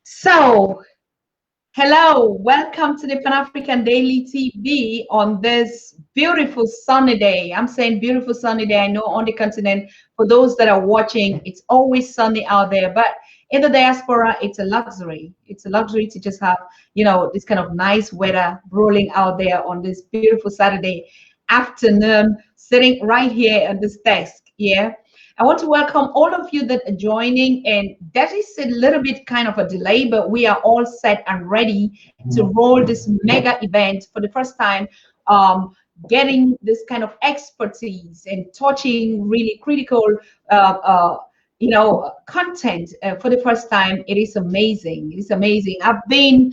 So, hello, welcome to the Pan African Daily TV on this beautiful sunny day. I'm saying beautiful sunny day. I know on the continent, for those that are watching, it's always sunny out there, but in the diaspora, it's a luxury. It's a luxury to just have, this kind of nice weather rolling out there on this beautiful Saturday afternoon, sitting right here at this desk. Yeah. I want to welcome all of you that are joining, and that is a little bit kind of a delay, but we are all set and ready to roll this mega event for the first time, getting this kind of expertise and touching really critical, content for the first time. It is amazing. It is amazing. I've been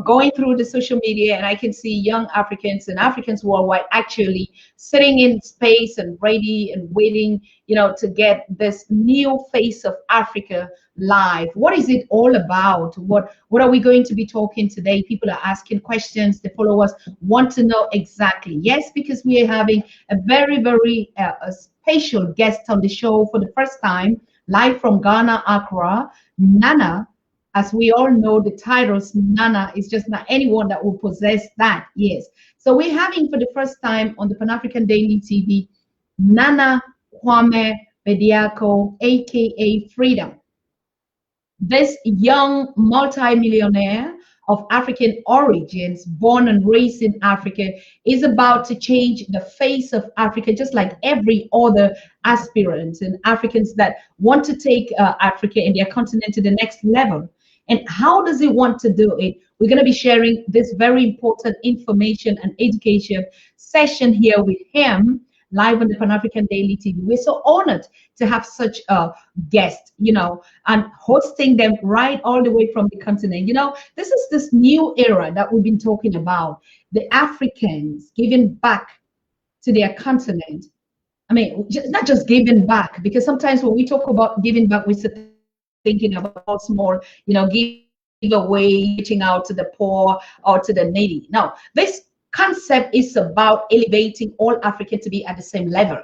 going through the social media, and I can see young Africans and Africans worldwide actually sitting in space and ready and waiting, to get this new face of Africa live. What is it all about? What are we going to be talking today? People are asking questions. The followers want to know exactly. Yes, because we are having a very, very special guest on the show for the first time, live from Ghana, Accra, Nana. As we all know, the titles Nana is just not anyone that will possess that. Yes. So we're having for the first time on the Pan African Daily TV, Nana Kwame Bediako, aka Freedom. This young multi-millionaire of African origins, born and raised in Africa, is about to change the face of Africa, just like every other aspirant and Africans that want to take Africa and their continent to the next level. And how does he want to do it? We're going to be sharing this very important information and education session here with him, live on the Pan African Daily TV. We're so honored to have such a guest, and hosting them right all the way from the continent. This is this new era that we've been talking about, the Africans giving back to their continent. I mean, not just giving back, because sometimes when we talk about giving back, we're thinking about small, give away, reaching out to the poor or to the needy. Now, this concept is about elevating all Africans to be at the same level.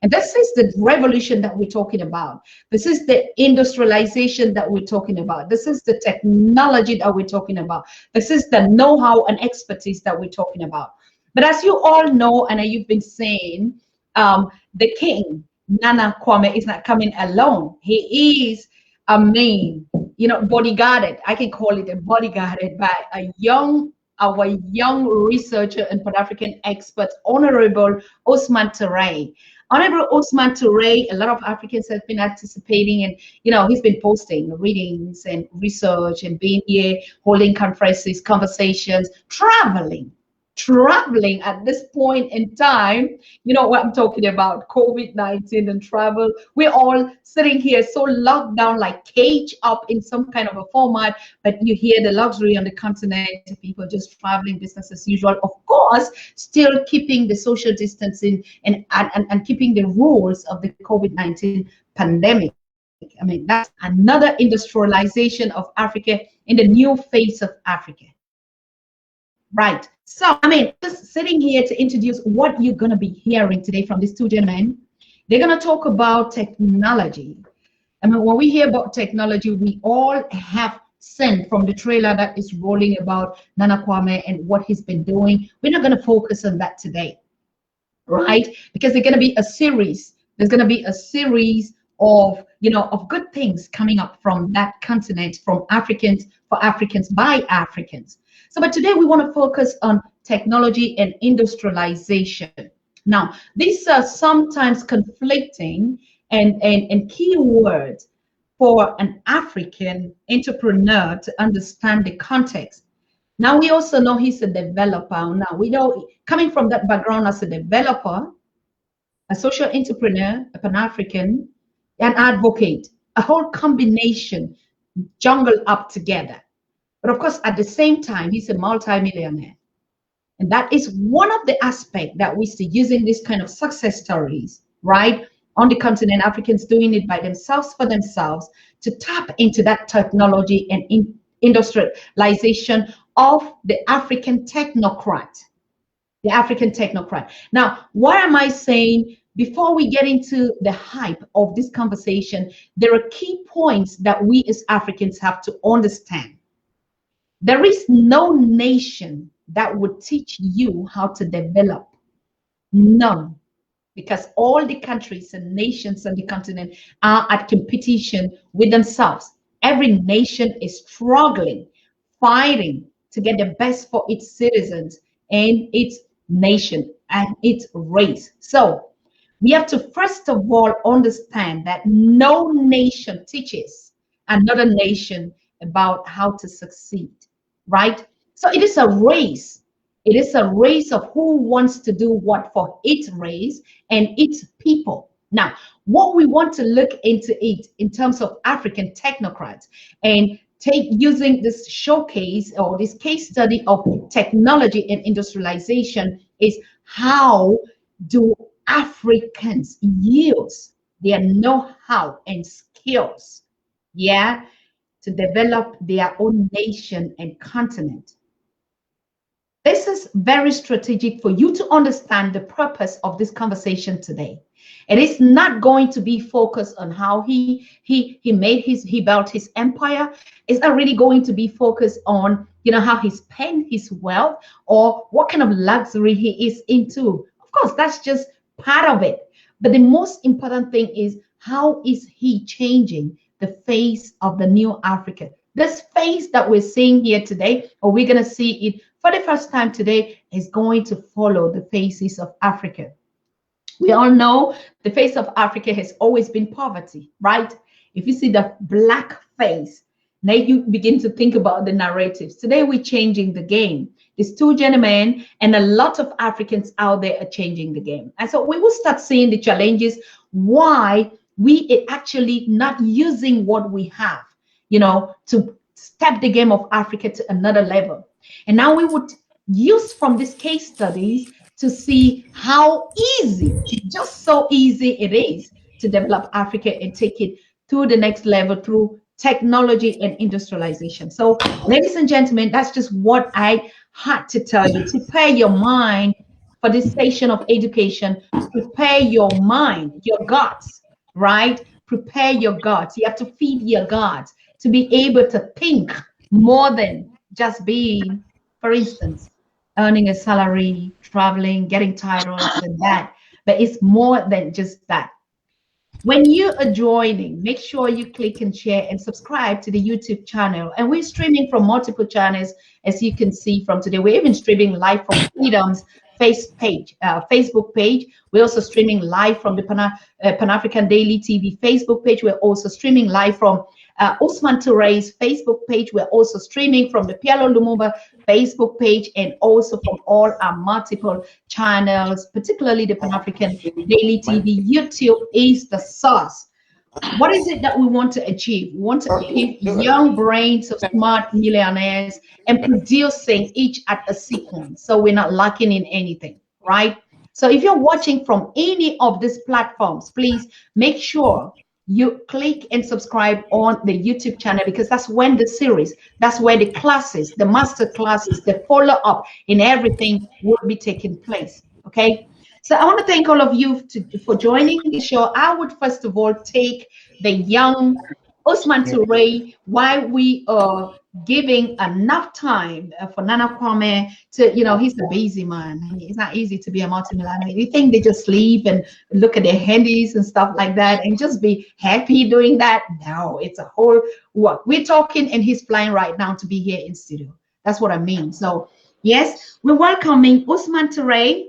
And this is the revolution that we're talking about. This is the industrialization that we're talking about. This is the technology that we're talking about. This is the know-how and expertise that we're talking about. But as you all know, and you've been saying, the king, Nana Kwame, is not coming alone. He is bodyguarded. I can call it a bodyguarded by our young researcher and Pan-African expert, Honorable Ousman Touray. Honorable Ousman Touray, a lot of Africans have been anticipating, and he's been posting readings and research and being here, holding conferences, conversations, traveling at this point in time. You know what I'm talking about, COVID-19 and travel. We're all sitting here so locked down, like caged up in some kind of a format, but you hear the luxury on the continent, people just traveling, business as usual, of course, still keeping the social distancing and keeping the rules of the COVID-19 pandemic. I mean, that's another industrialization of Africa in the new face of Africa. Right. So, just sitting here to introduce what you're going to be hearing today from these two gentlemen. They're going to talk about technology. When we hear about technology, we all have seen from the trailer that is rolling about Nana Kwame and what he's been doing. We're not going to focus on that today, right? Because there's going to be a series. There's going to be a series of, of good things coming up from that continent, from Africans, for Africans, by Africans. So, but today we want to focus on technology and industrialization. Now, these are sometimes conflicting and key words for an African entrepreneur to understand the context. Now, we also know he's a developer. Now, we know, coming from that background as a developer, a social entrepreneur, a Pan-African, an advocate, a whole combination jumbled up together. But of course, at the same time, he's a multi-millionaire. And that is one of the aspects that we see using this kind of success stories, right? On the continent, Africans doing it by themselves, for themselves, to tap into that technology and industrialization of the African technocrat. The African technocrat. Now, why am I saying before we get into the hype of this conversation, there are key points that we as Africans have to understand. There is no nation that would teach you how to develop. None. Because all the countries and nations on the continent are at competition with themselves. Every nation is struggling, fighting to get the best for its citizens and its nation and its race. So we have to first of all understand that no nation teaches another nation about how to succeed, right? So it is a race. It is a race of who wants to do what for its race and its people. Now, what we want to look into it in terms of African technocrats and take using this showcase or this case study of technology and industrialization is how do Africans use their know-how and skills, yeah, to develop their own nation and continent. This is very strategic for you to understand the purpose of this conversation today. It is not going to be focused on how he built his empire. It's not really going to be focused on how he spent his wealth or what kind of luxury he is into. Of course, that's just part of it. But the most important thing is how is he changing the face of the new Africa? This face that we're seeing here today, or we're going to see it for the first time today, is going to follow the faces of Africa. We all know the face of Africa has always been poverty, right? If you see the black face, now you begin to think about the narratives. Today, we're changing the game. These two gentlemen and a lot of Africans out there are changing the game. And so we will start seeing the challenges, why we are actually not using what we have, to step the game of Africa to another level. And now we would use from these case studies to see how easy, just so easy it is to develop Africa and take it to the next level through technology and industrialization. So, ladies and gentlemen, that's just what I had to tell you. Prepare your mind for this session of education. Prepare your mind, your guts, right? Prepare your guts. You have to feed your guts to be able to think more than just being, for instance, earning a salary, traveling, getting titles and that. But it's more than just that. When you are joining, make sure you click and share and subscribe to the YouTube channel. And we're streaming from multiple channels, as you can see from today. We're even streaming live from Freedom's Facebook page. We're also streaming live from the Pan-African Daily TV Facebook page. We're also streaming live from Ousman Touray's Facebook page. We're also streaming from the Pialo Lumumba Facebook page and also from all our multiple channels, particularly the Pan-African Daily TV. YouTube is the source. What is it that we want to achieve? We want to achieve young brains of smart millionaires and producing each at a sequence. So we're not lacking in anything, right? So if you're watching from any of these platforms, please make sure you click and subscribe on the YouTube channel, because that's when the series, that's where the classes, the master classes, the follow-up and everything will be taking place, okay? So I want to thank all of you for joining the show. I would first of all take the young Ousman Touray while we are giving enough time for Nana Kwame to, he's a busy man. It's not easy to be a multimillionaire. You think they just sleep and look at their handies and stuff like that and just be happy doing that? No, it's a whole work. We're talking and he's flying right now to be here in studio. That's what I mean. So yes, we're welcoming Ousman Touray.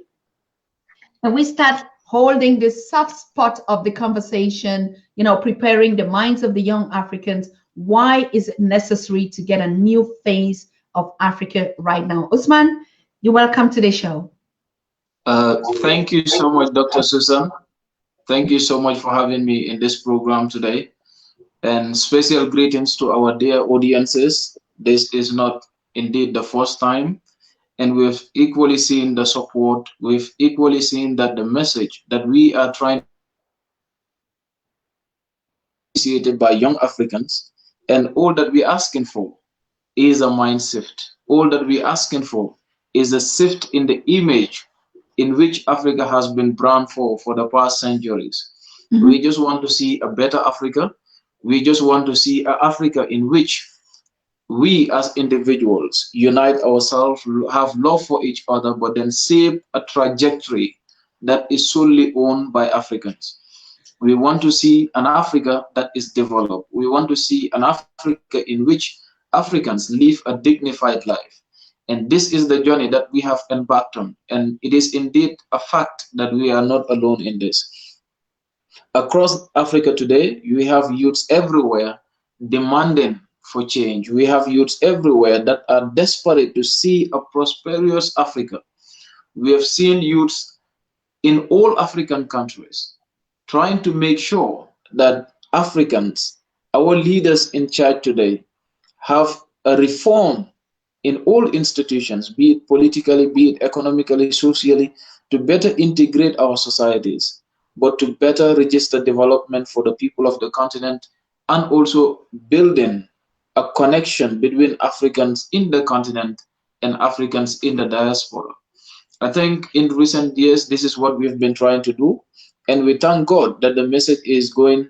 And we start holding this soft spot of the conversation, preparing the minds of the young Africans. Why is it necessary to get a new face of Africa right now? Ousman, you're welcome to the show. Thank you so much, Dr. Susan. Thank you so much for having me in this program today. And special greetings to our dear audiences. This is not indeed the first time. And we've equally seen the support. We've equally seen that the message that we are trying to appreciated by young Africans, and all that we're asking for is a mind shift. All that we're asking for is a shift in the image in which Africa has been brand for the past centuries. Mm-hmm. We just want to see a better Africa. We just want to see an Africa in which we as individuals unite ourselves, have love for each other, but then shape a trajectory that is solely owned by Africans. We want to see an Africa that is developed. We want to see an Africa in which Africans live a dignified life. And this is the journey that we have embarked on. And it is indeed a fact that we are not alone in this. Across Africa today, we have youths everywhere demanding for change. We have youths everywhere that are desperate to see a prosperous Africa. We have seen youths in all African countries trying to make sure that Africans, our leaders in charge today, have a reform in all institutions, be it politically, be it economically, socially, to better integrate our societies, but to better register development for the people of the continent, and also building a connection between Africans in the continent and Africans in the diaspora. I think in recent years, this is what we've been trying to do. And we thank God that the message is going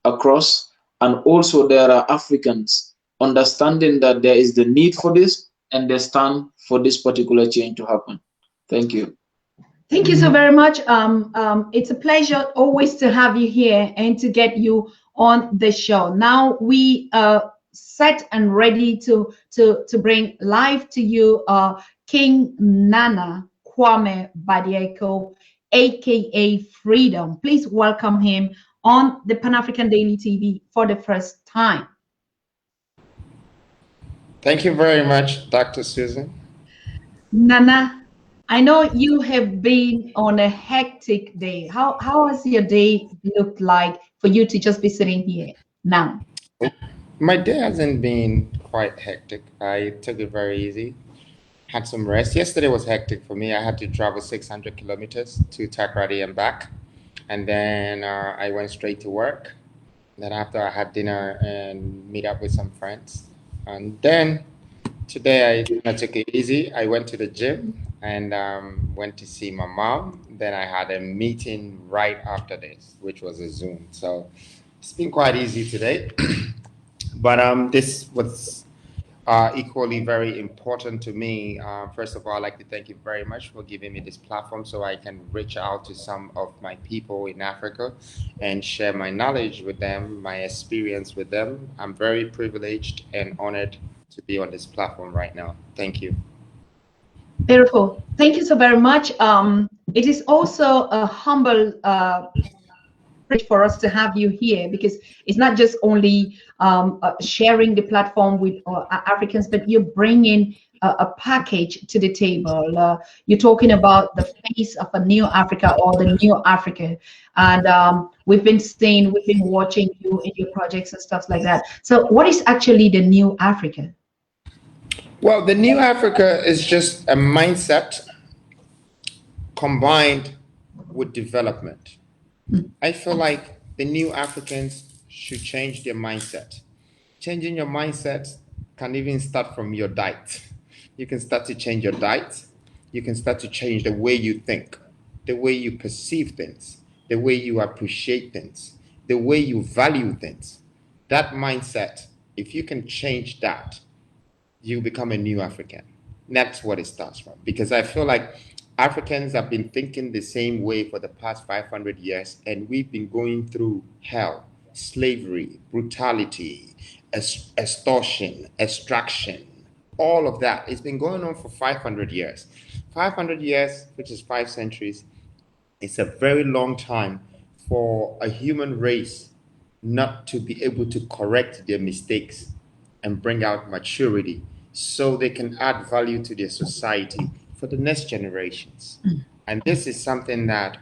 across. And also, there are Africans understanding that there is the need for this and they stand for this particular change to happen. Thank you. Thank you so very much. It's a pleasure always to have you here and to get you on the show. Now we are set and ready to bring live to you King Nana Kwame Bediako, aka Freedom. Please welcome him on the Pan African Daily TV for the first time. Thank you very much, Dr. Susan. Nana, I know you have been on a hectic day. How has your day looked like for you to just be sitting here now? My day hasn't been quite hectic. I took it very easy. Had some rest. Yesterday was hectic for me. I had to travel 600 kilometers to Takrady and back. And then I went straight to work. Then after I had dinner and meet up with some friends. And then today I took it easy. I went to the gym and went to see my mom. Then I had a meeting right after this, which was a Zoom. So it's been quite easy today. But this was equally very important to me. First of all, I'd like to thank you very much for giving me this platform so I can reach out to some of my people in Africa and share my knowledge with them, my experience with them. I'm very privileged and honored to be on this platform right now. Thank you. Beautiful. Thank you so very much. It is also a humble for us to have you here, because it's not just only sharing the platform with Africans, but you're bringing a package to the table. You're talking about the face of a new Africa, or the new Africa, and we've been watching you in your projects and stuff like that. So what is actually the new Africa? Well, the new Africa is just a mindset combined with development. I feel like the new Africans should change their mindset. Changing your mindset can even start from your diet. You can start to change your diet. You can start to change the way you think, the way you perceive things, the way you appreciate things, the way you value things. That mindset, if you can change that, you become a new African. That's what it starts from. Because I feel like Africans have been thinking the same way for the past 500 years, and we've been going through hell, slavery, brutality, extortion, extraction, all of that. It's been going on for 500 years. 500 years, which is 5 centuries, it's a very long time for a human race not to be able to correct their mistakes and bring out maturity so they can add value to their society for the next generations. And this is something that,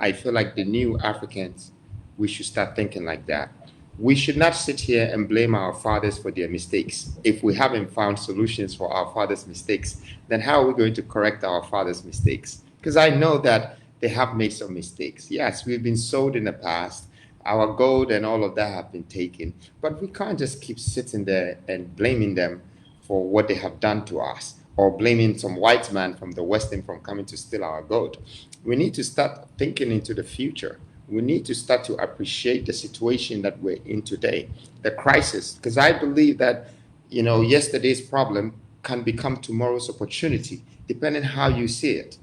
I feel like the new Africans, we should start thinking like that. We should not sit here and blame our fathers for their mistakes. If we haven't found solutions for our fathers' mistakes, then how are we going to correct our fathers' mistakes? Because I know that they have made some mistakes. Yes, we've been sold in the past. Our gold and all of that have been taken. But we can't just keep sitting there and blaming them for what they have done to us. or blaming some white man from the Western from coming to steal our gold. We need to start thinking into the future. We need to start to appreciate the situation that we're in today, the crisis, because I believe that, yesterday's problem can become tomorrow's opportunity, depending how you see it.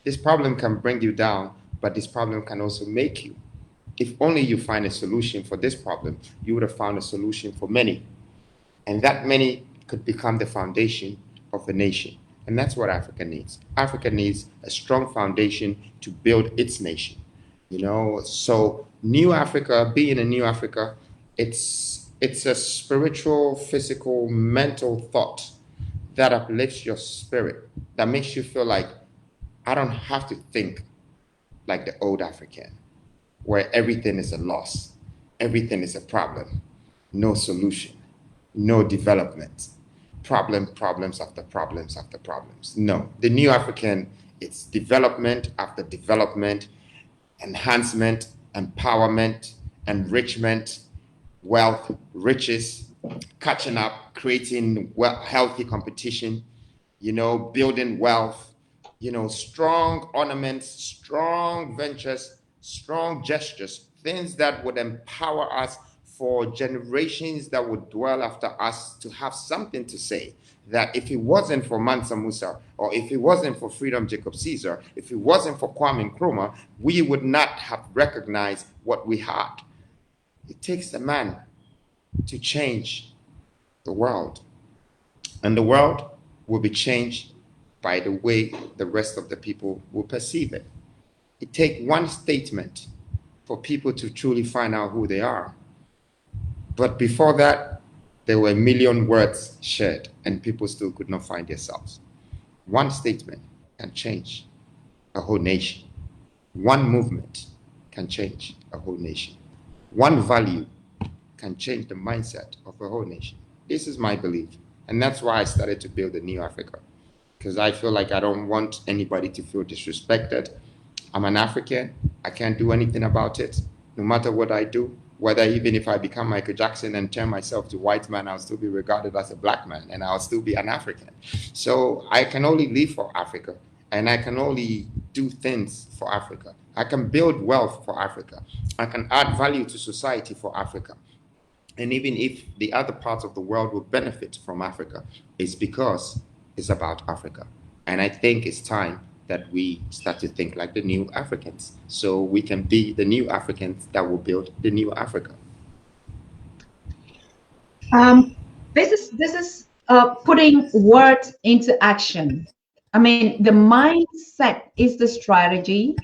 This problem can bring you down, but this problem can also make you. If only you find a solution for this problem, you would have found a solution for many. And that many could become the foundation of a nation. And that's what Africa needs. Africa needs a strong foundation to build its nation. So New Africa, being a New Africa, it's a spiritual, physical, mental thought that uplifts your spirit, that makes you feel like I don't have to think like the old African, where everything is a loss, everything is a problem, no solution, no development, problems after problems after problems. No, the New African, it's development after development, enhancement, empowerment, enrichment, wealth, riches, catching up, creating healthy competition, building wealth, strong ornaments, strong ventures, strong gestures, things that would empower us for generations that would dwell after us to have something to say. That if it wasn't for Mansa Musa, or if it wasn't for Freedom Jacob Caesar, if it wasn't for Kwame Nkrumah, we would not have recognized what we had. It takes a man to change the world. And the world will be changed by the way the rest of the people will perceive it. It takes one statement for people to truly find out who they are. But before that, there were a million words shared and people still could not find themselves. One statement can change a whole nation. One movement can change a whole nation. One value can change the mindset of a whole nation. This is my belief. And that's why I started to build a New Africa. Because I feel like I don't want anybody to feel disrespected. I'm an African. I can't do anything about it. No matter what I do, whether even if I become Michael Jackson and turn myself to white man, I'll still be regarded as a black man and I'll still be an African. So I can only live for Africa and I can only do things for Africa. I can build wealth for Africa. I can add value to society for Africa. And even if the other parts of the world will benefit from Africa, it's because it's about Africa. And I think it's time that we start to think like the new Africans, so we can be the new Africans that will build the new Africa. This is putting words into action. I mean, the mindset is the strategy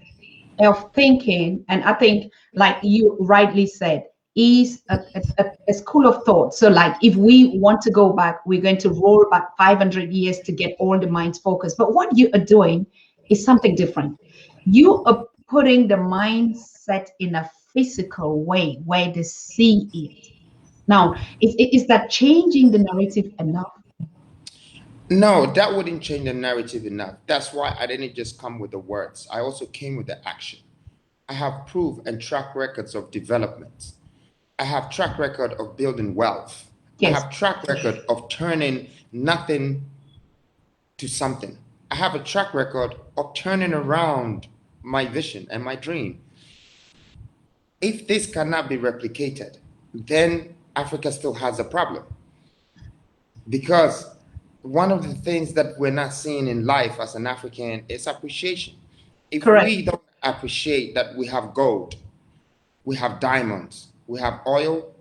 of thinking, and I think, like you rightly said, is a school of thought. So, like, if we want to go back, we're going to roll back 500 years to get all the minds focused. But what you are doing is something different. You are putting the mindset in a physical way where they see it. Now, is that changing the narrative enough? No, that wouldn't change the narrative enough. That's why I didn't just come with the words. I also came with the action. I have proof and track records of development. I have track record of building wealth. Yes. I have track record of turning nothing to something. I have a track record of turning around my vision and my dream. If this cannot be replicated, then Africa still has a problem. Because one of the things that we're not seeing in life as an African is appreciation. If Correct. We don't appreciate that we have gold, we have diamonds, we have oil,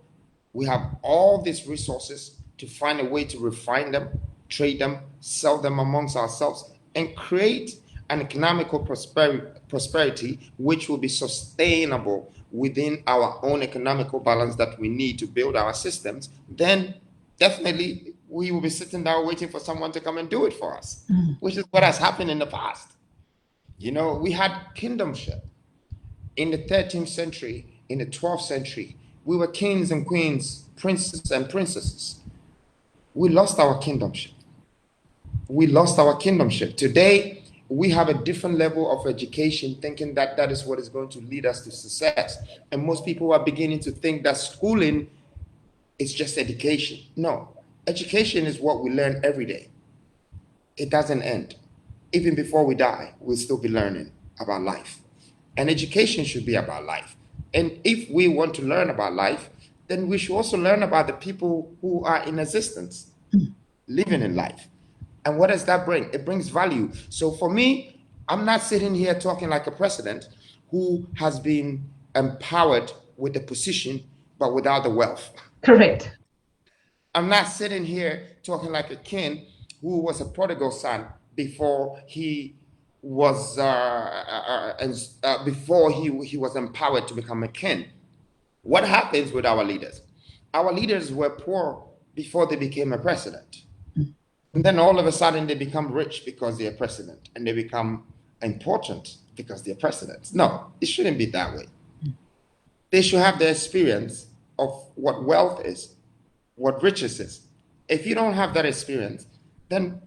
we have all these resources to find a way to refine them, trade them, sell them amongst ourselves, and create an economical prosperity which will be sustainable within our own economical balance that we need to build our systems, then definitely we will be sitting down waiting for someone to come and do it for us, which is what has happened in the past. You know, we had kingdomship in the 13th century, in the 12th century. We were kings and queens, princes and princesses. We lost our kingdomship. We lost our kingdomship. Today, we have a different level of education, thinking that that is what is going to lead us to success. And most people are beginning to think that schooling is just education. No, education is what we learn every day. it doesn't end. Even before we die, we'll still be learning about life. And education should be about life. And if we want to learn about life, then we should also learn about the people who are in existence, living in life. And what does that bring? It brings value. So for me, I'm not sitting here talking like a president who has been empowered with the position, but without the wealth. Correct. I'm not sitting here talking like a king who was a prodigal son before he was before he was empowered to become a king. What happens with our leaders? Our leaders were poor before they became a president. And then all of a sudden they become rich because they're president, and they become important because they're presidents. No, it shouldn't be that way. They should have the experience of what wealth is, what riches is. If you don't have that experience, then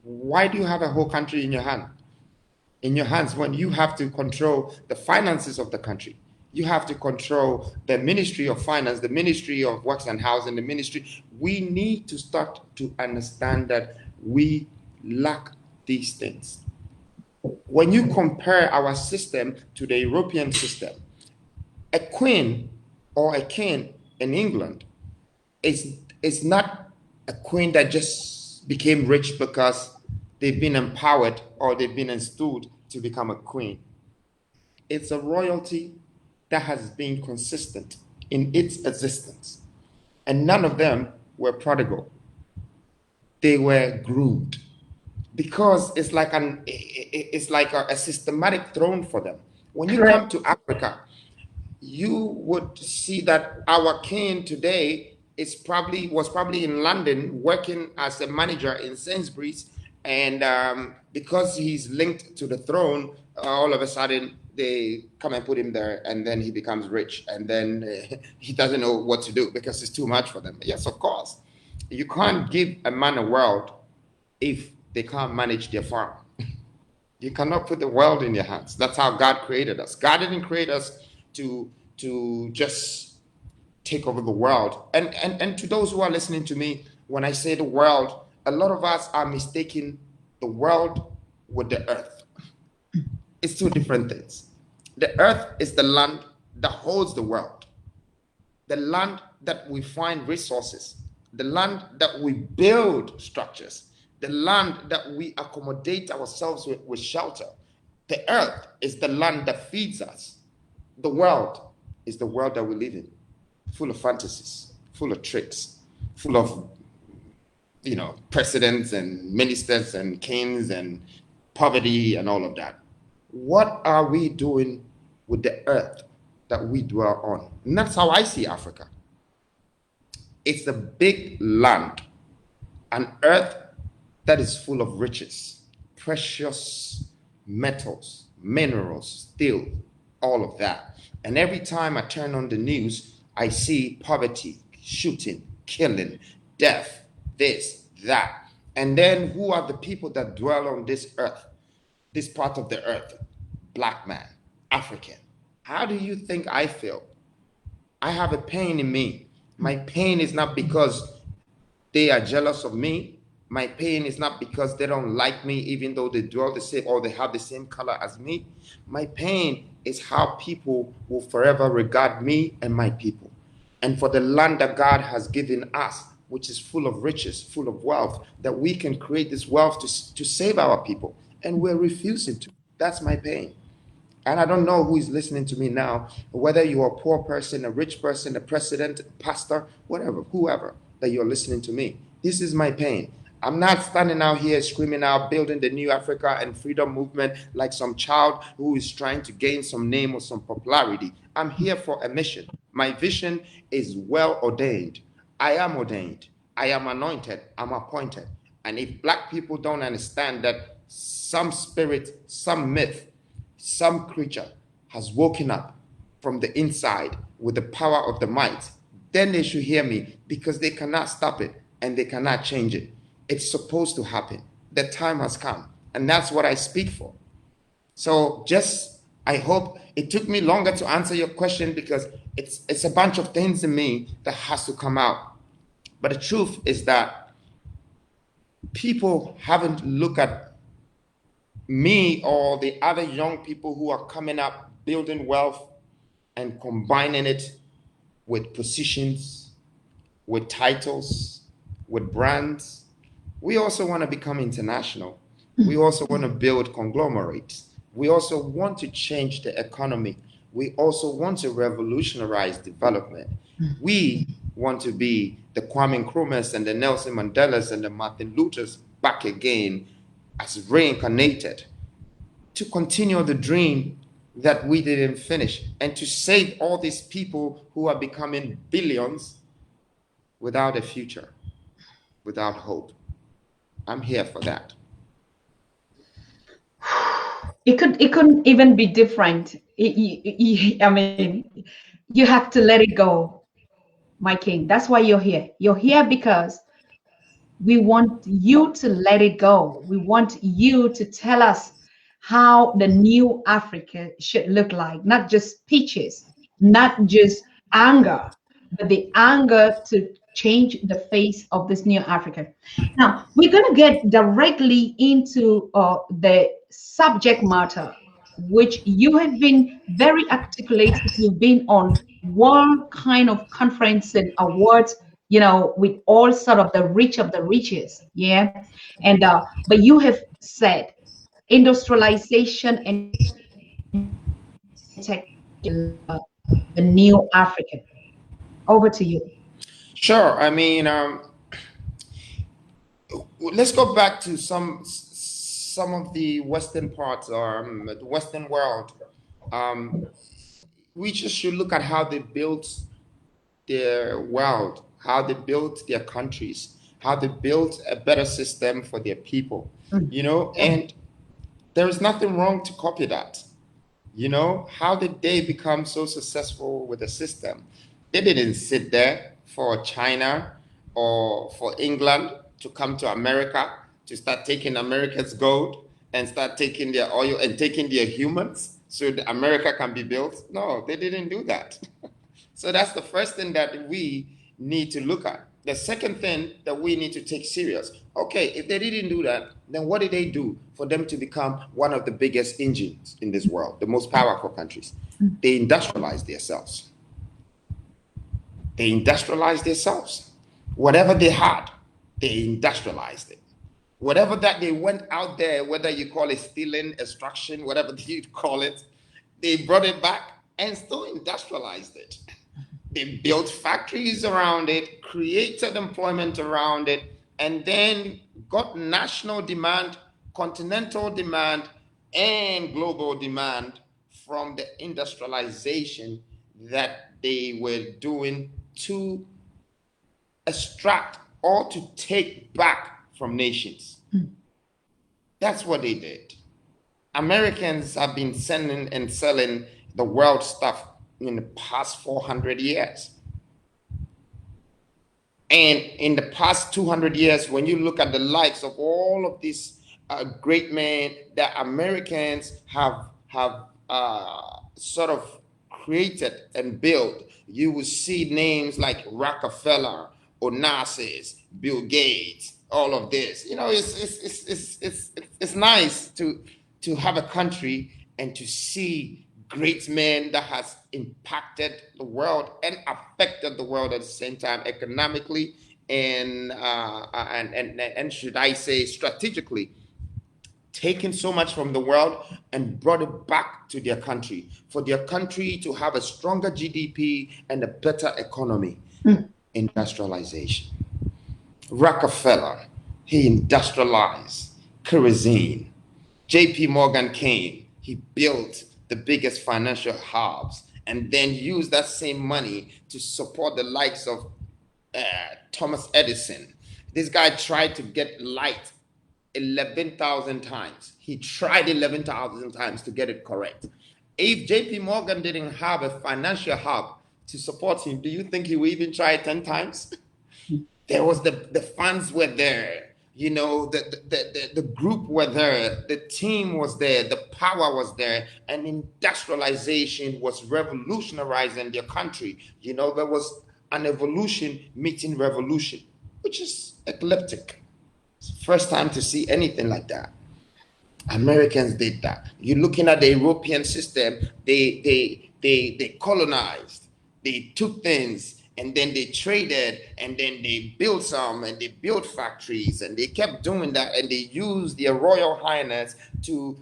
why do you have a whole country in your hands when you have to control the finances of the country? You have to control the Ministry of Finance, the Ministry of Works and Housing, the ministry. We need to start to understand that we lack these things. When you compare our system to the European system, a queen or a king in England is not a queen that just became rich because they've been empowered or they've been installed to become a queen. It's a royalty that has been consistent in its existence. And none of them were prodigal. They were groomed because it's like a systematic throne for them. When you come to Africa, you would see that our king today was probably in London working as a manager in Sainsbury's, and because he's linked to the throne, all of a sudden they come and put him there, and then he becomes rich, and then he doesn't know what to do because it's too much for them. Yes, of course. You can't give a man a world if they can't manage their farm. You cannot put the world in your hands. That's how God created us. God didn't create us to just take over the world. And to those who are listening to me, when I say the world, a lot of us are mistaking the world with the earth. It's two different things. The earth is the land that holds the world, the land that we find resources, the land that we build structures, the land that we accommodate ourselves with shelter. The earth is the land that feeds us. The world is the world that we live in, full of fantasies, full of tricks, full of, presidents and ministers and kings and poverty and all of that. What are we doing with the earth that we dwell on? And that's how I see Africa. It's a big land, an earth that is full of riches, precious metals, minerals, steel, all of that. And every time I turn on the news, I see poverty, shooting, killing, death, this, that. And then who are the people that dwell on this earth, this part of the earth? Black man, African. How do you think I feel? I have a pain in me. My pain is not because they are jealous of me. My pain is not because they don't like me, even though they dwell the same or they have the same color as me. My pain is how people will forever regard me and my people. And for the land that God has given us, which is full of riches, full of wealth, that we can create this wealth to save our people. And we're refusing to. That's my pain. And I don't know who is listening to me now, whether you're a poor person, a rich person, a president, a pastor, whatever, whoever that you're listening to me. This is my pain. I'm not standing out here screaming out, building the new Africa and freedom movement like some child who is trying to gain some name or some popularity. I'm here for a mission. My vision is well ordained. I am ordained. I am anointed. I'm appointed. And if Black people don't understand that some spirit, some myth, some creature has woken up from the inside with the power of the might, then they should hear me, because they cannot stop it and they cannot change it. It's supposed to happen. The time has come. And that's what I speak for. So I hope it took me longer to answer your question, because it's a bunch of things in me that has to come out. But the truth is that people haven't looked at me or the other young people who are coming up, building wealth and combining it with positions, with titles, with brands. We also want to become international. We also want to build conglomerates. We also want to change the economy. We also want to revolutionize development. We want to be the Kwame Nkrumahs and the Nelson Mandelas and the Martin Luthers back again as reincarnated to continue the dream that we didn't finish and to save all these people who are becoming billions without a future, without hope. I'm here for that. It couldn't even be different. I mean, you have to let it go, my king. That's why you're here. You're here because we want you to let it go. We want you to tell us how the new Africa should look like, not just peaches, not just anger, but the anger to change the face of this new Africa. Now, we're going to get directly into the subject matter, which you have been very articulate. You've been on one kind of conference and awards, with all sort of the rich of the riches. Yeah. And but you have said industrialization and the new African. Over to you. Sure. I mean, let's go back to some of the Western parts or the Western world. We just should look at how they built their world, how they built their countries, how they built a better system for their people, and there is nothing wrong to copy that. How did they become so successful with the system? They didn't sit there for China or for England to come to America to start taking America's gold and start taking their oil and taking their humans so that America can be built. No, they didn't do that. So that's the first thing that we need to look at. The second thing that we need to take serious. Okay, if they didn't do that, then what did they do for them to become one of the biggest engines in this world, the most powerful countries? They industrialized themselves. They industrialized themselves. Whatever they had, they industrialized it. Whatever that they went out there, whether you call it stealing, extraction, whatever you call it, they brought it back and still industrialized it. They built factories around it, created employment around it, and then got national demand, continental demand, and global demand from the industrialization that they were doing to extract or to take back from nations. That's what they did. Americans have been sending and selling the world stuff in the past 400 years. And in the past 200 years, when you look at the likes of all of these great men that Americans have sort of created and built, you will see names like Rockefeller, Onassis, Bill Gates, all of this. It's nice to have a country and to see great men that has impacted the world and affected the world at the same time economically and should I say strategically, taken so much from the world and brought it back to their country, for their country to have a stronger GDP and a better economy. Industrialization. Rockefeller, he industrialized kerosene. JP Morgan came, he built the biggest financial hubs and then used that same money to support the likes of Thomas Edison. This guy tried to get light 11,000 times. He tried 11,000 times to get it correct. If JP Morgan didn't have a financial hub to support him, do you think he would even try it 10 times? There was the funds were there. The group were there, the team was there, the power was there, and industrialization was revolutionizing their country. There was an evolution meeting revolution, which is eclectic. It's First time to see anything like that. Americans did that. You're looking at the European system, they colonized, they took things and then they traded and then they built some and they built factories and they kept doing that and they used their royal highness to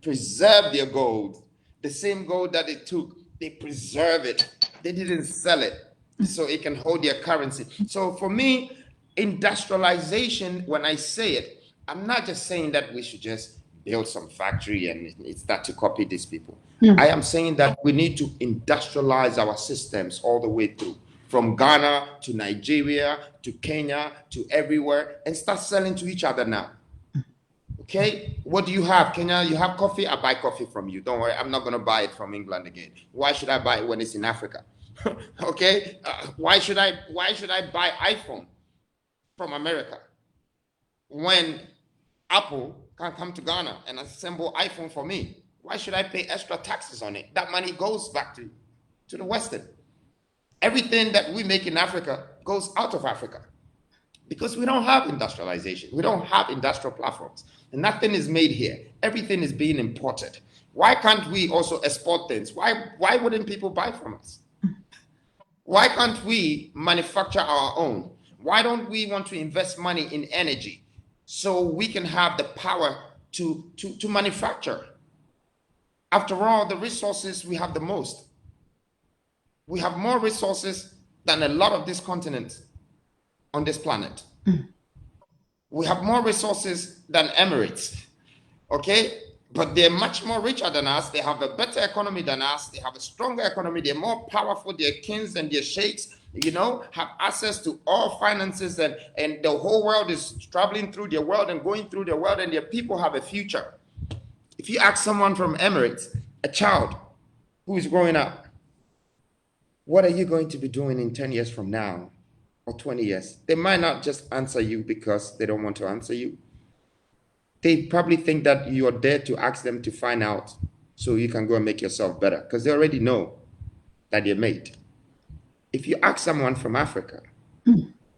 preserve their gold. The same gold that they took, they preserve it. They didn't sell it so it can hold their currency. So for me, industrialization, when I say it, I'm not just saying that we should just build some factory and start to copy these people. I am saying that we need to industrialize our systems all the way through, from Ghana to Nigeria to Kenya to everywhere, and start selling to each other now. Okay, what do you have, Kenya? You have coffee? I buy coffee from you. Don't worry, I'm not going to buy it from England again. Why should I buy it when it's in Africa? Okay, why should I buy iPhone from America when Apple can come to Ghana and assemble iPhone for me? Why should I pay extra taxes on it? That money goes back to the Western. Everything that we make in Africa goes out of Africa because we don't have industrialization. We don't have industrial platforms. And nothing is made here. Everything is being imported. Why can't we also export things? Why wouldn't people buy from us? Why can't we manufacture our own? Why don't we want to invest money in energy so we can have the power to manufacture? After all, the resources, we have the most. We have more resources than a lot of these continents on this planet. We have more resources than Emirates, okay? But they're much more richer than us. They have a better economy than us. They have a stronger economy. They're more powerful. Their kings and their sheikhs, you know, have access to all finances, and the whole world is traveling through their world and going through their world, and their people have a future. If you ask someone from Emirates, a child who is growing up, what are you going to be doing in 10 years from now or 20 years? They might not just answer you because they don't want to answer you. They probably think that you are there to ask them to find out so you can go and make yourself better because they already know that you're made. If you ask someone from Africa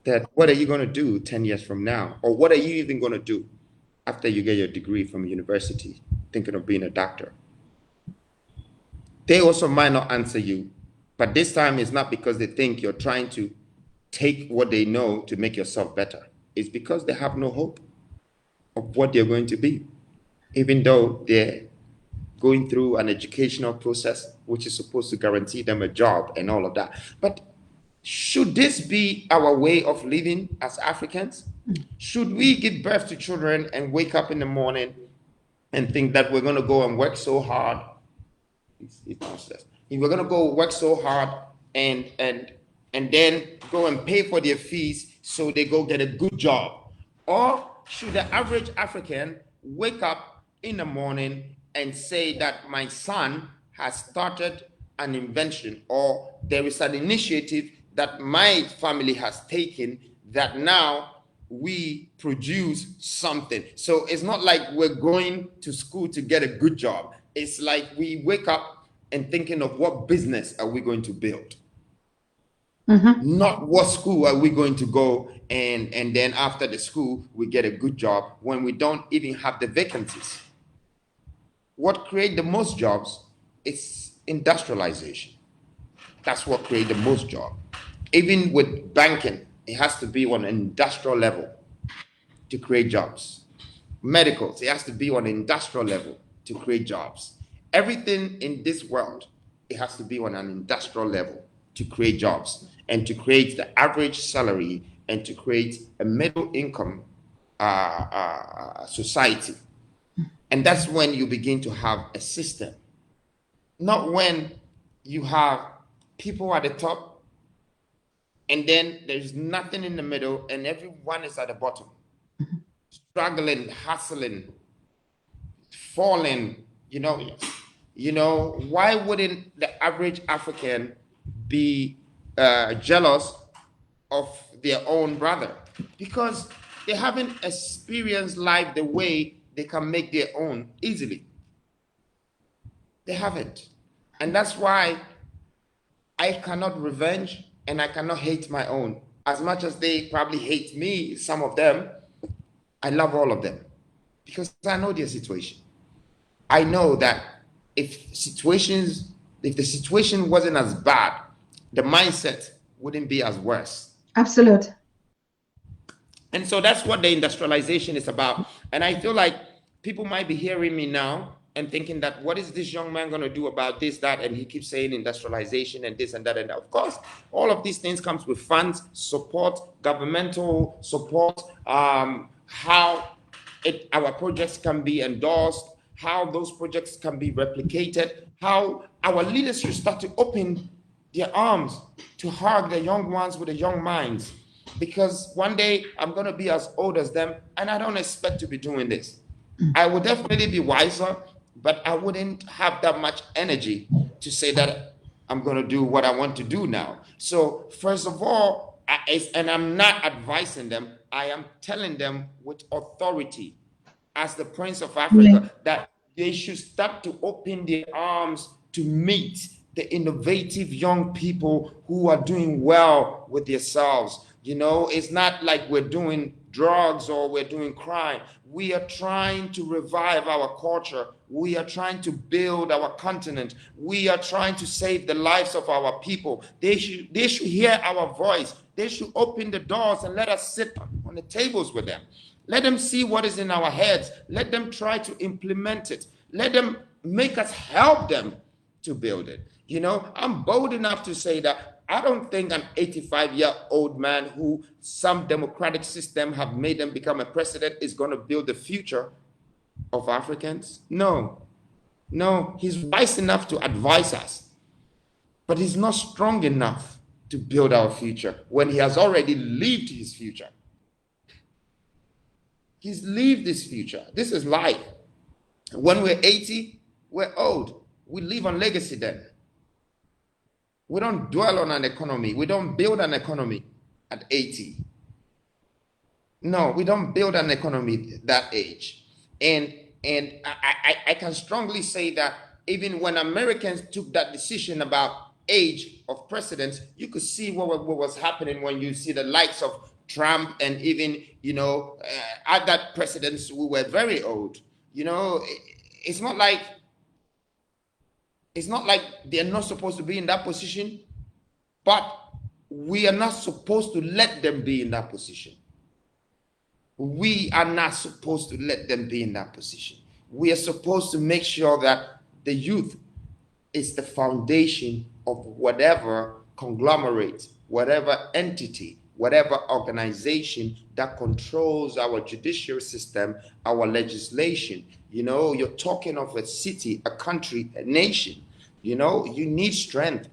that what are you going to do 10 years from now, or what are you even going to do after you get your degree from university, thinking of being a doctor, they also might not answer you. But this time it's not because they think you're trying to take what they know to make yourself better. It's because they have no hope of what they're going to be, even though they're going through an educational process which is supposed to guarantee them a job and all of that. But should this be our way of living as Africans? Should we give birth to children and wake up in the morning and think that we're going to go and work so hard? If we're going to go work so hard and then go and pay for their fees so they go get a good job? Or should the average African wake up in the morning and say that my son has started an invention, or there is an initiative that my family has taken that now we produce something? So it's not like we're going to school to get a good job. It's like we wake up and thinking of what business are we going to build? Not what school are we going to go and then after the school we get a good job when we don't even have the vacancies. What creates the most jobs is industrialization. That's what creates the most jobs. Even with banking, it has to be on an industrial level to create jobs. Medicals, it has to be on an industrial level to create jobs. Everything in this world, it has to be on an industrial level to create jobs and to create the average salary and to create a middle income society. And that's when you begin to have a system. Not when you have people at the top and then there's nothing in the middle and everyone is at the bottom. Struggling, hustling, falling, you know, why wouldn't the average African be jealous of their own brother? Because they haven't experienced life the way they can make their own easily. They haven't. And that's why I cannot revenge and I cannot hate my own. As much as they probably hate me, some of them, I love all of them because I know their situation. I know that if the situation wasn't as bad, the mindset wouldn't be as worse. Absolute. And so that's what the industrialization is about. And I feel like people might be hearing me now and thinking that what is this young man going to do about this, that, and he keeps saying industrialization and this and that. And that. Of course, all of these things comes with funds, support, governmental support, how our projects can be endorsed, how those projects can be replicated, how our leaders should start to open their arms to hug the young ones with the young minds. Because one day I'm going to be as old as them, and I don't expect to be doing this. I would definitely be wiser, but I wouldn't have that much energy to say that I'm going to do what I want to do now. So first of all, and I'm not advising them, I am telling them with authority as the Prince of Africa that they should start to open their arms to meet the innovative young people who are doing well with themselves. You know, it's not like we're doing drugs or we're doing crime. We are trying to revive our culture. We are trying to build our continent. We are trying to save the lives of our people. They should hear our voice. They should open the doors and let us sit on the tables with them. Let them see what is in our heads. Let them try to implement it. Let them make us help them to build it. You know, I'm bold enough to say that I don't think an 85-year-old man who some democratic system have made them become a president is going to build the future of Africans. No, he's wise enough to advise us, but he's not strong enough to build our future when he has already lived his future. He's lived this future. This is life. When we're 80, we're old. We live on legacy then. We don't dwell on an economy. We don't build an economy at 80. No, we don't build an economy that age. And I can strongly say that even when Americans took that decision about age of presidents, you could see what was happening when you see the likes of Trump and even, you know, other presidents who were very old. You know, it's not like they're not supposed to be in that position, but we are not supposed to let them be in that position. We are not supposed to let them be in that position. We are supposed to make sure that the youth is the foundation of whatever conglomerate, whatever entity, whatever organization that controls our judicial system, our legislation. You know, you're talking of a city, a country, a nation. You know, you need strength.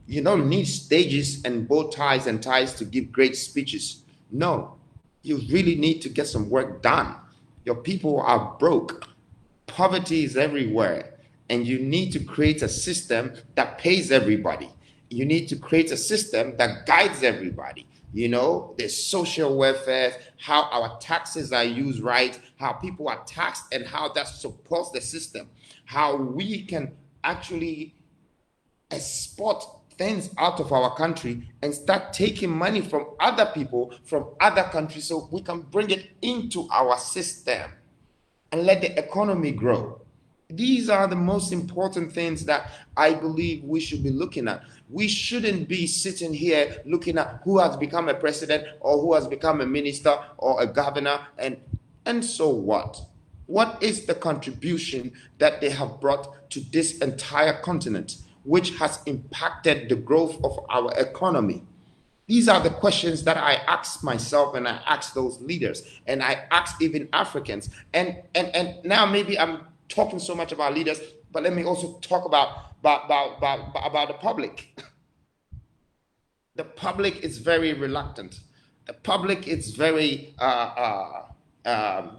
You don't need stages and bow ties and ties to give great speeches. No, you really need to get some work done. Your people are broke. Poverty is everywhere. And you need to create a system that pays everybody. You need to create a system that guides everybody. You know, the social welfare, how our taxes are used right, how people are taxed and how that supports the system, how we can actually export things out of our country and start taking money from other people, from other countries, so we can bring it into our system and let the economy grow. These are the most important things that I believe we should be looking at. We shouldn't be sitting here looking at who has become a president or who has become a minister or a governor and so what? What is the contribution that they have brought to this entire continent, which has impacted the growth of our economy? These are the questions that I ask myself and I ask those leaders and I ask even Africans. And now maybe I'm talking so much about leaders, but let me also talk about the public. The public is very reluctant. The public is very,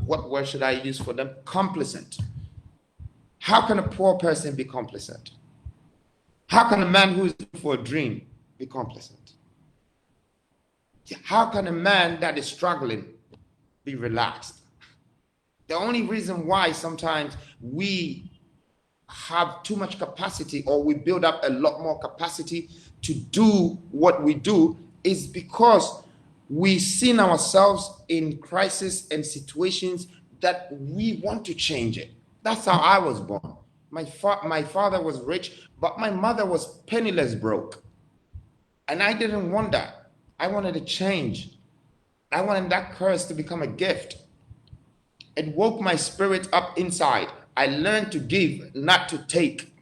what word should I use for them? Complacent. How can a poor person be complacent? How can a man who is looking for a dream be complacent? How can a man that is struggling be relaxed? The only reason why sometimes we have too much capacity or we build up a lot more capacity to do what we do is because We seen ourselves in crisis and situations that we want to change it. That's how I was born. My father was rich, but my mother was penniless, broke. And I didn't want that. I wanted to change. I wanted that curse to become a gift. It woke my spirit up inside. I learned to give, not to take.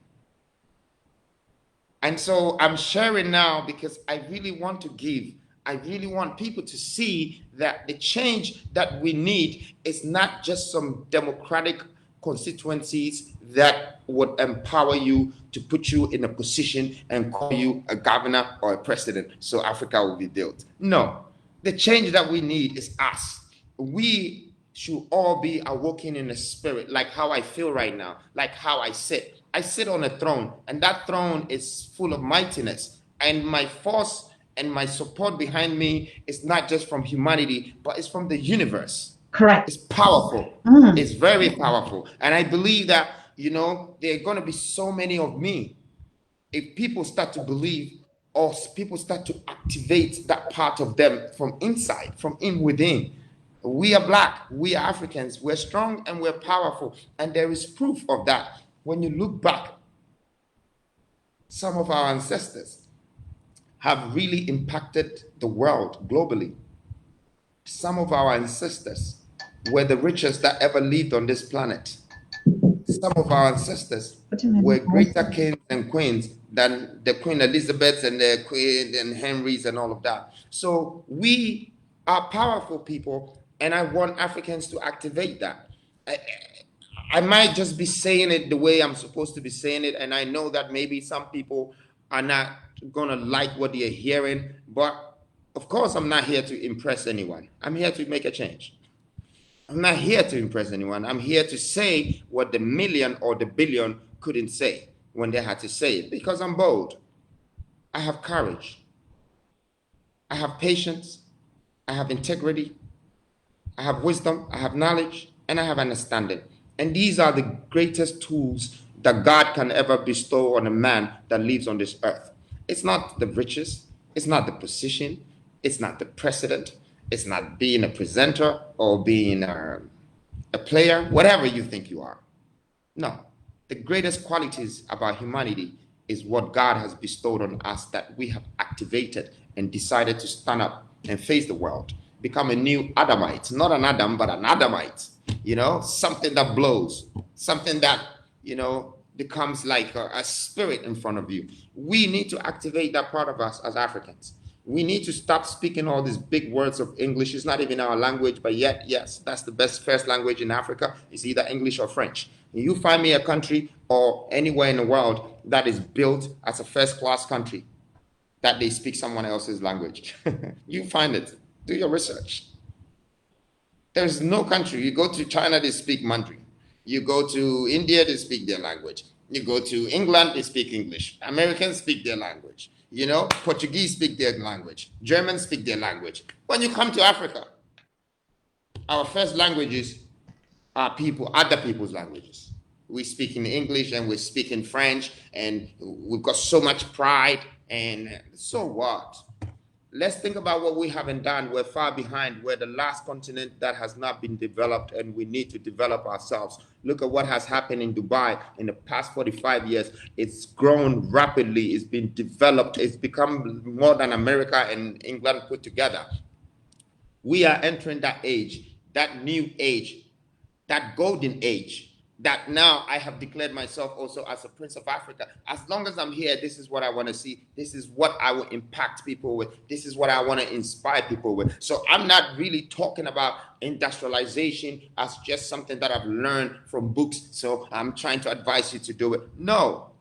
And so I'm sharing now because I really want to give. I really want people to see that the change that we need is not just some democratic constituencies that would empower you to put you in a position and call you a governor or a president so Africa will be built. No, the change that we need is us. We should all be awoken in the spirit, like how I feel right now, like how I sit. I sit on a throne, and that throne is full of mightiness. And my force and my support behind me is not just from humanity, but it's from the universe. Correct. It's powerful. It's very powerful. And I believe that, you know, there are going to be so many of me. If people start to believe, or people start to activate that part of them from inside, from within. We are black, we are Africans, we're strong and we're powerful. And there is proof of that. When you look back, some of our ancestors have really impacted the world globally. Some of our ancestors were the richest that ever lived on this planet. Some of our ancestors were greater kings and queens than the Queen Elizabeths and the Queen and Henrys and all of that. So we are powerful people, and I want Africans to activate that. I might just be saying it the way I'm supposed to be saying it, and I know that maybe some people are not gonna like what they're hearing, but of course I'm not here to impress anyone. I'm here to make a change. I'm not here to impress anyone. I'm here to say what the million or the billion couldn't say when they had to say it, because I'm bold. I have courage. I have patience. I have integrity. I have wisdom. I have knowledge, and I have understanding. And these are the greatest tools that God can ever bestow on a man that lives on this earth. It's not the riches. It's not the position. It's not the president. It's not being a presenter or being a player, whatever you think you are. No, the greatest qualities about humanity is what God has bestowed on us, that we have activated and decided to stand up and face the world, become a new Adamite, not an Adam, but an Adamite, you know, something that blows, something that, you know, becomes like a spirit in front of you. We need to activate that part of us as Africans. We need to stop speaking all these big words of English. It's not even our language, but yet, yes, that's the best first language in Africa. It's either English or French. You find me a country or anywhere in the world that is built as a first-class country, that they speak someone else's language. You find it. Do your research. There's no country. You go to China, they speak Mandarin. You go to India, they speak their language. You go to England, they speak English. Americans speak their language. You know, Portuguese speak their language. Germans speak their language. When you come to Africa, our first languages are other people's languages. We speak in English and we speak in French, and we've got so much pride. And so what? Let's think about what we haven't done. We're far behind. We're the last continent that has not been developed, and we need to develop ourselves. Look at what has happened in Dubai in the past 45 years. It's grown rapidly. It's been developed. It's become more than America and England put together. We are entering that age, that new age, that golden age, that now I have declared myself also as a Prince of Africa. As long as I'm here, this is what I want to see. This is what I will impact people with. This is what I want to inspire people with. So I'm not really talking about industrialization as just something that I've learned from books. So I'm trying to advise you to do it. No,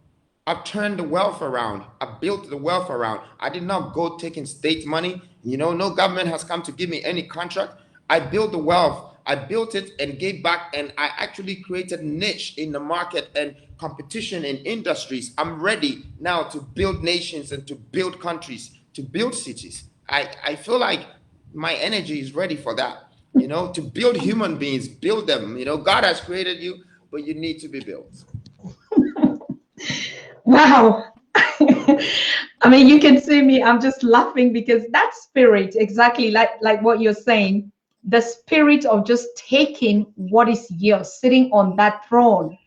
I've turned the wealth around. I've built the wealth around. I did not go taking state money. You know, no government has come to give me any contract. I built the wealth. I built it and gave back, and I actually created niche in the market and competition in industries. I'm ready now to build nations and to build countries, to build cities. I feel like my energy is ready for that, you know, to build human beings, build them. You know, God has created you, but you need to be built. Wow. I mean, you can see me, I'm just laughing because that spirit, exactly like what you're saying, the spirit of just taking what is yours, sitting on that throne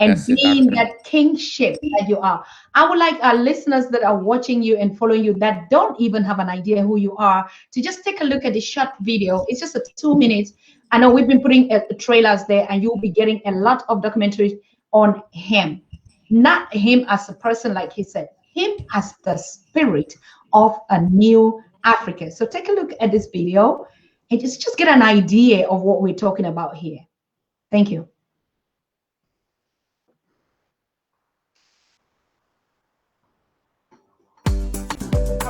and That's it, being Doctor. that kingship that you are. I would like our listeners that are watching you and following you that don't even have an idea who you are to just take a look at the short video. It's just a 2 minutes. I know we've been putting trailers there, and you'll be getting a lot of documentaries on him. Not him as a person, like he said, him as the spirit of a new Africa. So take a look at this video and just get an idea of what we're talking about here. Thank you.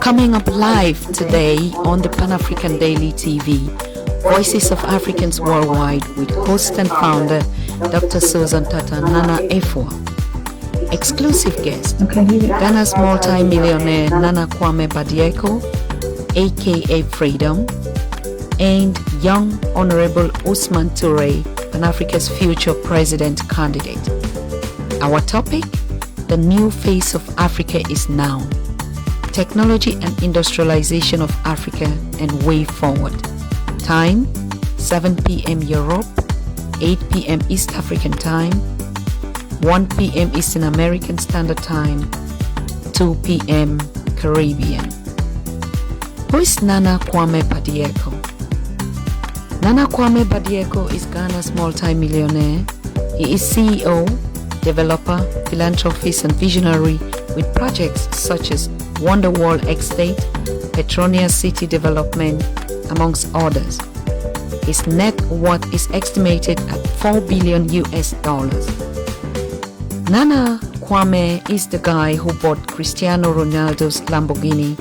Coming up live today on the Pan-African Daily TV, Voices of Africans Worldwide with host and founder Dr. Susan Tata Nana Efwa. Exclusive guest, Ghana's multi-millionaire Nana Kwame Bediako, aka Freedom, and young Honorable Ousman Touray, Pan-Africa's future president candidate. Our topic, the new face of Africa is now. Technology and industrialization of Africa and way forward. Time, 7 p.m. Europe, 8 p.m. East African Time, 1 p.m. Eastern American Standard Time, 2 p.m. Caribbean. Who is Nana Kwame Bediako? Nana Kwame Bediako is Ghana's multi-millionaire. He is CEO, developer, philanthropist, and visionary with projects such as Wonderwall Estate, Petronia City Development, amongst others. His net worth is estimated at $4 billion US. Nana Kwame is the guy who bought Cristiano Ronaldo's Lamborghini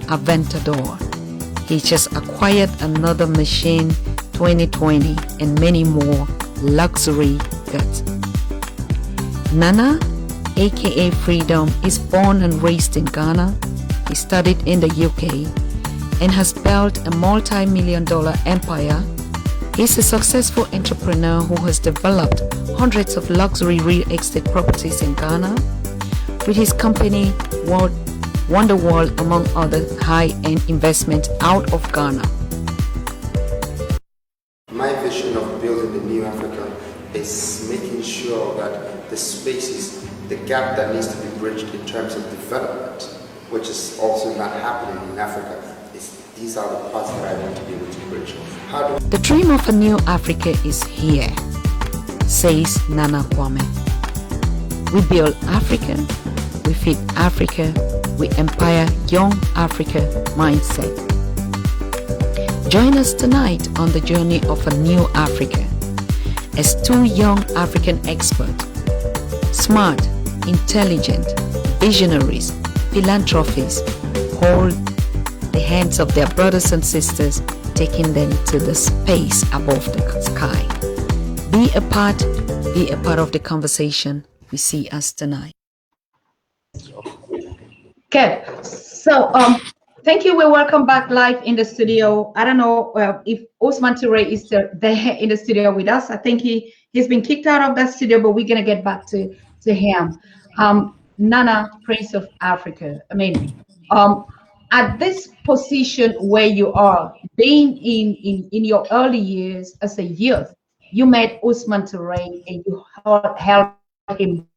Aventador. He just acquired another machine 2020 and many more luxury goods. Nana, aka Freedom, is born and raised in Ghana. He studied in the UK and has built a multi-million-dollar empire. He's a successful entrepreneur who has developed hundreds of luxury real estate properties in Ghana with his company Wonderwall, among other high-end investments out of Ghana. My vision of building the new Africa is making sure that the spaces, the gap that needs to be bridged in terms of development, which is also not happening in Africa, these are the parts that I want to be able to bridge. The dream of a new Africa is here, says Nana Kwame. We build Africa, we feed Africa, we empower young Africa mindset. Join us tonight on the journey of a new Africa as two young African experts, smart, intelligent, visionaries, philanthropists, hold the hands of their brothers and sisters, taking them to the space above the sky. Be a part of the conversation. We see us tonight. Okay, so thank you. We're welcome back live in the studio. I don't know if Ousman Touray is still there in the studio with us. I think he's been kicked out of that studio, but we're gonna get back to him. Nana, Prince of Africa. I mean, at this position where you are, being in your early years as a youth, you met Ousman Touray and you held him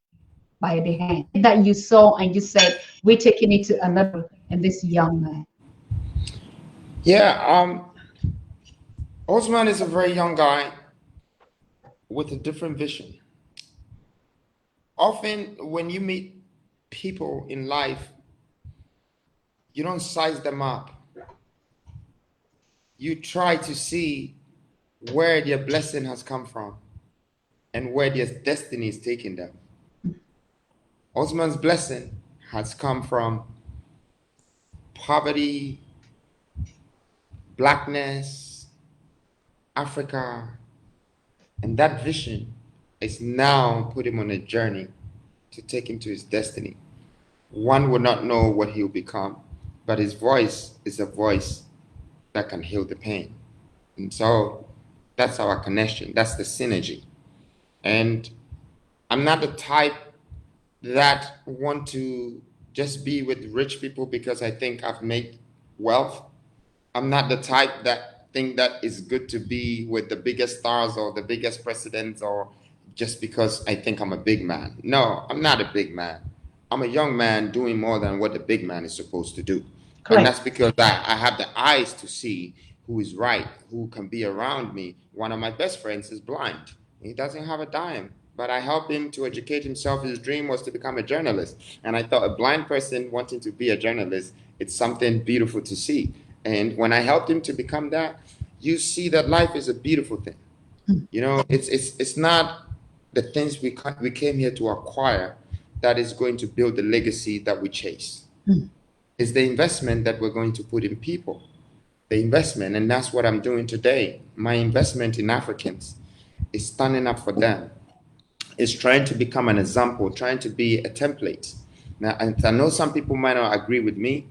by the hand that you saw and you said, we're taking it to another, and this young man. Yeah, Ousman is a very young guy with a different vision. Often when you meet people in life, you don't size them up. You try to see where their blessing has come from and where their destiny is taking them. Ousman's blessing has come from poverty, blackness, Africa, and that vision is now put him on a journey to take him to his destiny. One will not know what he'll become, but his voice is a voice that can heal the pain. And so that's our connection. That's the synergy. And I'm not the type that want to just be with rich people because I think I've made wealth. I'm not the type that think that it's good to be with the biggest stars or the biggest presidents or just because I think I'm a big man. No, I'm not a big man. I'm a young man doing more than what the big man is supposed to do. And that's because I have the eyes to see who is right, who can be around me. One of my best friends is blind. He doesn't have a dime, but I helped him to educate himself. His dream was to become a journalist. And I thought a blind person wanting to be a journalist, it's something beautiful to see. And when I helped him to become that, you see that life is a beautiful thing. You know, it's not the things we came here to acquire that is going to build the legacy that we chase. It's the investment that we're going to put in people. The investment, and that's what I'm doing today. My investment in Africans is standing up for them. It's trying to become an example, trying to be a template. Now, and I know some people might not agree with me,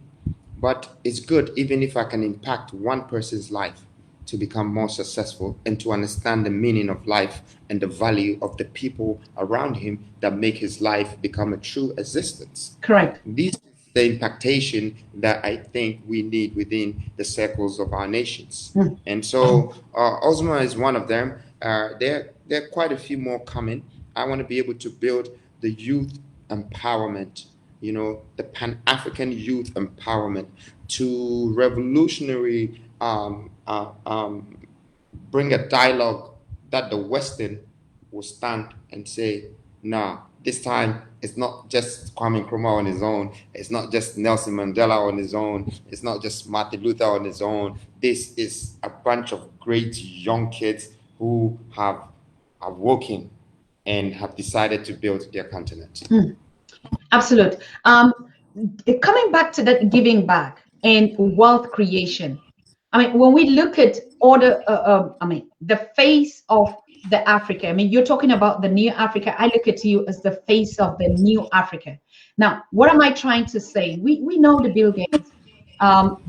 but it's good even if I can impact one person's life to become more successful and to understand the meaning of life and the value of the people around him that make his life become a true existence. Correct. These the impactation that I think we need within the circles of our nations. And so Ousman is one of them. There are quite a few more coming. I want to be able to build the youth empowerment, you know, the Pan-African youth empowerment to revolutionary bring a dialogue that the Western will stand and say, nah, this time it's not just Kwame Nkrumah on his own. It's not just Nelson Mandela on his own. It's not just Martin Luther on his own. This is a bunch of great young kids who have awoken and have decided to build their continent. Absolutely. Coming back to that giving back and wealth creation. I mean, when we look at the face of the Africa, I mean, you're talking about the new Africa. I look at you as the face of the new Africa. Now, what am I trying to say? We know the Bill Gates.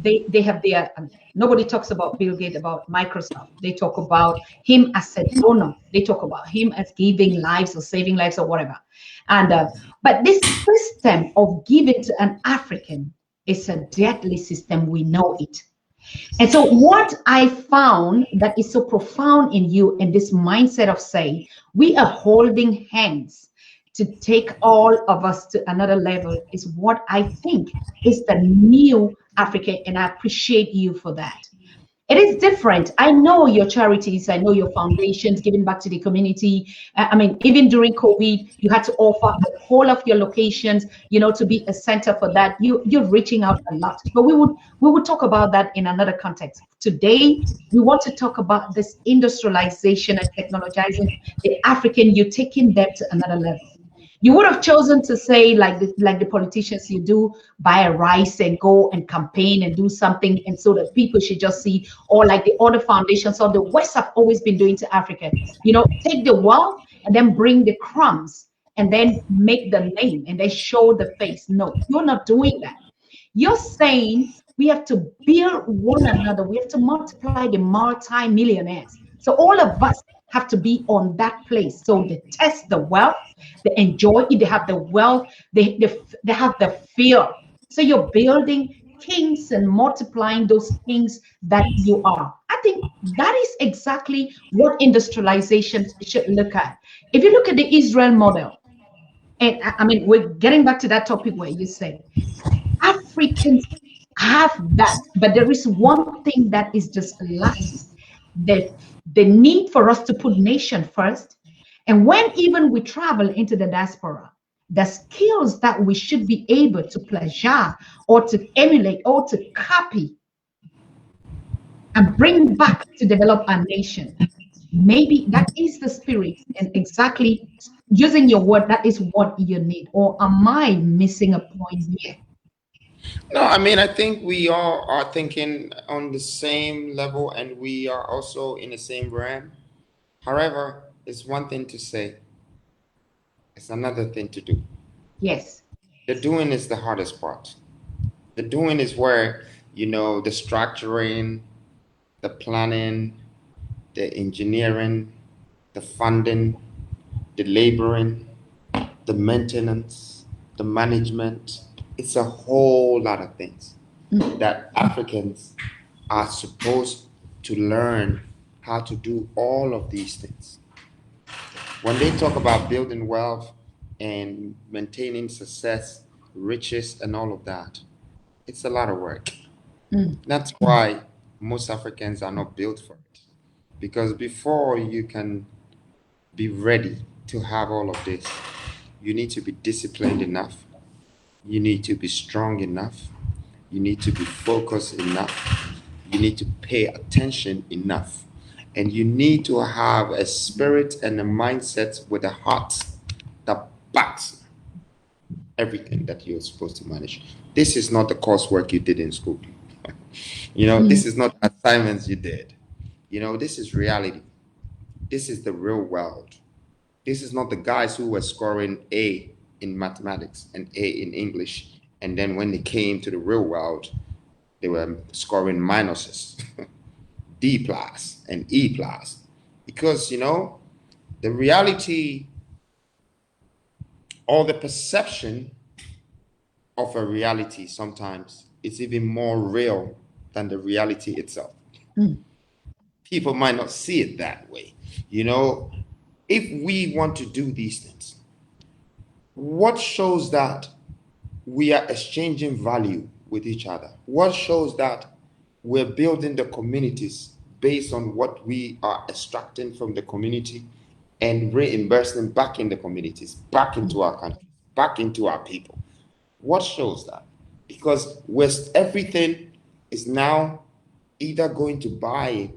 They have their, nobody talks about Bill Gates, about Microsoft. They talk about him as a donor. They talk about him as giving lives or saving lives or whatever. And but this system of giving to an African is a deadly system. We know it. And so what I found that is so profound in you and this mindset of saying we are holding hands to take all of us to another level is what I think is the new Africa, and I appreciate you for that. It is different. I know your charities, I know your foundations giving back to the community. I mean, even during COVID, you had to offer the whole of your locations, you know, to be a center for that. You're reaching out a lot, but we would talk about that in another context. Today, we want to talk about this industrialization and technologizing the African. You're taking them to another level. You would have chosen to say, like the politicians you do, buy a rice and go and campaign and do something, and so that people should just see, or like the other foundations or the West have always been doing to Africa, you know, take the wealth and then bring the crumbs and then make the name and they show the face. No, you're not doing that. You're saying we have to build one another. We have to multiply the multi-millionaires. So all of us have to be on that place. So they test the wealth, they enjoy it, they have the wealth, they have the fear. So you're building kings and multiplying those kings that you are. I think that is exactly what industrialization should look at. If you look at the Israel model, and I mean, we're getting back to that topic where you said Africans have that, but there is one thing that is just lacking. The need for us to put nation first. And when even we travel into the diaspora, the skills that we should be able to plagiarize or to emulate or to copy and bring back to develop our nation. Maybe that is the spirit, and exactly using your word, that is what you need. Or am I missing a point here? No, I mean, I think we all are thinking on the same level and we are also in the same realm. However, it's one thing to say, it's another thing to do. Yes. The doing is the hardest part. The doing is where, you know, the structuring, the planning, the engineering, the funding, the laboring, the maintenance, the management, It's a whole lot of things that Africans are supposed to learn how to do all of these things. When they talk about building wealth and maintaining success, riches, and all of that, it's a lot of work. That's why most Africans are not built for it. Because before you can be ready to have all of this, you need to be disciplined enough, you need to be strong enough, you need to be focused enough, you need to pay attention enough, and you need to have a spirit and a mindset with a heart that backs everything that you're supposed to manage. This is not the coursework you did in school. This is not assignments you did. This is reality. This is the real world. This is not the guys who were scoring A in mathematics and A in English. And then when they came to the real world, they were scoring minuses, D plus and E plus. Because, the reality or the perception of a reality sometimes is even more real than the reality itself. People might not see it that way. If we want to do these things, what shows that we are exchanging value with each other? What shows that we're building the communities based on what we are extracting from the community and reimbursing back in the communities, back into our country, back into our people? What shows that? Because everything is now either going to buy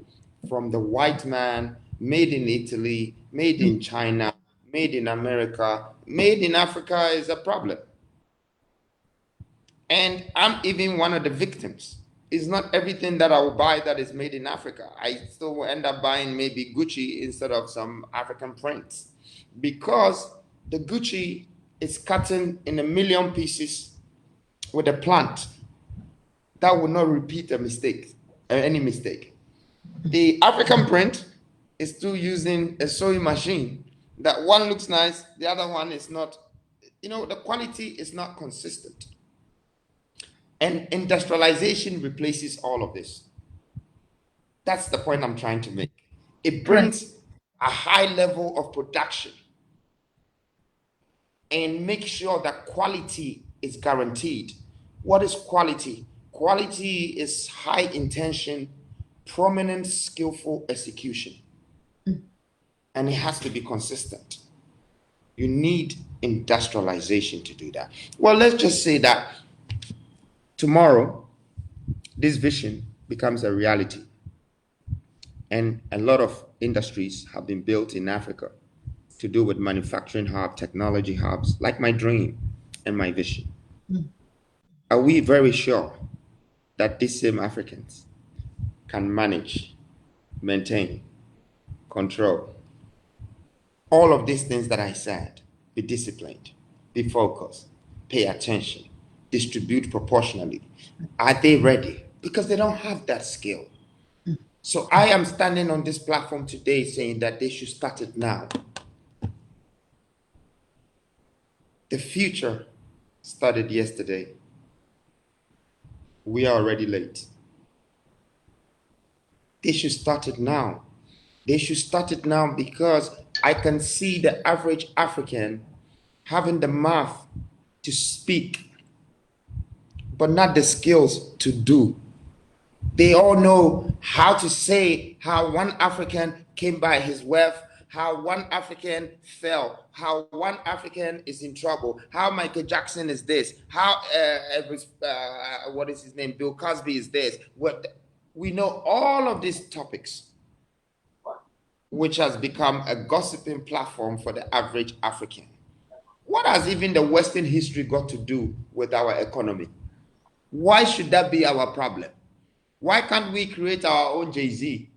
from the white man, made in Italy, made in China, made in America, made in Africa is a problem. And I'm even one of the victims. It's not everything that I will buy that is made in Africa. I still will end up buying maybe Gucci instead of some African prints, because the Gucci is cutting in 1,000,000 pieces with a plant that will not repeat any mistake. The African print is still using a sewing machine that one looks nice, the other one is not. The quality is not consistent. And industrialization replaces all of this. That's the point I'm trying to make. It brings a high level of production and make sure that quality is guaranteed. What is quality? Quality is high intention, prominent, skillful execution. And it has to be consistent. You need industrialization to do that. Well, let's just say that tomorrow, this vision becomes a reality. And a lot of industries have been built in Africa to do with manufacturing hubs, technology hubs, like my dream and my vision. Are we very sure that these same Africans can manage, maintain, control all of these things that I said? Be disciplined, be focused, pay attention, distribute proportionally. Are they ready? Because they don't have that skill. So I am standing on this platform today saying that they should start it now. The future started yesterday. We are already late. They should start it now. They should start it now, because I can see the average African having the mouth to speak, but not the skills to do. They all know how to say how one African came by his wealth, how one African fell, how one African is in trouble, how Michael Jackson is this, how what is his name, Bill Cosby is this. We know all of these topics, which has become a gossiping platform for the average African. What has even the Western history got to do with our economy? Why should that be our problem? Why can't we create our own Jay-Z?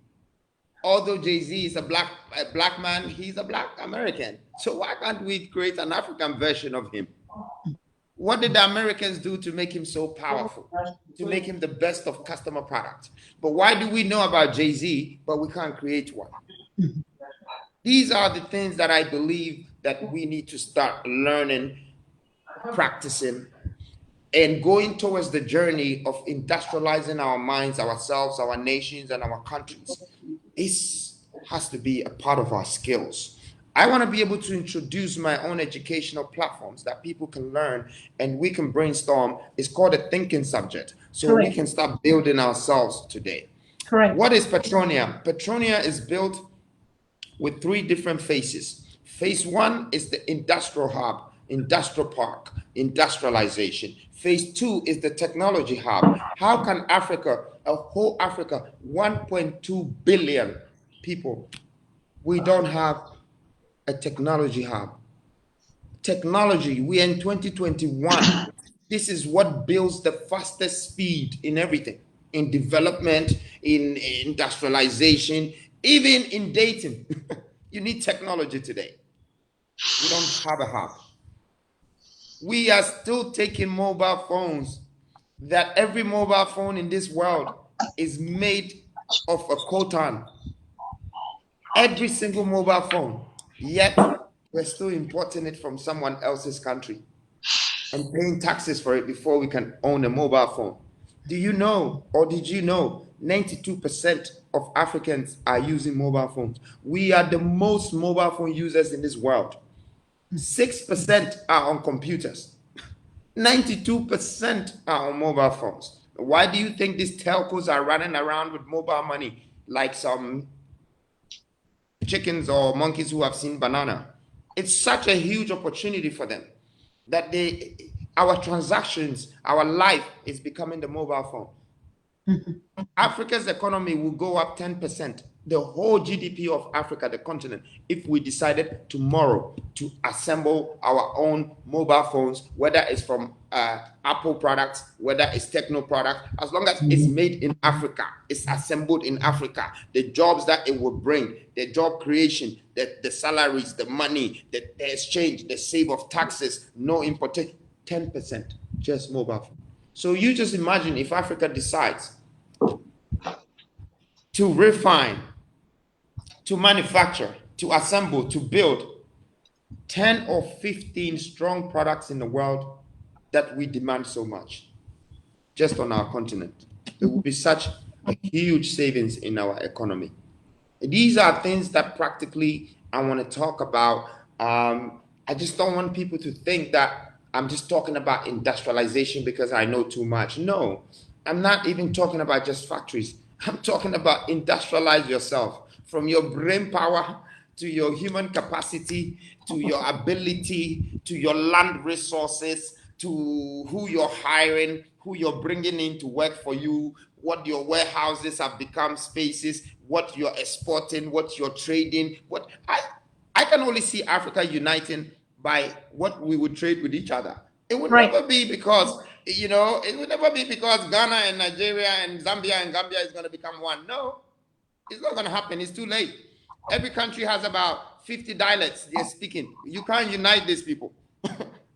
Although Jay-Z is a black man, he's a black American. So why can't we create an African version of him? What did the Americans do to make him so powerful, to make him the best of customer product? But why do we know about Jay-Z, but we can't create one? These are the things that I believe that we need to start learning, practicing, and going towards the journey of industrializing our minds, ourselves, our nations, and our countries. This has to be a part of our skills. I want to be able to introduce my own educational platforms that people can learn and we can brainstorm. It's called a thinking subject. So Correct. we can start building ourselves today. Correct. What is Petronia? Petronia is built with 3 different phases. Phase 1 is the industrial hub, industrial park, industrialization. Phase 2 is the technology hub. How can Africa, a whole Africa, 1.2 billion people, we don't have a technology hub? Technology, we are in 2021. This is what builds the fastest speed in everything, in development, in industrialization, even in dating. You need technology today. We don't have a hub. We are still taking mobile phones, that every mobile phone in this world is made of a coltan. Every single mobile phone. Yet we're still importing it from someone else's country and paying taxes for it before we can own a mobile phone. Do you know, or did you know, 92% of Africans are using mobile phones? We are the most mobile phone users in this world. 6% are on computers. 92% are on mobile phones. Why do you think these telcos are running around with mobile money like some chickens or monkeys who have seen banana? It's such a huge opportunity for them that our transactions, our life is becoming the mobile phone. Africa's economy will go up 10%, the whole GDP of Africa, the continent, if we decided tomorrow to assemble our own mobile phones, whether it's from Apple products, whether it's Techno product, as long as it's made in Africa, it's assembled in Africa, the jobs that it will bring, the job creation, the salaries, the money, the exchange, the save of taxes, no importation, 10%, just mobile phone. So you just imagine if Africa decides to refine, to manufacture, to assemble, to build 10 or 15 strong products in the world that we demand so much, just on our continent. It will be such a huge savings in our economy. These are things that practically I want to talk about. I just don't want people to think that I'm just talking about industrialization because I know too much. No, I'm not even talking about just factories. I'm talking about industrialize yourself, from your brain power to your human capacity, to your ability, to your land resources, to who you're hiring, who you're bringing in to work for you, what your warehouses have become spaces, what you're exporting, what you're trading. What I can only see Africa uniting by what we would trade with each other. It would never be because, it would never be because Ghana and Nigeria and Zambia and Gambia is going to become one. No, it's not going to happen. It's too late. Every country has about 50 dialects they're speaking. You can't unite these people.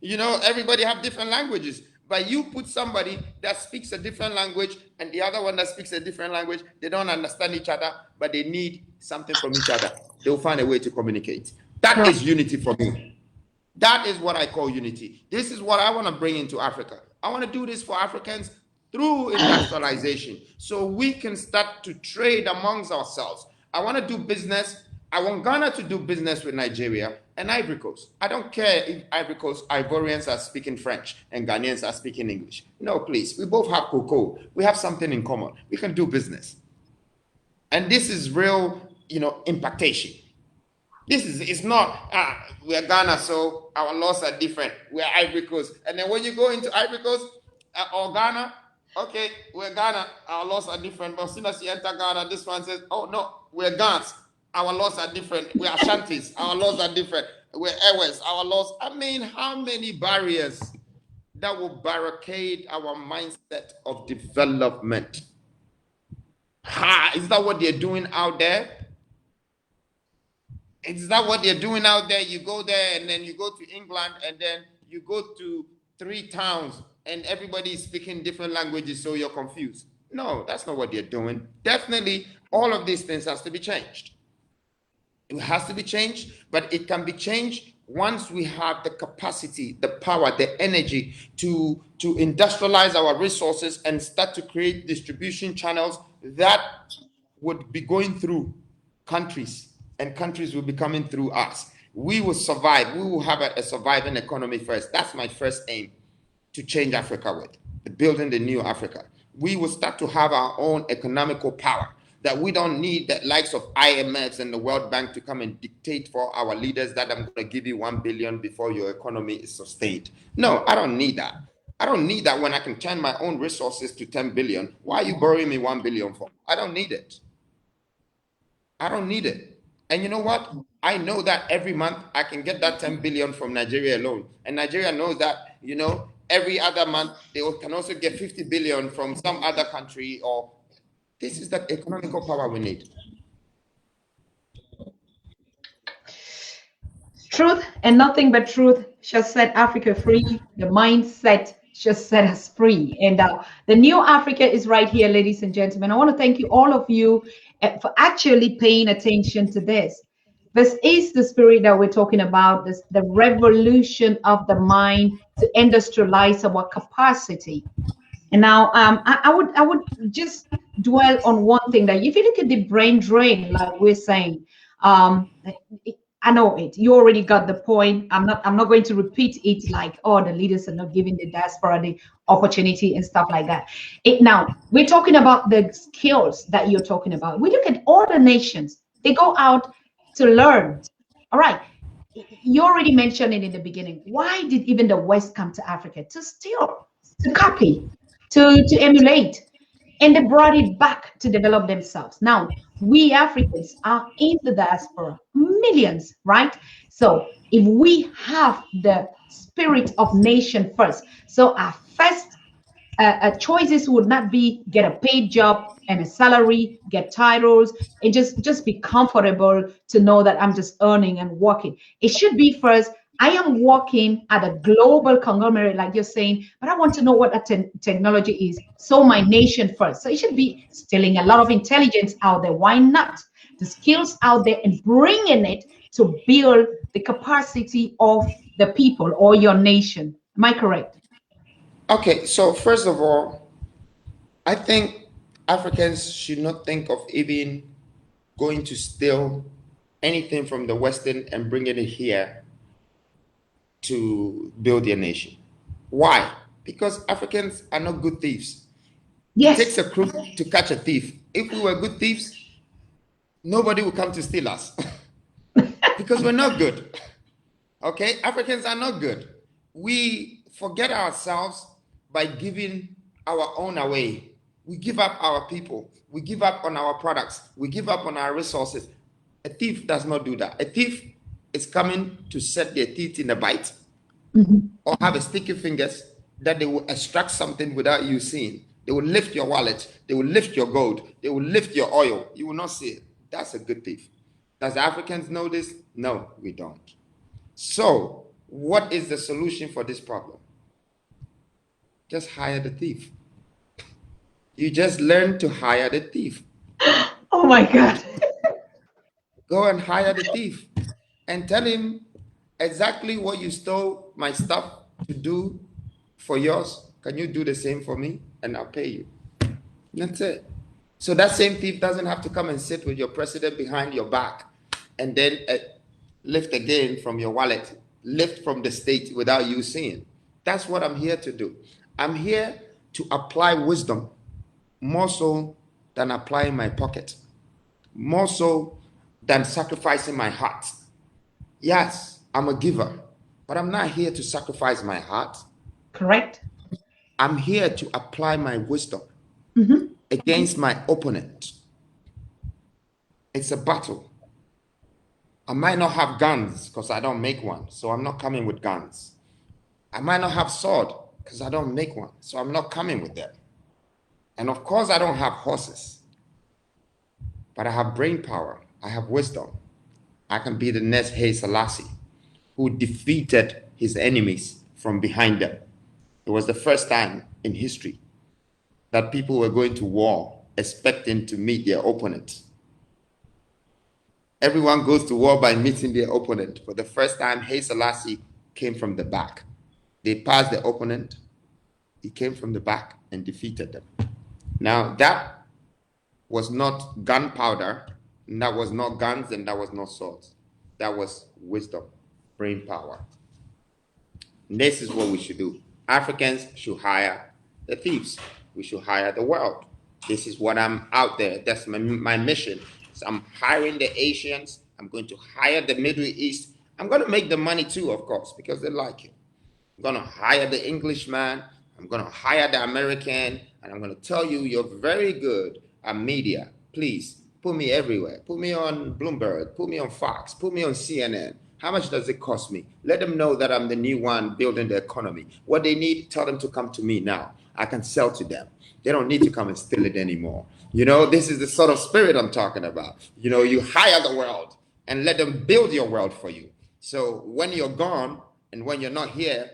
Everybody have different languages. But you put somebody that speaks a different language and the other one that speaks a different language, they don't understand each other, but they need something from each other. They'll find a way to communicate. That is unity for me. That is what I call unity. This is what I want to bring into Africa. I want to do this for Africans through industrialization so we can start to trade amongst ourselves. I want to do business. I want Ghana to do business with Nigeria and Ivory Coast. I don't care if Ivory Coast Ivorians are speaking French and Ghanaians are speaking English. No, please. We both have cocoa. We have something in common. We can do business. And this is real, impactation. It's not, we're Ghana, so our laws are different. We're Ivory Coast. And then when you go into Ivory Coast or Ghana, okay, we're Ghana, our laws are different. But as soon as you enter Ghana, this one says, oh no, we're Ghans, our laws are different. We're Ashantis, our laws are different. We're Ewes, our laws. I mean, how many barriers that will barricade our mindset of development? Is that what they're doing out there? Is that what they're doing out there? You go there and then you go to England and then you go to 3 towns and everybody is speaking different languages, so you're confused. No, that's not what they're doing. Definitely, all of these things has to be changed. It has to be changed, but it can be changed once we have the capacity, the power, the energy to industrialize our resources and start to create distribution channels that would be going through countries, and countries will be coming through us, we will survive. We will have a surviving economy first. That's my first aim, to change Africa with building the new Africa. We will start to have our own economical power, that we don't need the likes of IMFs and the World Bank to come and dictate for our leaders that I'm going to give you 1 billion before your economy is sustained. No, I don't need that. I don't need that when I can turn my own resources to 10 billion. Why are you borrowing me 1 billion for? I don't need it. I don't need it. And you know what? I know that every month I can get that 10 billion from Nigeria alone. And Nigeria knows that, you know, every other month they can also get 50 billion from some other country. Or this is the economical power we need. Truth and nothing but truth shall set Africa free. The mindset shall set us free. And the new Africa is right here, ladies and gentlemen. I want to thank you, all of you, for actually paying attention to this. This is the spirit that we're talking about, this, the revolution of the mind to industrialize our capacity. And now I would just dwell on one thing, that if you look at the brain drain, like we're saying, I know it. You already got the point. I'm not going to repeat it like, oh, the leaders are not giving the diaspora the opportunity and stuff like that. Now, we're talking about the skills that you're talking about. We look at all the nations. They go out to learn. All right. You already mentioned it in the beginning. Why did even the West come to Africa? To steal, to copy, to emulate. And they brought it back to develop themselves. Now, we Africans are in the diaspora, millions, right? So if we have the spirit of nation first, so our first choices would not be get a paid job and a salary, get titles, and just be comfortable to know that I'm just earning and working. It should be first, I am working at a global conglomerate, like you're saying, but I want to know what that technology is. So my nation first. So it should be stealing a lot of intelligence out there. Why not? The skills out there and bringing it to build the capacity of the people or your nation. Am I correct? Okay, so first of all, I think Africans should not think of even going to steal anything from the Western and bringing it here to build their nation. Why? Because Africans are not good thieves. Yes. It takes a crook to catch a thief. If we were good thieves, nobody would come to steal us because we're not good. Okay, Africans are not good. We forget ourselves by giving our own away. We give up our people. We give up on our products. We give up on our resources. A thief does not do that. A thief is coming to set their teeth in a bite, or have a sticky fingers that they will extract something without you seeing. They will lift your wallet. They will lift your gold. They will lift your oil. You will not see it. That's a good thief. Does Africans know this? No, we don't. So what is the solution for this problem? Just hire the thief. You just learn to hire the thief. Oh my God. Go and hire the thief and tell him exactly what you stole my stuff to do for yours. Can you do the same for me? And I'll pay you. That's it. So that same thief doesn't have to come and sit with your president behind your back and then lift again from your wallet, lift from the state without you seeing. That's what I'm here to do. I'm here to apply wisdom more so than applying my pocket, more so than sacrificing my heart. Yes, I'm a giver, but I'm not here to sacrifice my heart. Correct. I'm here to apply my wisdom against my opponent. It's a battle. I might not have guns because I don't make one, so I'm not coming with guns. I might not have sword because I don't make one, so I'm not coming with them. And of course, I don't have horses, but I have brain power. I have wisdom. I can be the next Haile Selassie who defeated his enemies from behind them. It was the first time in history that people were going to war expecting to meet their opponent. Everyone goes to war by meeting their opponent. For the first time, Haile Selassie came from the back. They passed the opponent. He came from the back and defeated them. Now, that was not gunpowder, and that was not guns, and that was not swords. That was wisdom, brain power. And this is what we should do. Africans should hire the thieves. We should hire the world. This is what I'm out there. That's my mission. So I'm hiring the Asians. I'm going to hire the Middle East. I'm going to make the money too, of course, because they like it. I'm going to hire the Englishman. I'm going to hire the American. And I'm going to tell you, you're very good at media. Please, put me everywhere. Put me on Bloomberg. Put me on Fox. Put me on CNN. How much does it cost me? Let them know that I'm the new one building the economy. What they need, tell them to come to me now. I can sell to them. They don't need to come and steal it anymore. You know, this is the sort of spirit I'm talking about. You know, you hire the world and let them build your world for you. So when you're gone and when you're not here,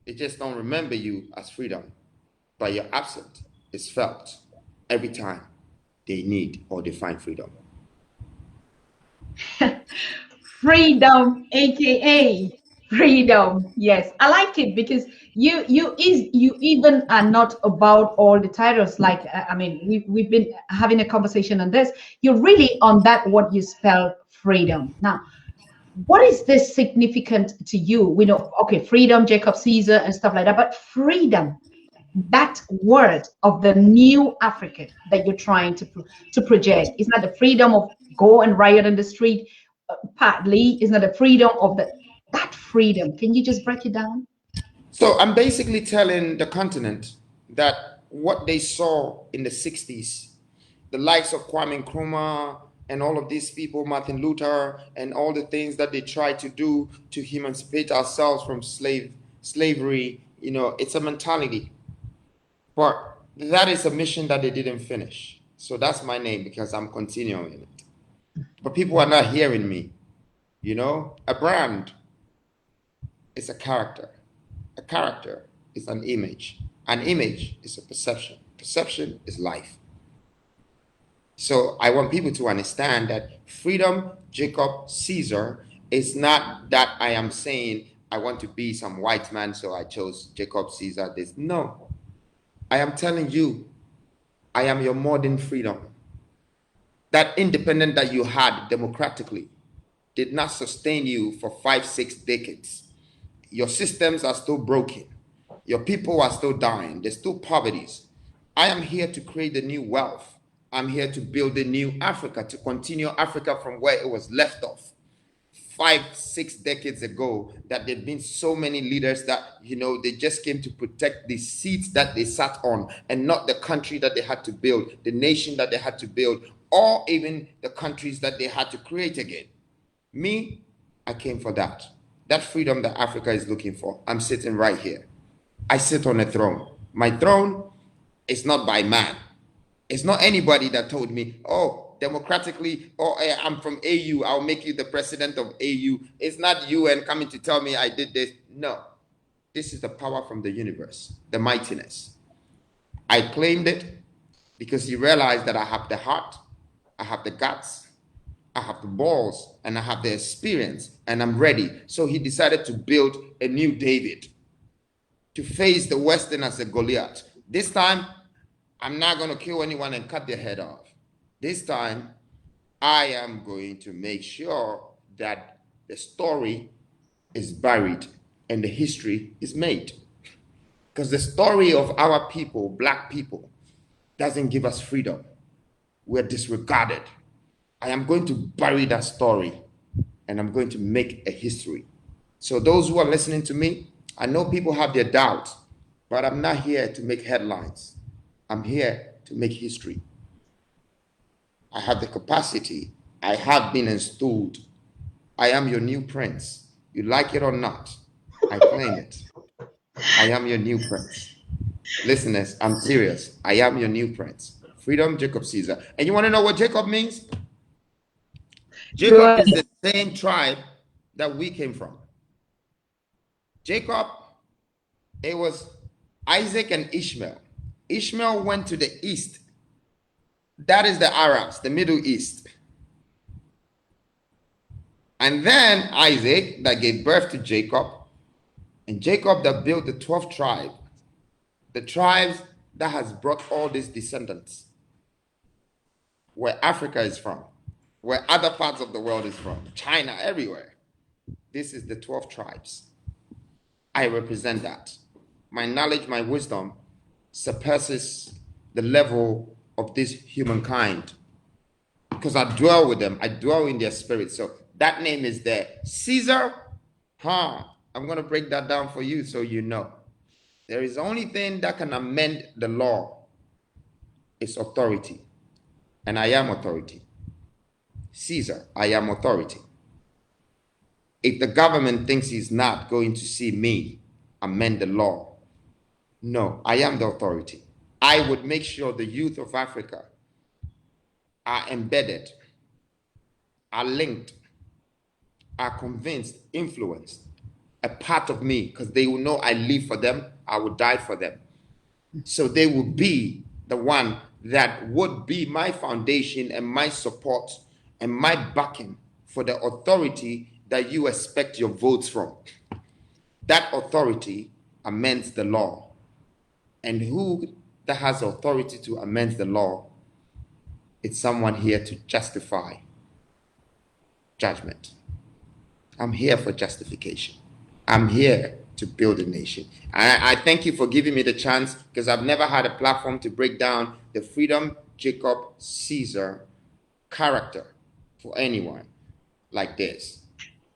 they just don't remember you as freedom. But your absence is felt every time they need or they find freedom. Freedom, aka freedom. Yes, I like it because you even are not about all the titles. Like I mean, we've been having a conversation on this. You're really on that what you spell freedom. Now, what is this significant to you? We know, okay, freedom, Jacob Caesar and stuff like that, but freedom, that word of the new African that you're trying to project, is not the freedom of go and riot in the street. Partly is not the freedom of that freedom. Can you just break it down? So I'm basically telling the continent that what they saw in the 60s, the likes of Kwame Nkrumah and all of these people, Martin Luther, and all the things that they tried to do to emancipate ourselves from slavery, you know, it's a mentality. But that is a mission that they didn't finish. So that's my name because I'm continuing it. But people are not hearing me. You know, a brand is a character. A character is an image. An image is a perception. Perception is life. So I want people to understand that freedom, Jacob Caesar, is not that I am saying I want to be some white man, so I chose Jacob Caesar. This. No. I am telling you, I am your modern freedom. That independence that you had democratically did not sustain you for 5-6 decades. Your systems are still broken. Your people are still dying. There's still poverties. I am here to create the new wealth. I'm here to build a new Africa, to continue Africa from where it was left off 5-6 decades ago. That there've been so many leaders that, you know, they just came to protect the seats that they sat on and not the country that they had to build, the nation that they had to build, or even the countries that they had to create again. Me, I came for that. That freedom that Africa is looking for. I'm sitting right here. I sit on a throne. My throne is not by man. It's not anybody that told me, oh, democratically, oh, I'm from AU, I'll make you the president of AU. It's not UN coming to tell me I did this. No. This is the power from the universe, the mightiness. I claimed it because he realized that I have the heart, I have the guts, I have the balls, and I have the experience, and I'm ready. So he decided to build a new David to face the Western as a Goliath. This time, I'm not going to kill anyone and cut their head off. This time, I am going to make sure that the story is buried and the history is made. Because the story of our people, Black people, doesn't give us freedom. We're disregarded. I am going to bury that story and I'm going to make a history. So those who are listening to me, I know people have their doubts, but I'm not here to make headlines. I'm here to make history. I have the capacity. I have been installed. I am your new prince. You like it or not, I claim it. I am your new prince. Listeners, I'm serious. I am your new prince. Freedom, Jacob Caesar. And you want to know what Jacob means? Jacob is the same tribe that we came from. Jacob, it was Isaac and Ishmael. Ishmael went to the east. That is the Arabs, the Middle East. And then Isaac that gave birth to Jacob, and Jacob that built the 12th tribe, the tribes that has brought all these descendants, where Africa is from, where other parts of the world is from, China, everywhere. This is the 12 tribes. I represent that. My knowledge, my wisdom surpasses the level of this humankind because I dwell with them. I dwell in their spirit. So that name is there. Caesar, I'm going to break that down for you so you know. There is only thing that can amend the law is authority. And I am authority. Caesar, I am authority. If the government thinks he's not going to see me amend the law, no, I am the authority. I would make sure the youth of Africa are embedded, are linked, are convinced, influenced, a part of me, because they will know I live for them, I will die for them. So they will be the one that would be my foundation and my support and my backing for the authority that you expect your votes from. That authority amends the law. And who that has authority to amend the law? It's someone here to justify judgment. I'm here for justification. I'm here to build a nation. I thank you for giving me the chance, because I've never had a platform to break down the Freedom Jacob Caesar character for anyone like this.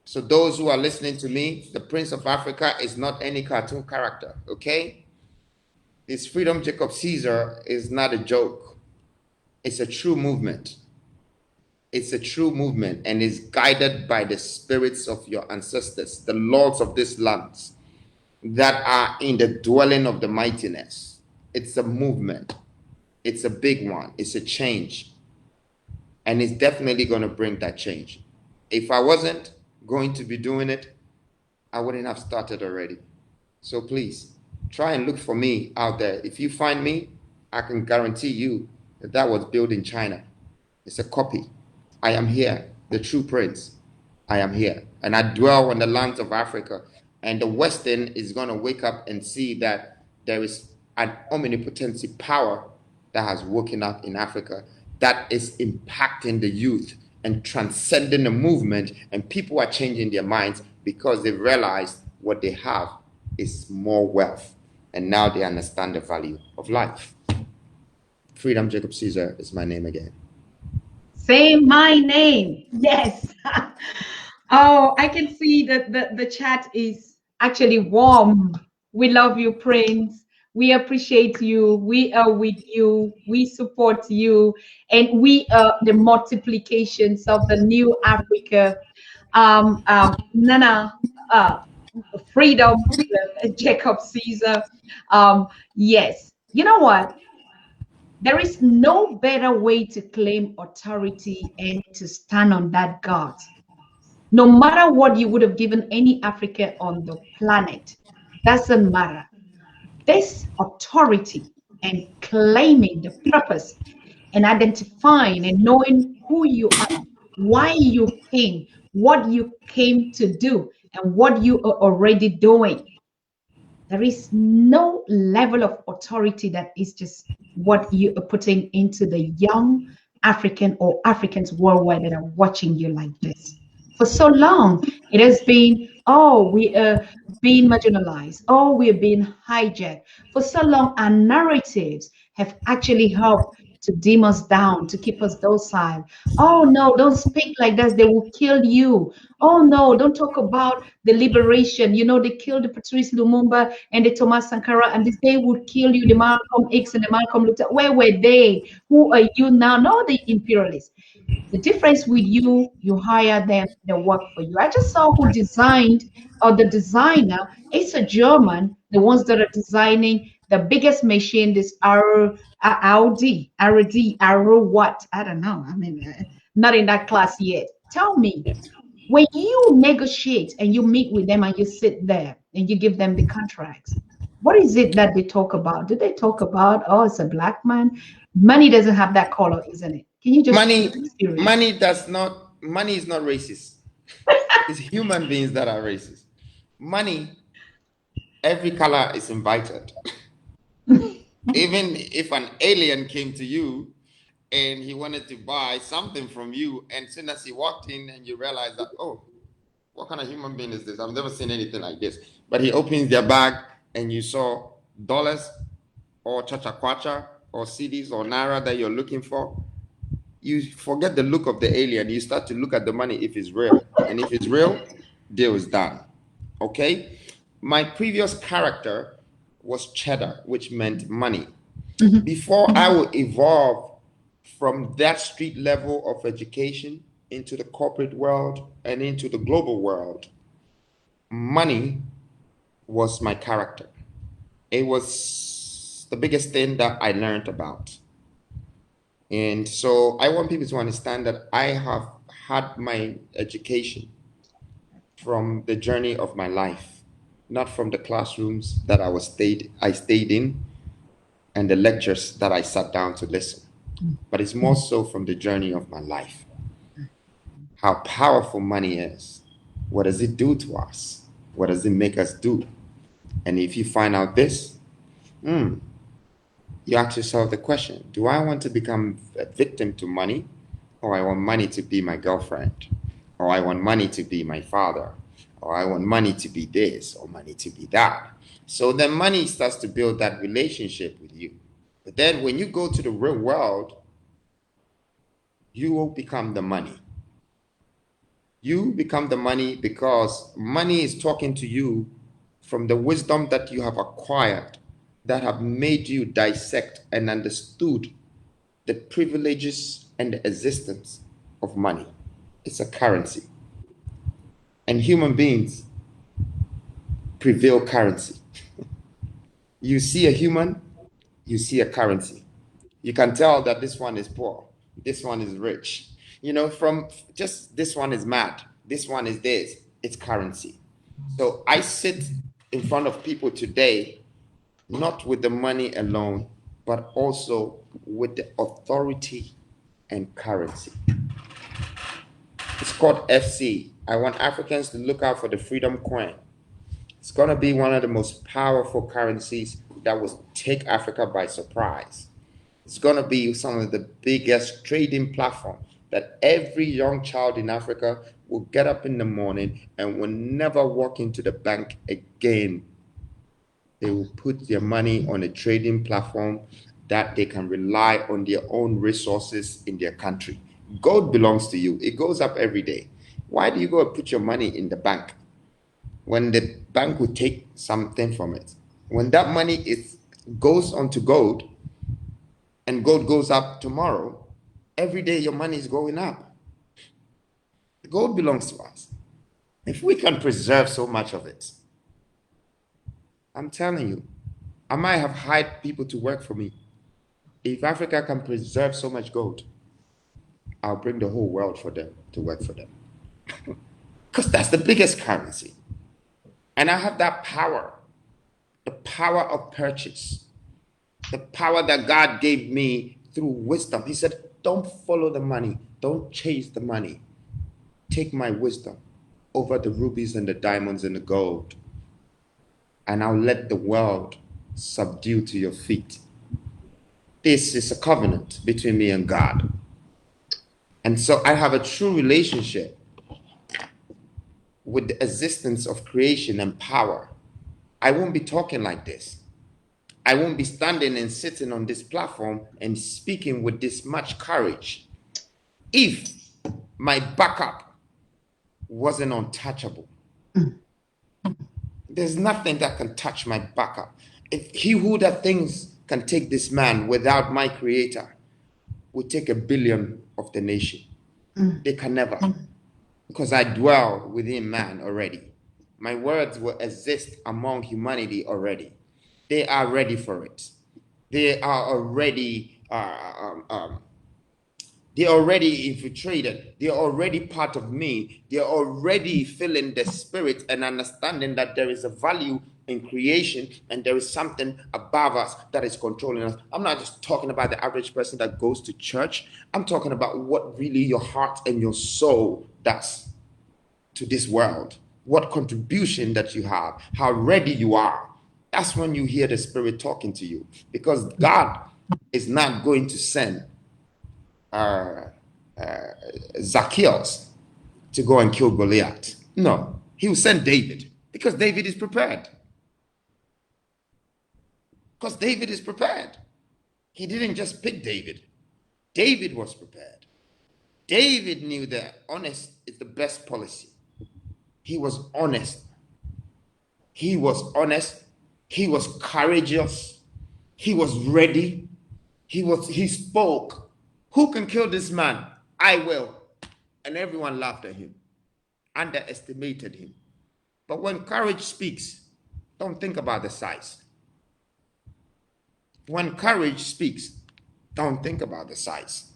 So those who are listening to me, the Prince of Africa is not any cartoon character, okay? This Freedom Jacob Caesar is not a joke. It's a true movement. It's a true movement and is guided by the spirits of your ancestors, the lords of these lands that are in the dwelling of the mightiness. It's a movement. It's a big one. It's a change. And it's definitely going to bring that change. If I wasn't going to be doing it, I wouldn't have started already. So please, try and look for me out there. If you find me, I can guarantee you that was built in China. It's a copy. I am here, the true prince. I am here. And I dwell on the lands of Africa. And the Western is going to wake up and see that there is an omnipotency power that has woken up in Africa that is impacting the youth and transcending the movement. And people are changing their minds because they realize what they have is more wealth. And now they understand the value of life. Freedom Jacob Caesar is my name again. Say my name. Yes. Oh, I can see that the chat is actually warm. We love you, Prince. We appreciate you. We are with you. We support you. And we are the multiplications of the new Africa. Nana, Freedom, Jacob Caesar. Yes. You know what? There is no better way to claim authority and to stand on that God. No matter what you would have given any African on the planet, doesn't matter. This authority and claiming the purpose and identifying and knowing who you are, why you came, what you came to do, and what you are already doing. There is no level of authority that is just what you are putting into the young African or Africans worldwide that are watching you like this. For so long, it has been, oh, we are being marginalized. Oh, we are being hijacked. For so long, our narratives have actually helped to dim us down, to keep us docile. Oh, no, don't speak like that. They will kill you. Oh, no, don't talk about the liberation. You know, they killed the Patrice Lumumba and the Thomas Sankara, and this day would kill you, the Malcolm X and the Malcolm Luther. Where were they? Who are you now? No, the imperialists. The difference with you, you hire them, they work for you. I just saw who designed, or the designer, it's a German, the ones that are designing the biggest machine, this Audi, what? I don't know. I mean, not in that class yet. Tell me, when you negotiate and you meet with them and you sit there and you give them the contracts, what is it that they talk about? Do they talk about, oh, it's a black man? Money doesn't have that color, isn't it? Can you just money is not racist. It's human beings that are racist. Money, every color is invited. Even if an alien came to you and he wanted to buy something from you, and soon as he walked in and you realize that, oh, what kind of human being is this? I've never seen anything like this. But he opens their bag and you saw dollars or chacha or CDs or naira that you're looking for. You forget the look of the alien. You start to look at the money if it's real. And if it's real, deal is done. Okay? My previous character was cheddar, which meant money. Before I would evolve from that street level of education into the corporate world and into the global world, money was my character. It was the biggest thing that I learned about. And so I want people to understand that I have had my education from the journey of my life, not from the classrooms that I stayed in and the lectures that I sat down to listen, but it's more so from the journey of my life. How powerful money is. What does it do to us? What does it make us do? And if you find out this, you ask yourself the question, do I want to become a victim to money, or I want money to be my girlfriend, or I want money to be my father, or I want money to be this, or money to be that? So then money starts to build that relationship with you. But then when you go to the real world, you will become the money. You become the money because money is talking to you from the wisdom that you have acquired, that have made you dissect and understood the privileges and the existence of money. It's a currency. And human beings prevail currency. You see a human, you see a currency. You can tell that this one is poor, this one is rich. You know, from just this one is mad, this one is this. It's currency. So I sit in front of people today, not with the money alone, but also with the authority and currency. It's called FC. I want Africans to look out for the freedom coin. It's going to be one of the most powerful currencies that will take Africa by surprise. It's going to be some of the biggest trading platforms that every young child in Africa will get up in the morning and will never walk into the bank again. They will put their money on a trading platform that they can rely on their own resources in their country. Gold belongs to you. It goes up every day. Why do you go and put your money in the bank when the bank will take something from it? When that money goes onto gold and gold goes up tomorrow, every day your money is going up. The gold belongs to us. If we can preserve so much of it, I'm telling you, I might have hired people to work for me. If Africa can preserve so much gold, I'll bring the whole world for them to work for them. Because that's the biggest currency. And I have that power, the power of purchase, the power that God gave me through wisdom. He said, don't follow the money. Don't chase the money. Take my wisdom over the rubies and the diamonds and the gold, and I'll let the world subdue to your feet. This is a covenant between me and God. And so I have a true relationship with the existence of creation and power. I won't be talking like this. I won't be standing and sitting on this platform and speaking with this much courage if my backup wasn't untouchable. There's nothing that can touch my backup. If he who that things can take this man without my creator would take 1 billion of the nation. They can never. Because I dwell within man already. My words will exist among humanity already. They are ready for it. They are already they're already infiltrated. They're already part of me. They're already feeling the spirit and understanding that there is a value in creation and there is something above us that is controlling us. I'm not just talking about the average person that goes to church. I'm talking about what really your heart and your soul does. to this world, what contribution that you have, how ready you are. That's when you hear the Spirit talking to you, because God is not going to send Zacchaeus to go and kill Goliath. No, he will send David, because David is prepared. Because David is prepared. He didn't just pick David. David was prepared. David knew that honest is the best policy. He was honest. He was honest. He was courageous. He was ready. He spoke. Who can kill this man? I will. And everyone laughed at him, underestimated him. But when courage speaks, don't think about the size. When courage speaks, don't think about the size.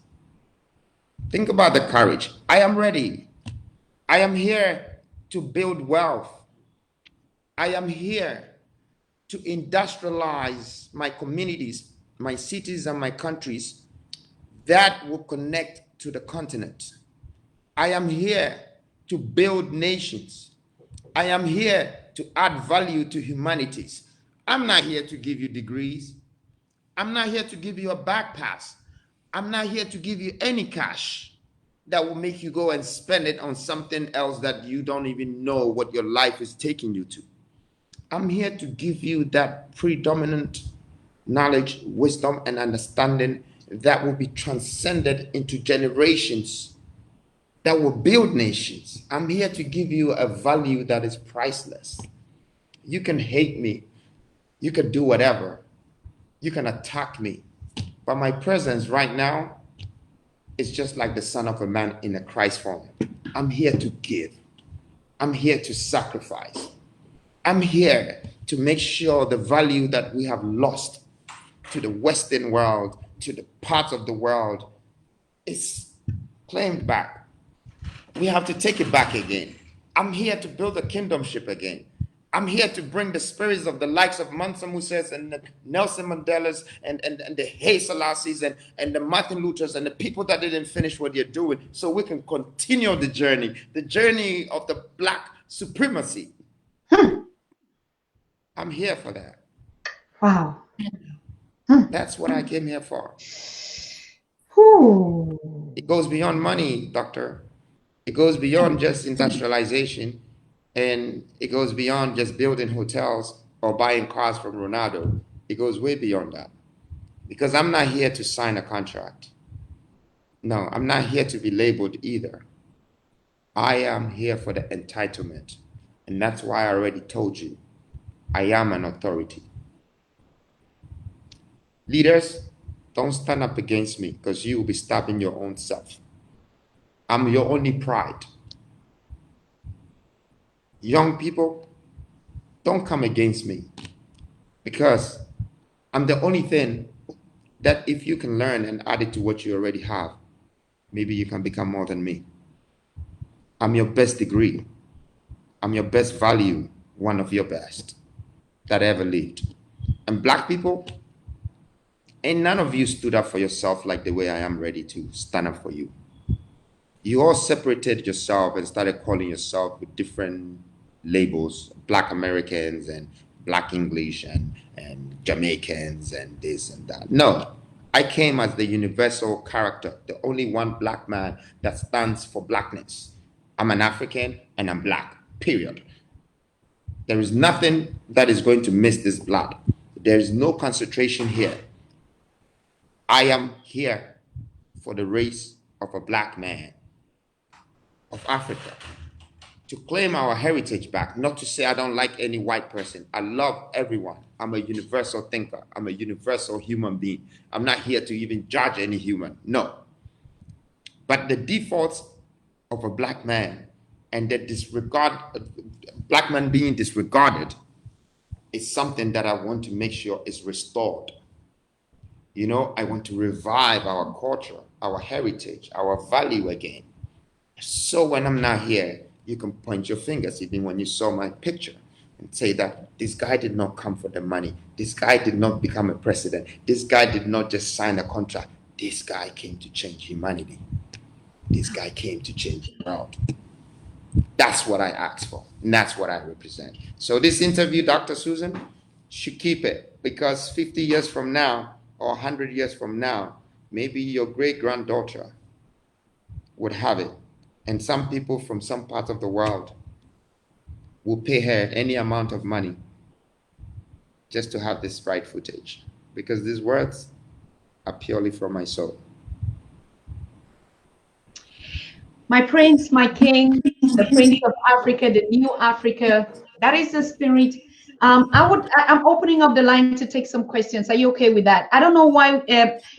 Think about the courage. I am ready. I am here to build wealth. I am here to industrialize my communities, my cities, and my countries that will connect to the continent. I am here to build nations. I am here to add value to humanities. I'm not here to give you degrees. I'm not here to give you a back pass. I'm not here to give you any cash that will make you go and spend it on something else that you don't even know what your life is taking you to. I'm here to give you that predominant knowledge, wisdom, and understanding that will be transcended into generations, that will build nations. I'm here to give you a value that is priceless. You can hate me. You can do whatever. You can attack me. But my presence right now is just like the Son of a Man in a Christ form. I'm here to give. I'm here to sacrifice. I'm here to make sure the value that we have lost to the Western world, to the parts of the world, is claimed back. We have to take it back again. I'm here to build a kingdomship again. I'm here to bring the spirits of the likes of Mansa Musa's and the Nelson Mandela's and the Haile Selassie's and the Martin Luther's and the people that didn't finish what they're doing, so we can continue the journey of the Black supremacy. I'm here for that. Wow. That's what I came here for. Ooh. It goes beyond money, doctor. It goes beyond just industrialization. And it goes beyond just building hotels or buying cars from Ronaldo. It goes way beyond that. Because I'm not here to sign a contract. No, I'm not here to be labeled either. I am here for the entitlement. And that's why I already told you, I am an authority. Leaders, don't stand up against me, because you will be stabbing your own self. I'm your only pride. Young people, don't come against me, because I'm the only thing that if you can learn and add it to what you already have, maybe you can become more than me. I'm your best degree. I'm your best value, one of your best that ever lived. And Black people, ain't none of you stood up for yourself like the way I am ready to stand up for you. You all separated yourself and started calling yourself with different labels, Black Americans and Black English and Jamaicans and this and that. No, I came as the universal character, the only one Black man that stands for Blackness. I'm an African and I'm Black, period. There is nothing that is going to miss this blood. There is no concentration here. I am here for the race of a Black man of Africa, to claim our heritage back, not to say I don't like any white person. I love everyone. I'm a universal thinker. I'm a universal human being. I'm not here to even judge any human, no. But the defaults of a Black man and the Black man being disregarded is something that I want to make sure is restored. You know, I want to revive our culture, our heritage, our value again. So when I'm not here, you can point your fingers, even when you saw my picture, and say that this guy did not come for the money. This guy did not become a president. This guy did not just sign a contract. This guy came to change humanity. This guy came to change the world. That's That's what I asked for, and that's what I represent. So this interview, Dr. Susan, should keep it, because 50 years from now or 100 years from now, maybe your great-granddaughter would have it. And some people from some part of the world will pay her any amount of money just to have this right footage, because these words are purely from my soul. My prince, my king, the prince of Africa, the new Africa, that is the spirit. I'm opening up the line to take some questions. Are you okay with that? I don't know why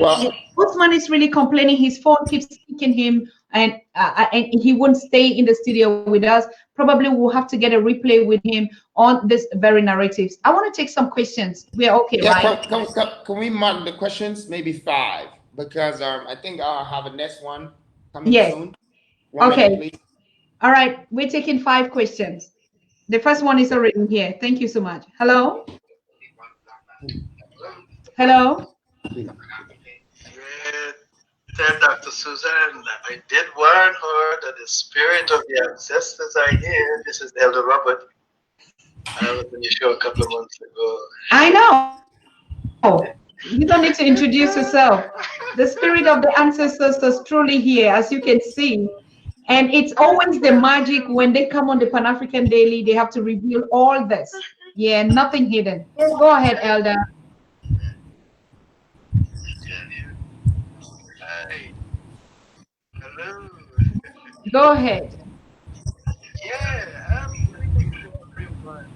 Ousman is really complaining. His phone keeps speaking him, and he won't stay in the studio with us. Probably we'll have to get a replay with him on this very narratives. I want to take some questions. We're okay, right? Can we mark the questions? Maybe 5, because I think I'll have a next one coming soon. Okay. Minute, please. All right. We're taking 5 questions. The first one is already here. Thank you so much. Hello? Hello? Dr. Susan, I did warn her that the spirit of the ancestors are here. This is Elder Robert. I was on your show a couple of months ago. I know. You don't need to introduce yourself. The spirit of the ancestors is truly here, as you can see. And it's always the magic when they come on the Pan-African Daily, they have to reveal all this. Yeah, nothing hidden. Go ahead, Elder. Hi. Hello. Go ahead. Yeah, I'm pretty sure everyone.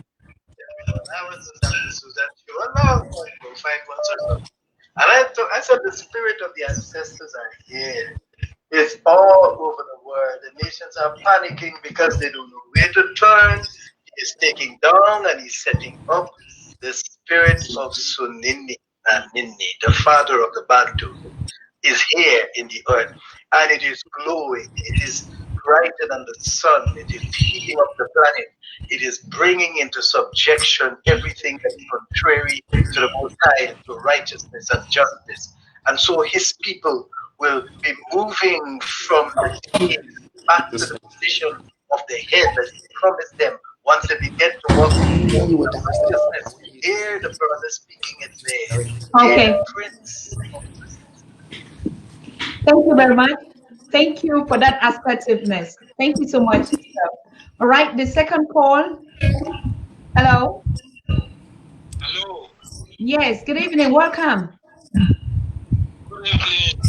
I was in Dr. Susan show a long time ago, 5 months or so. And I said the spirit of the ancestors are here. It's all over the world. The nations are panicking because they don't know where to turn. He is taking down and he's setting up. The spirit of Sunini and Nini, the father of the Bantu, is here in the earth, and it is glowing. It is brighter than the sun. It is heating up the planet. It is bringing into subjection everything that is contrary to the Most High, to righteousness and justice. And so his people will be moving from the tail back to the position of the head that he promised them once they begin to walk in righteousness. Hear the brother speaking it there. Okay. Prince. Thank you very much. Thank you for that assertiveness. Thank you so much. All right, the second call. Hello. Hello. Yes, good evening. Welcome. Good evening.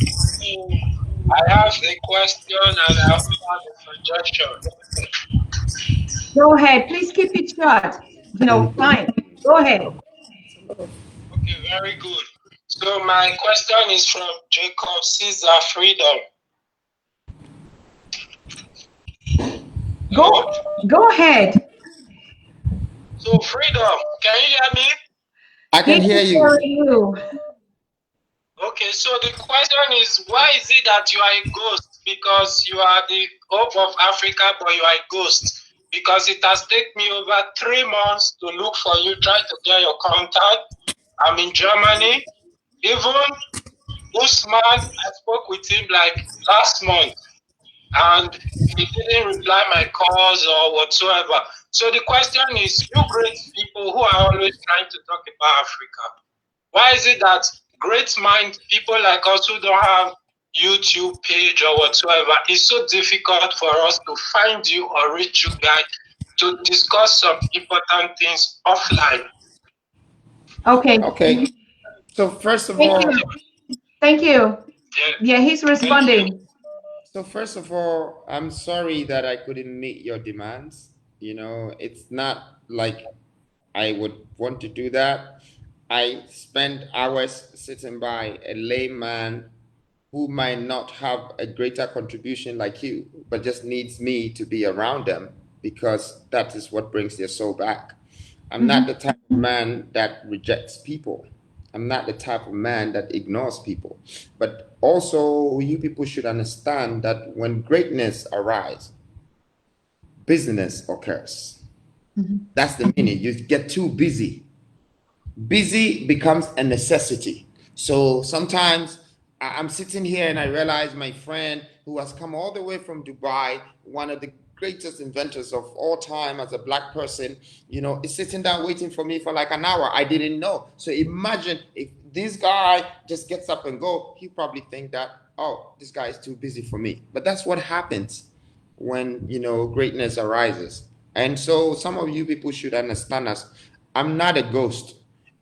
I have a question and I also have a suggestion. Go ahead. Please keep it short. Fine. Go ahead. Okay, very good. So my question is from Jacob Caesar Freedom. Go ahead. So Freedom, can you hear me? I can hear you. Okay, so the question is, why is it that you are a ghost? Because you are the hope of Africa, but you are a ghost. Because it has taken me over 3 months to look for you, try to get your contact. I'm in Germany. Even Ousman, I spoke with him like last month, and he didn't reply my calls or whatsoever. So the question is, you great people who are always trying to talk about Africa, why is it that great mind people like us who don't have YouTube page or whatsoever, it's so difficult for us to find you or reach you guys to discuss some important things offline? Okay. So first of all, thank you. Yeah, he's responding. So first of all, I'm sorry that I couldn't meet your demands. It's not like I would want to do that. I spend hours sitting by a layman who might not have a greater contribution like you, but just needs me to be around them because that is what brings their soul back. I'm not the type of man that rejects people. I'm not the type of man that ignores people. But also, you people should understand that when greatness arises, business occurs. That's the meaning. You get too busy. Busy becomes a necessity. So sometimes I'm sitting here and I realize my friend who has come all the way from Dubai, one of the greatest inventors of all time as a black person, you know, is sitting down waiting for me for like an hour. I didn't know. So imagine if this guy just gets up and go, he probably think that, oh, this guy is too busy for me. But that's what happens when, you know, greatness arises. And so some of you people should understand us. I'm not a ghost,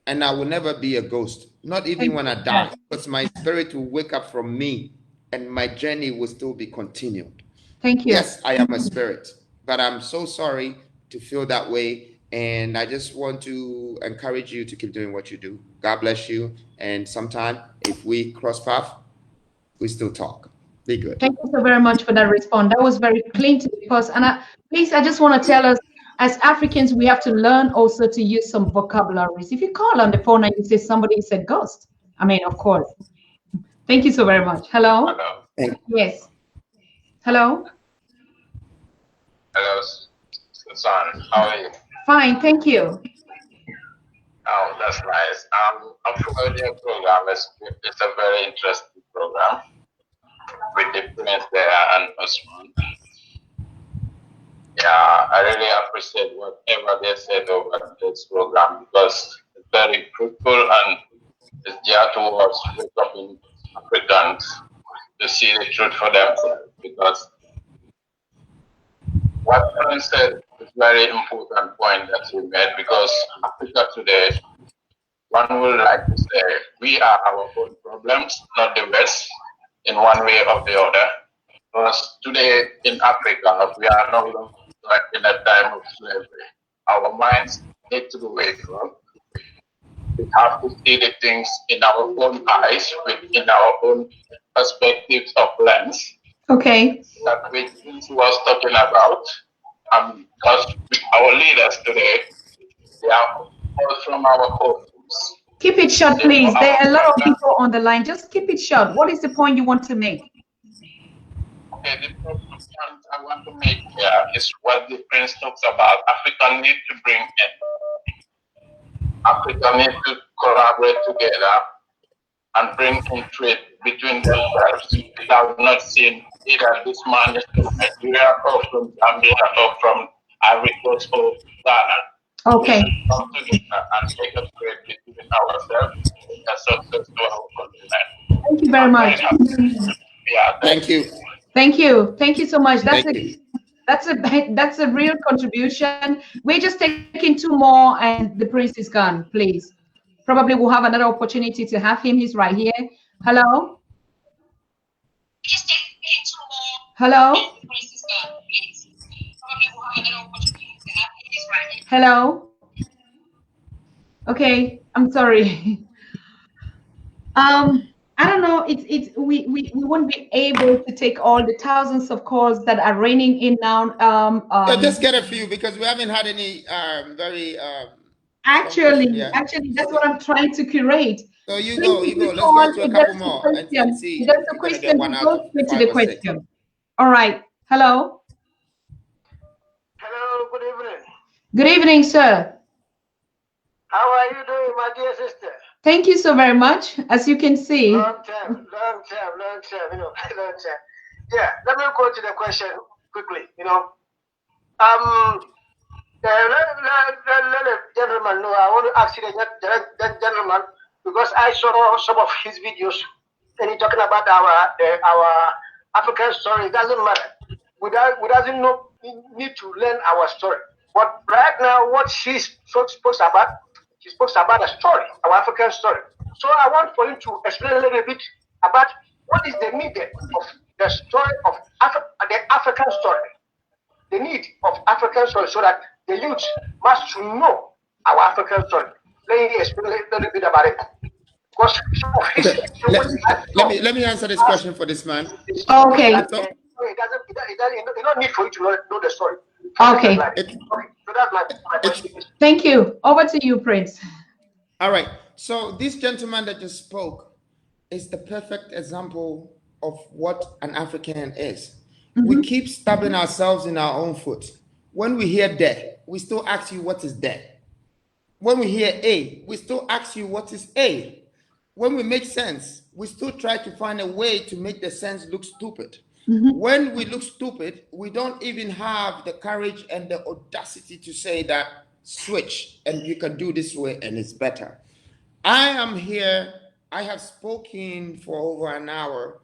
and I will never be a ghost, not even when I die, because my spirit will wake up from me and my journey will still be continued. Thank you. Yes, I am a spirit, but I'm so sorry to feel that way. And I just want to encourage you to keep doing what you do. God bless you. And sometime if we cross path, we still talk. Be good. Thank you so very much for that response. That was very clean to the person. And please, I just want to tell us, as Africans, we have to learn also to use some vocabularies. If you call on the phone and you say somebody is a ghost, I mean, of course. Thank you so very much. Hello? Hello. Yes. Hello? Hello, Susan. How are you? Fine, thank you. Oh, that's nice. I'm following your program. It's a very interesting program with the Prince there and Ousman. Yeah, I really appreciate whatever they said over this program because it's very fruitful and it's there towards helping Africans to see the truth for themselves. Because what Prince said is a very important point that he made because Africa today, one would like to say we are our own problems, not the West, in one way or the other. Because today in Africa, we are no longer like in a time of slavery. Our minds need to be waked up. We have to see the things in our own eyes, in our own perspectives of lens. Okay. That which was talking about. Because our leaders today, they are all from our homes. Keep it short, please. There are a lot of people on the line. Just keep it short. What is the point you want to make? Okay, the point I want to make here is what the Prince talks about. Africa need to bring in. Africa need to collaborate together and bring in trade between themselves. We have not seen either this man is from Nigeria or from Zambia or from Ivory Coast or Ghana. Okay. We should come together and make a trade between ourselves and success to our continent. Thank you very much. Yeah, Thank you. Thank you. Thank you so much. That's a real contribution. We're just taking two more and the Prince is gone, please. Probably we'll have another opportunity to have him. He's right here. Hello? Hello? Hello? Okay, I'm sorry. I don't know. We won't be able to take all the thousands of calls that are raining in now. Just get a few because we haven't had any very. Actually, that's what I'm trying to curate. So you go. Let's go to a couple more and see. There's a question. Go to the question. All right. Hello. Hello. Good evening. Good evening, sir. How are you doing, my dear sister? Thank you so very much. As you can see. Long time. You know, long time. Yeah. Let me go to the question quickly. You know, let the gentleman know. I want to ask you that gentleman because I saw some of his videos and he's talking about our African story. It doesn't matter. We doesn't need to learn our story. But right now, what she spoke about a story, our African story. So I want for him to explain a little bit about what is the need of the story of the African story, the need of African story, so that the youth must know our African story. Let me explain a little bit about it. Because let me answer this question for this man. Okay. It don't need for you to know the story. Okay. So that's my question. Thank you. Over to you, Prince. All right. So this gentleman that just spoke is the perfect example of what an African is. Mm-hmm. We keep stabbing ourselves in our own foot. When we hear death, we still ask you what is death. When we hear A, we still ask you what is A. When we make sense, we still try to find a way to make the sense look stupid. When we look stupid, we don't even have the courage and the audacity to say that switch and you can do this way and it's better. I am here. I have spoken for over an hour.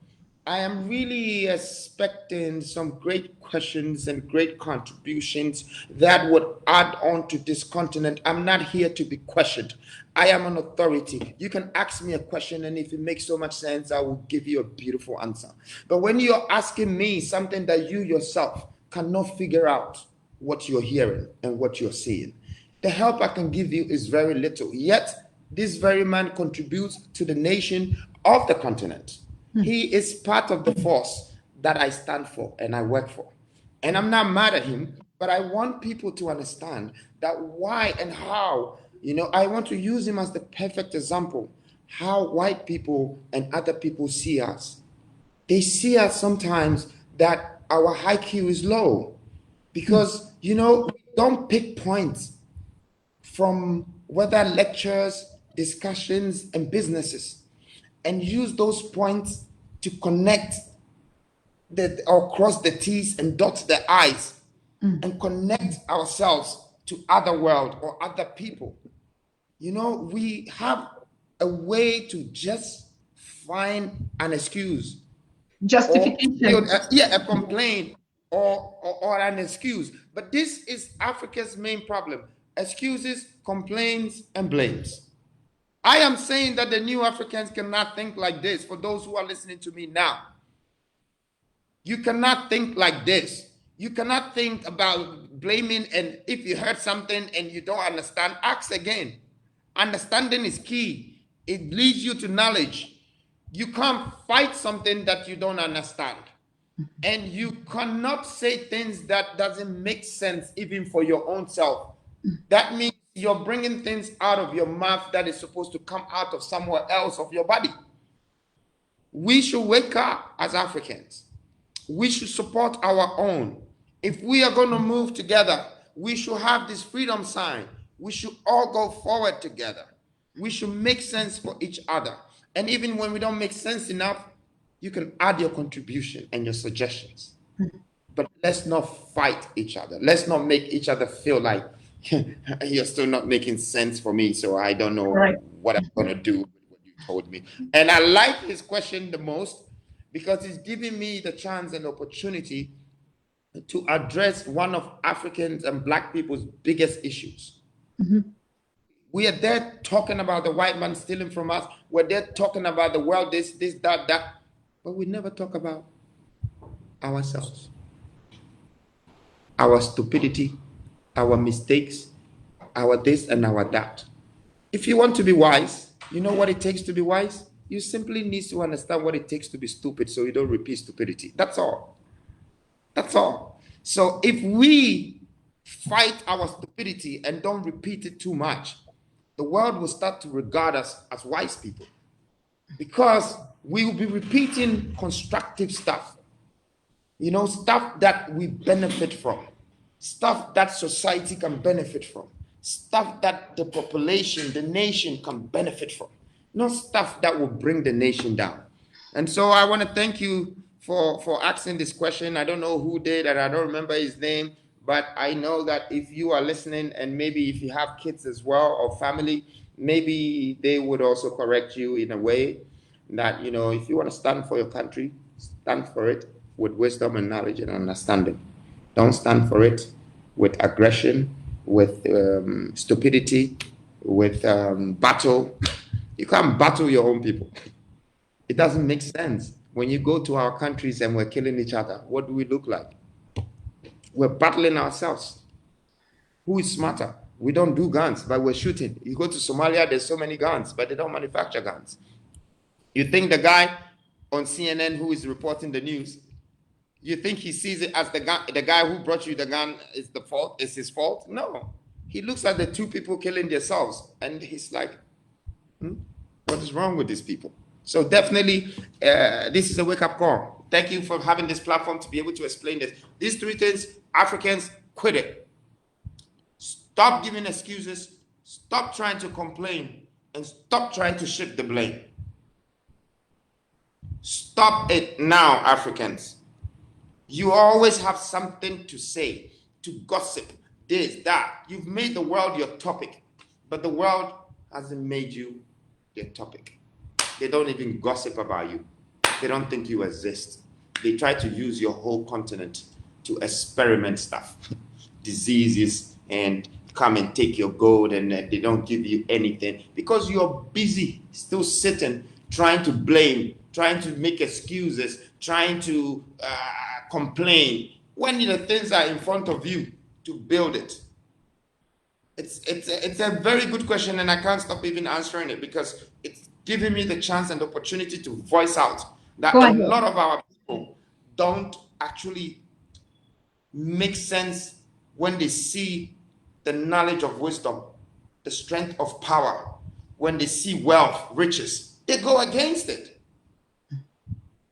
I am really expecting some great questions and great contributions that would add on to this continent. I'm not here to be questioned. I am an authority. You can ask me a question, and if it makes so much sense, I will give you a beautiful answer. But when you're asking me something that you yourself cannot figure out what you're hearing and what you're seeing, the help I can give you is very little. Yet, this very man contributes to the nation of the continent. He is part of the force that I stand for and I work for. And I'm not mad at him, but I want people to understand that why and how, I want to use him as the perfect example, how white people and other people see us. They see us sometimes that our IQ is low because, we don't pick points from whether lectures, discussions, and businesses, and use those points to connect or cross the T's and dot the I's and connect ourselves to other world or other people. We have a way to just find an excuse, Justification. a complaint or an excuse. But this is Africa's main problem: excuses, complaints, and blames. I am saying that the new Africans cannot think like this. For those who are listening to me now, you cannot think like this. You cannot think about blaming, and if you heard something and you don't understand, ask again. Understanding is key. It leads you to knowledge. You can't fight something that you don't understand. And you cannot say things that doesn't make sense even for your own self. That means you're bringing things out of your mouth that is supposed to come out of somewhere else of your body. We should wake up as Africans. We should support our own. If we are going to move together, we should have this freedom sign. We should all go forward together. We should make sense for each other. And even when we don't make sense enough, you can add your contribution and your suggestions. But let's not fight each other. Let's not make each other feel like you're still not making sense for me, so I don't know what I'm going to do with what you told me. And I like his question the most because it's giving me the chance and opportunity to address one of Africans and Black people's biggest issues. We are there talking about the white man stealing from us. We're there talking about the world, this, that. But we never talk about ourselves, our stupidity, our mistakes, our this and our that. If you want to be wise, you know what it takes to be wise? You simply need to understand what it takes to be stupid so you don't repeat stupidity. That's all. That's all. So if we fight our stupidity and don't repeat it too much, the world will start to regard us as wise people because we will be repeating constructive stuff, stuff that we benefit from, stuff that society can benefit from, stuff that the population, the nation can benefit from, not stuff that will bring the nation down. And so I want to thank you for asking this question. I don't know who did, and I don't remember his name, but I know that if you are listening and maybe if you have kids as well or family, maybe they would also correct you in a way that, if you want to stand for your country, stand for it with wisdom and knowledge and understanding. Don't stand for it with aggression, with stupidity, with battle. You can't battle your own people. It doesn't make sense. When you go to our countries and we're killing each other, what do we look like? We're battling ourselves. Who is smarter? We don't do guns, but we're shooting. You go to Somalia, there's so many guns, but they don't manufacture guns. You think the guy on CNN who is reporting the news, you think he sees it as the guy who brought you the gun is the fault, is his fault? No. He looks at the two people killing themselves and he's like, what is wrong with these people? So definitely, this is a wake-up call. Thank you for having this platform to be able to explain this. These three things, Africans, quit it. Stop giving excuses, stop trying to complain, and stop trying to shift the blame. Stop it now, Africans. You always have something to say, to gossip, this, that. You've made the world your topic, but the world hasn't made you their topic. They don't even gossip about you. They don't think you exist. They try to use your whole continent to experiment stuff, diseases, and come and take your gold, and they don't give you anything because you're busy still sitting, trying to blame, trying to make excuses, trying to complain when the things are in front of you to build it. It's a very good question, and I can't stop even answering it because it's giving me the chance and opportunity to voice out that a lot of our people don't actually make sense when they see the knowledge of wisdom, the strength of power, when they see wealth, riches, they go against it.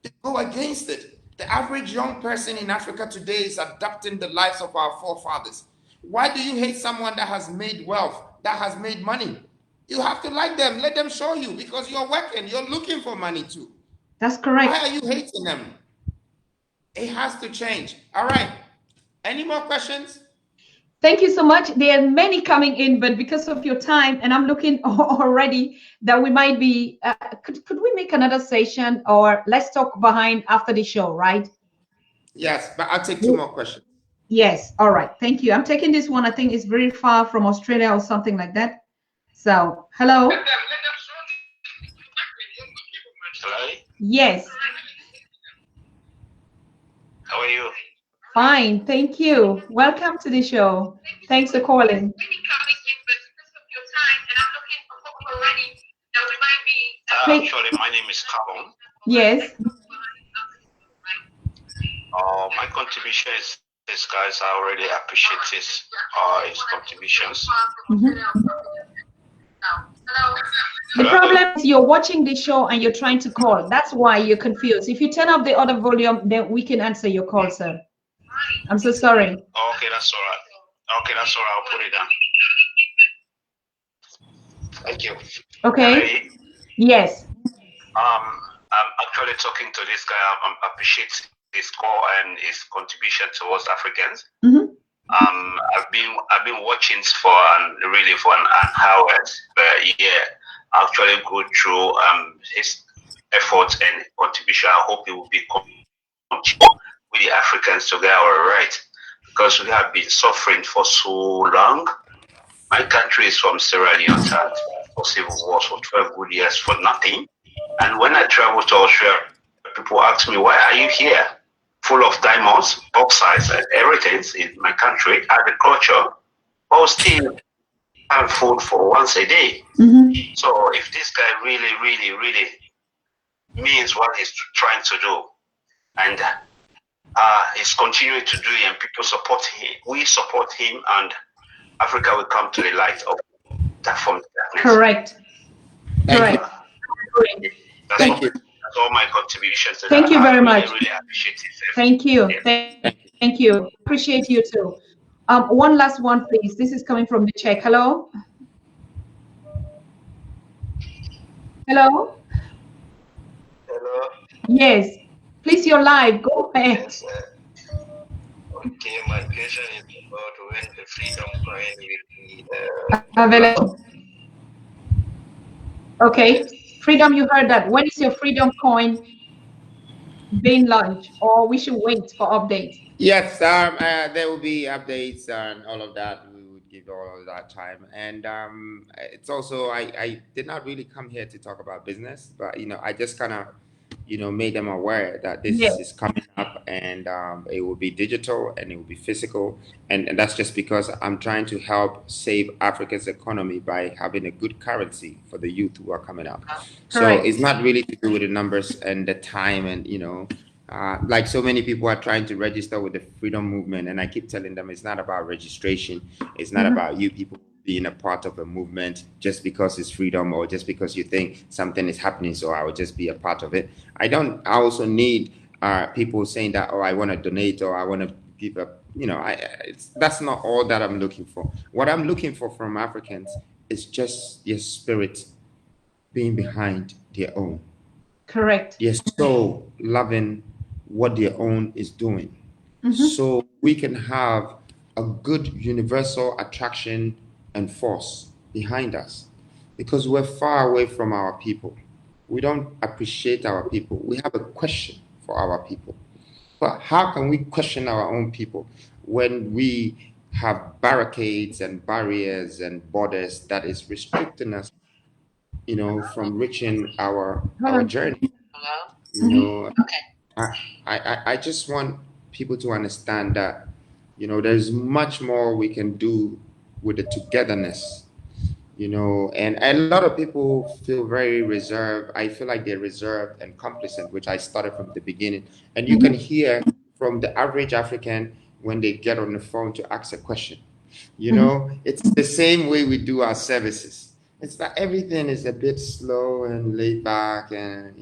They go against it. The average young person in Africa today is adapting the lives of our forefathers. Why do you hate someone that has made wealth, that has made money? You have to like them, let them show you, because you're working, you're looking for money too. That's correct. Why are you hating them? It has to change. All right. Any more questions? Thank you so much. There are many coming in, but because of your time, and I'm looking already that we might be, could we make another session, or let's talk behind after the show, right? Yes, but I'll take 2 more questions. Yes. All right. Thank you. I'm taking this one. I think it's very far from Australia or something like that. So, hello. Hello. Yes. How are you? Fine. Thank you. Welcome to the show. Thanks for calling. Actually, my name is Kwame. Yes. My contribution is this guys. I already appreciate his contributions. The problem is you're watching the show and you're trying to call. That's why you're confused. If you turn up the other volume, then we can answer your call, sir. I'm so sorry. Okay, that's all right. Okay, that's all right. I'll put it down. Thank you. Okay. Yes. I'm actually talking to this guy. I appreciate his call and his contribution towards Africans. I've been watching for an hour, but yeah, I actually go through his efforts and contribution. I hope it will be with the Africans to get our right, because we have been suffering for so long. My country is from Sierra Leone, for civil wars for 12 good years for nothing. And when I travel to Australia, people ask me, why are you here? Full of diamonds, bauxite, and everything in my country, agriculture, but still have food for once a day. So if this guy really means what he's trying to do, and he's continuing to do it, and people support him, we support him, and Africa will come to the light of that from darkness. Correct. Thank You. Thank you. That's all my contributions. Thank you very much. Really appreciate it. Thank you. Thank you. Appreciate you too. One last one, please. This is coming from the Czech. Hello. Hello. Hello. Yes. Please, you're live. Go ahead. Yes, okay, my question is about when the freedom coin will be available. Okay. Freedom, you heard that. When is your freedom coin being launched, or we should wait for updates? Yes, there will be updates and all of that. We would give all of that time. And it's also, I did not really come here to talk about business, but, I just kind of, made them aware that this is coming up, and it will be digital and it will be physical. And that's just because I'm trying to help save Africa's economy by having a good currency for the youth who are coming up. So it's not really to do with the numbers and the time, and, like so many people are trying to register with the freedom movement. And I keep telling them it's not about registration. It's not about you people being a part of a movement just because it's freedom, or just because you think something is happening, so I will just be a part of it. I also need people saying that, I want to donate, or I want to give up. That's not all that I'm looking for. What I'm looking for from Africans is just their spirit being behind their own. Correct. They're so loving what their own is doing. so we can have a good universal attraction and force behind us, because we're far away from our people. We don't appreciate our people. We have a question for our people. But how can we question our own people when we have barricades and barriers and borders that is restricting us, from reaching our journey? You know, I just want people to understand that, there's much more we can do with the togetherness, and a lot of people feel very reserved. I feel like they're reserved and complacent, which I started from the beginning. And you can hear from the average African when they get on the phone to ask a question. It's the same way we do our services. It's that everything is a bit slow and laid back, and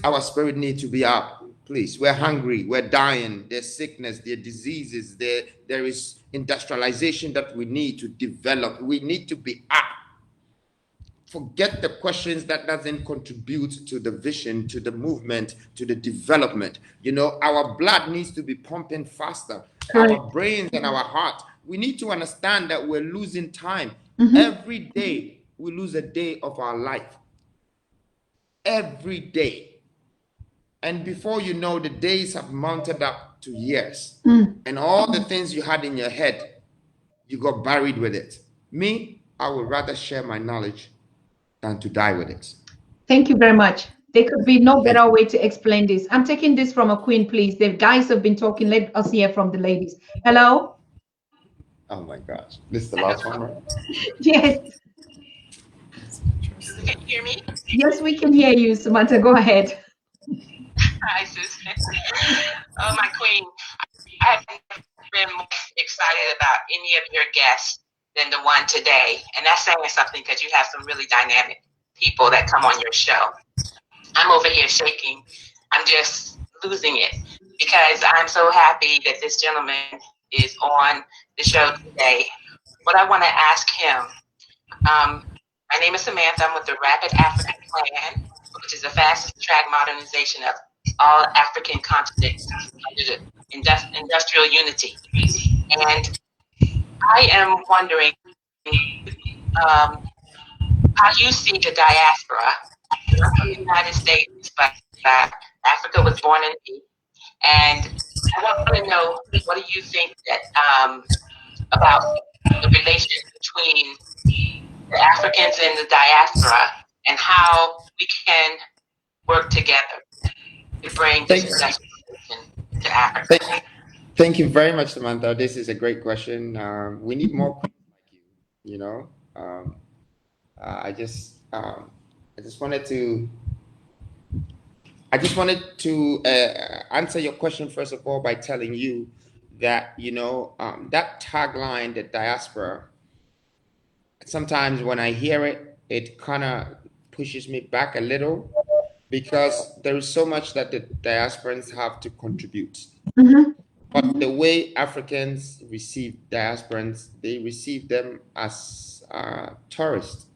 our spirit need to be up. Please, we're hungry, we're dying, there's sickness, there's diseases, there is industrialization that we need to develop. We need to be up. Forget the questions that doesn't contribute to the vision, to the movement, to the development. Our blood needs to be pumping faster. Our brains and our heart. We need to understand that we're losing time. Every day we lose a day of our life. Every day. And before you know, the days have mounted up to years. And all the things you had in your head, you got buried with it. Me, I would rather share my knowledge than to die with it. Thank you very much. There could be no better way to explain this. I'm taking this from a queen, please. The guys have been talking. Let us hear from the ladies. Hello? Oh my gosh. This is the last one, right? Yes. Can you hear me? Yes, we can hear you, Samantha. Go ahead. Hi, Susan. Oh, my queen. I've been more excited about any of your guests than the one today. And that's saying something, because you have some really dynamic people that come on your show. I'm over here shaking. I'm just losing it, because I'm so happy that this gentleman is on the show today. What I want to ask him, my name is Samantha. I'm with the Rapid African Plan, which is the fastest track modernization of all African continents under the industrial unity. And I am wondering how you see the diaspora. I'm from the United States, but Africa was born in me. And I want to know, what do you think that about the relation between the Africans and the diaspora, and how we can work together to bring this industrialization to Africa? Thank you very much, Samantha. This is a great question. We need more queens like you. I just wanted to answer your question first of all by telling you that that tagline, the diaspora. Sometimes when I hear it, it kind of pushes me back a little, because there is so much that the diasporans have to contribute. But the way Africans receive diasporans, they receive them as tourists.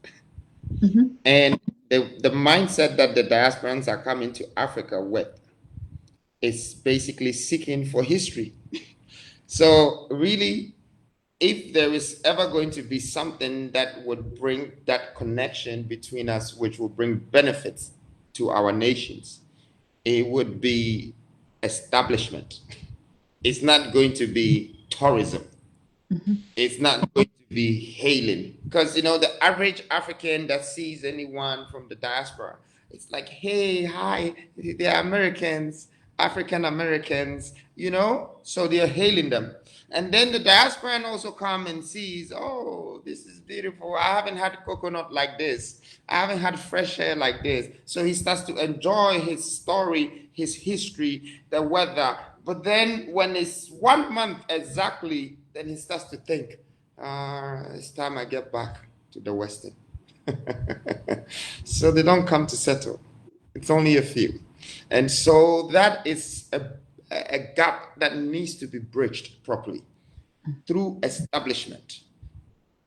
And the mindset that the diasporans are coming to Africa with is basically seeking for history. So really, if there is ever going to be something that would bring that connection between us, which will bring benefits to our nations, it would be establishment. It's not going to be tourism. It's not going to be hailing, because the average African that sees anyone from the diaspora, it's like, hey, hi, they're Americans, African Americans, so they're hailing them. And then the diasporan also come and sees, oh, this is beautiful. I haven't had coconut like this. I haven't had fresh air like this. So he starts to enjoy his story, his history, the weather. But then when it's 1 month exactly, then he starts to think, it's time I get back to the Western. So they don't come to settle. It's only a few. And so that is a gap that needs to be bridged properly through establishment.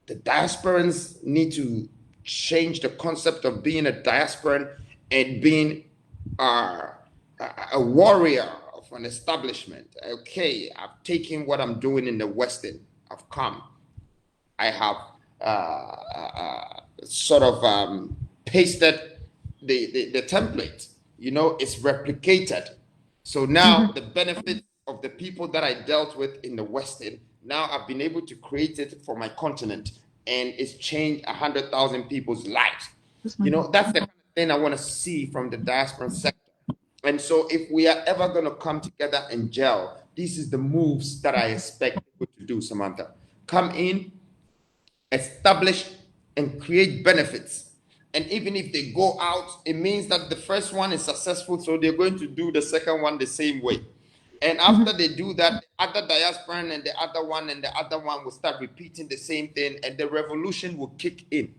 The diasporans need to change the concept of being a diasporan and being a warrior of an establishment. Okay, I've taken what I'm doing in the Western. I've come. I have sort of pasted the template. You know, it's replicated. So now the benefits of the people that I dealt with in the Western, now I've been able to create it for my continent, and it's changed 100,000 people's lives. You know, that's the kind of thing I want to see from the diaspora sector. And so if we are ever going to come together and gel, this is the moves that I expect people to do, Samantha. Come in, establish, and create benefits. And even if they go out, it means that the first one is successful, so they're going to do the second one the same way. And after they do that, the other diaspora and the other one will start repeating the same thing, and the revolution will kick in.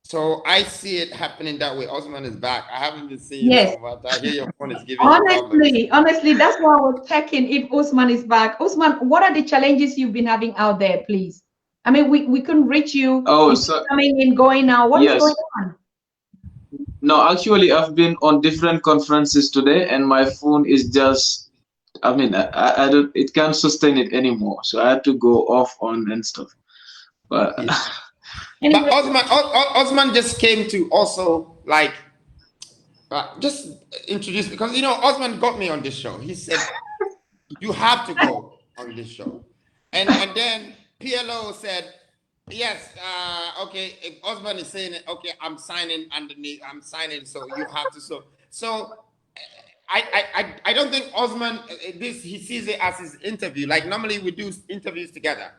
So I see it happening that way. Ousman is back. I haven't been seeing you, but I hear your phone is giving honestly, that's why I was checking if Ousman is back. Ousman, what are the challenges you've been having out there, please? I mean, we couldn't reach you. Oh, so coming in, going out. What is going on? No, actually, I've been on different conferences today, and my phone is just, I mean, I don't, it can't sustain it anymore. So I had to go off on and stuff. But, anyway. But Ousman just came to also like, just introduce, because, you know, Ousman got me on this show. He said, you have to go on this show. And then PLO said, yes, okay, if Ousman is saying it, okay, I'm signing underneath, so you have to. So I don't think Ousman, he sees it as his interview. Like normally we do interviews together,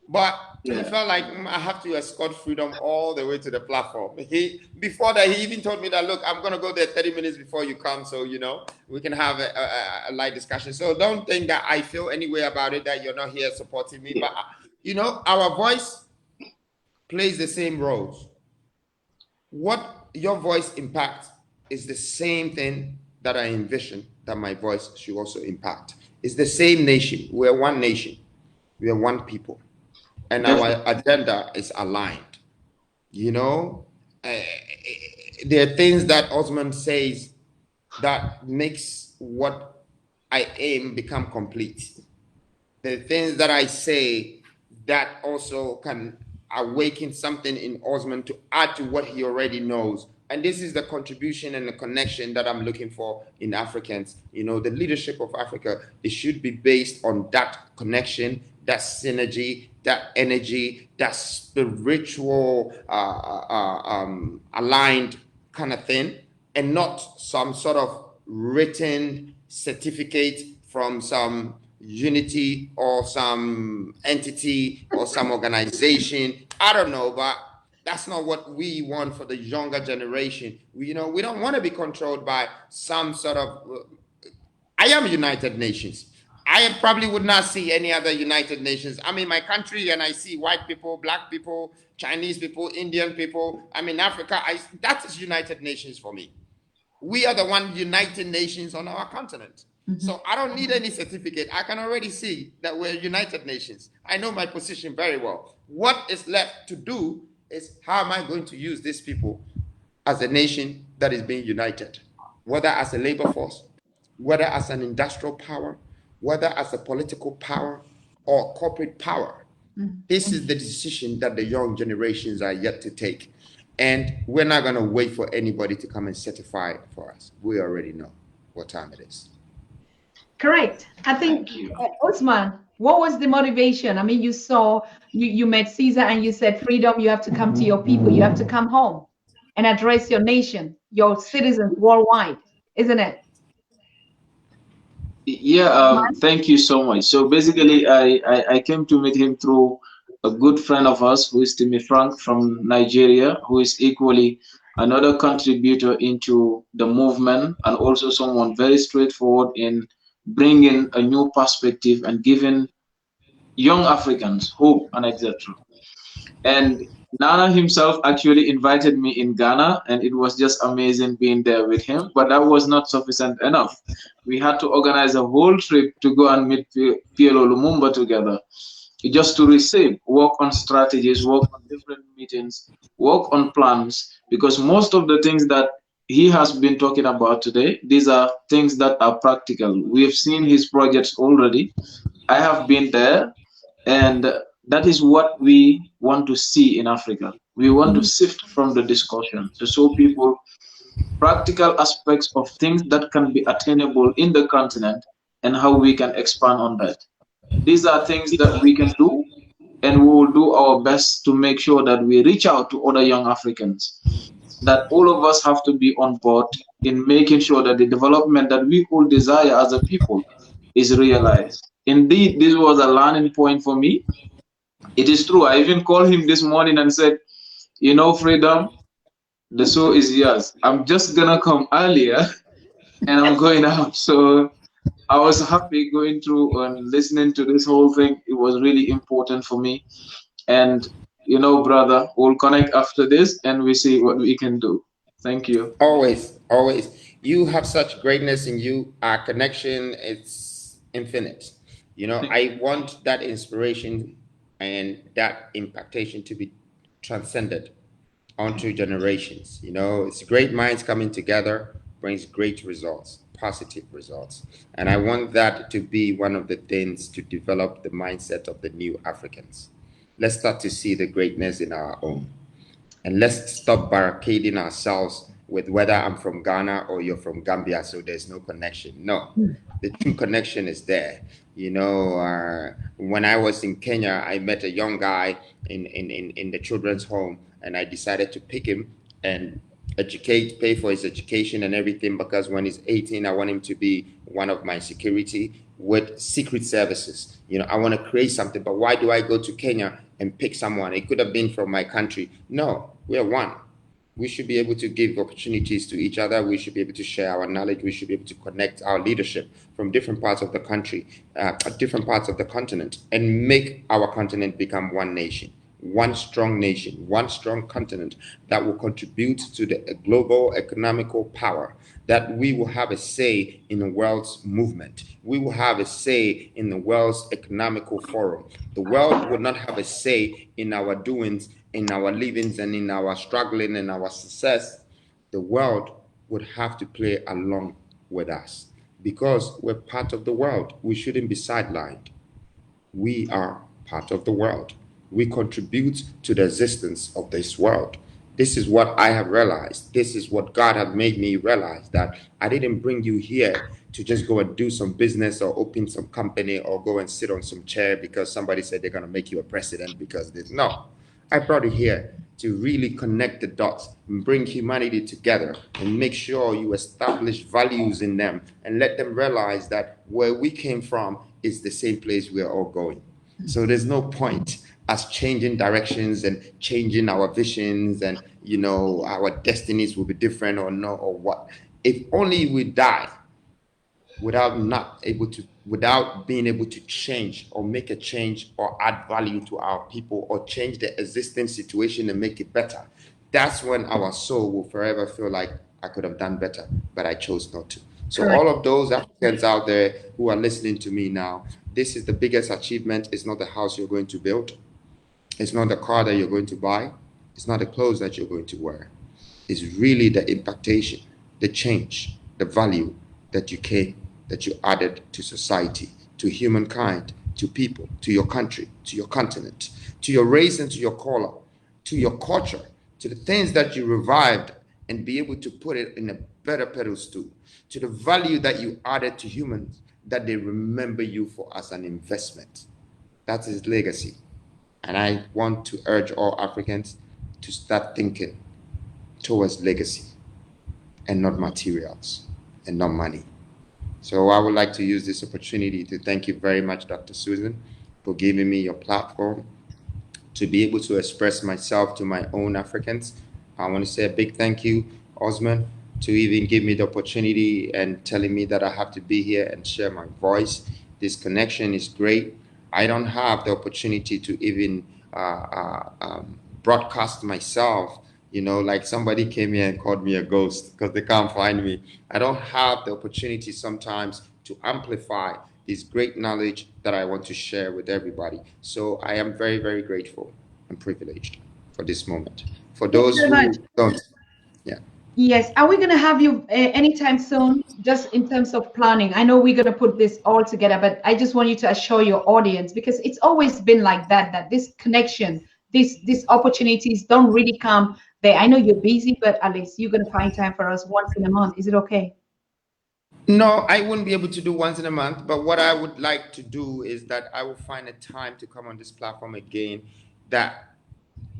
but he felt like I have to escort Freedom all the way to the platform. Before that, he even told me that, look, I'm gonna go there 30 minutes before you come, so you know we can have a light discussion. So don't think that I feel any way about it, that you're not here supporting me, but you know, our voice plays the same roles. What your voice impacts is the same thing that I envision that my voice should also impact. It's the same nation. We're one nation. We are one people. And our agenda is aligned. You know, there are things that Ousman says that makes what I aim become complete. The things that I say that also can awaken something in Ousman to add to what he already knows. And this is the contribution and the connection that I'm looking for in Africans. You know, the leadership of Africa, it should be based on that connection, that synergy, that energy, that spiritual aligned kind of thing, and not some sort of written certificate from some unity or some entity or some organization. I don't know, but that's not what we want for the younger generation. We don't want to be controlled by some sort of I am United Nations. I probably would not see any other United Nations. I'm in my country and I see white people, black people, Chinese people, Indian people. I'm in Africa. That is United Nations for me. We are the one United Nations on our continent. So I don't need any certificate. I can already see that we're United Nations. I know my position very well. What is left to do is how am I going to use these people as a nation that is being united, whether as a labor force, whether as an industrial power, whether as a political power or corporate power. This is the decision that the young generations are yet to take. And we're not going to wait for anybody to come and certify it for us. We already know what time it is. Correct. I think, Ousman, what was the motivation? I mean, you saw, you met Caesar and you said, Freedom, you have to come to your people. You have to come home and address your nation, your citizens worldwide, isn't it? Yeah, thank you so much. So basically, I came to meet him through a good friend of ours, who is Timmy Frank from Nigeria, who is equally another contributor into the movement, and also someone very straightforward in bringing a new perspective and giving young Africans hope and etc. And Nana himself actually invited me in Ghana, and it was just amazing being there with him. But that was not sufficient enough. We had to organize a whole trip to go and meet PLO Lumumba together, just to receive, work on strategies, work on different meetings, work on plans, because most of the things that he has been talking about today, these are things that are practical. We have seen his projects already. I have been there, and that is what we want to see in Africa. We want to sift from the discussion to show people practical aspects of things that can be attainable in the continent and how we can expand on that. These are things that we can do, and we will do our best to make sure that we reach out to other young Africans, that all of us have to be on board in making sure that the development that we all desire as a people is realized. Indeed, this was a learning point for me. It is true. I even called him this morning and said, you know, Freedom, the show is yours. I'm just gonna come earlier and I'm going out. So I was happy going through and listening to this whole thing. It was really important for me. And you know, brother, we'll connect after this and we see what we can do. Thank you. Always, always. You have such greatness in you. Our connection is infinite. You know, I want that inspiration and that impactation to be transcended onto generations. You know, it's great minds coming together brings great results, positive results. And I want that to be one of the things to develop the mindset of the new Africans. Let's start to see the greatness in our own. And let's stop barricading ourselves with whether I'm from Ghana or you're from Gambia, so there's no connection. No, the true connection is there. You know, when I was in Kenya, I met a young guy in the children's home, and I decided to pick him and educate, pay for his education and everything, because when he's 18, I want him to be one of my security with secret services. You know, I want to create something, but why do I go to Kenya and pick someone? It could have been from my country. No, we are one. We should be able to give opportunities to each other. We should be able to share our knowledge. We should be able to connect our leadership from different parts of the country, different parts of the continent, and make our continent become one nation, one strong continent that will contribute to the global economical power, that we will have a say in the world's movement. We will have a say in the world's economical forum. The world will not have a say in our doings, in our livings, and in our struggling and our success. The world would have to play along with us because we're part of the world. We shouldn't be sidelined. We are part of the world. We contribute to the existence of this world. This is what I have realized. This is what God has made me realize, that I didn't bring you here to just go and do some business or open some company or go and sit on some chair because somebody said they're going to make you a president because this. No, I brought you here to really connect the dots and bring humanity together and make sure you establish values in them and let them realize that where we came from is the same place we're all going. So there's no point us changing directions and changing our visions, and you know, our destinies will be different or no, or what. If only we die without being able to change or make a change or add value to our people or change the existing situation and make it better, that's when our soul will forever feel like I could have done better, but I chose not to. So Correct. all of those Africans out there who are listening to me now, this is the biggest achievement. It's not the house you're going to build. It's not the car that you're going to buy. It's not the clothes that you're going to wear. It's really the impactation, the change, the value that you added to society, to humankind, to people, to your country, to your continent, to your race and to your color, to your culture, to the things that you revived and be able to put it in a better pedestal, to the value that you added to humans, that they remember you for as an investment. That is legacy. And I want to urge all Africans to start thinking towards legacy and not materials and not money. So I would like to use this opportunity to thank you very much, Dr. Susan, for giving me your platform to be able to express myself to my own Africans. I want to say a big thank you, Ousman, to even give me the opportunity and telling me that I have to be here and share my voice. This connection is great. I don't have the opportunity to even broadcast myself, you know, like somebody came here and called me a ghost because they can't find me. I don't have the opportunity sometimes to amplify this great knowledge that I want to share with everybody. So I am very, very grateful and privileged for this moment. For those who don't, yeah. Yes. Are we going to have you anytime soon? Just in terms of planning. I know we're going to put this all together, but I just want you to assure your audience, because it's always been like that, that this connection, these opportunities don't really come there. I know you're busy, but at least you're going to find time for us once in a month. Is it okay? No, I wouldn't be able to do once in a month, but what I would like to do is that I will find a time to come on this platform again that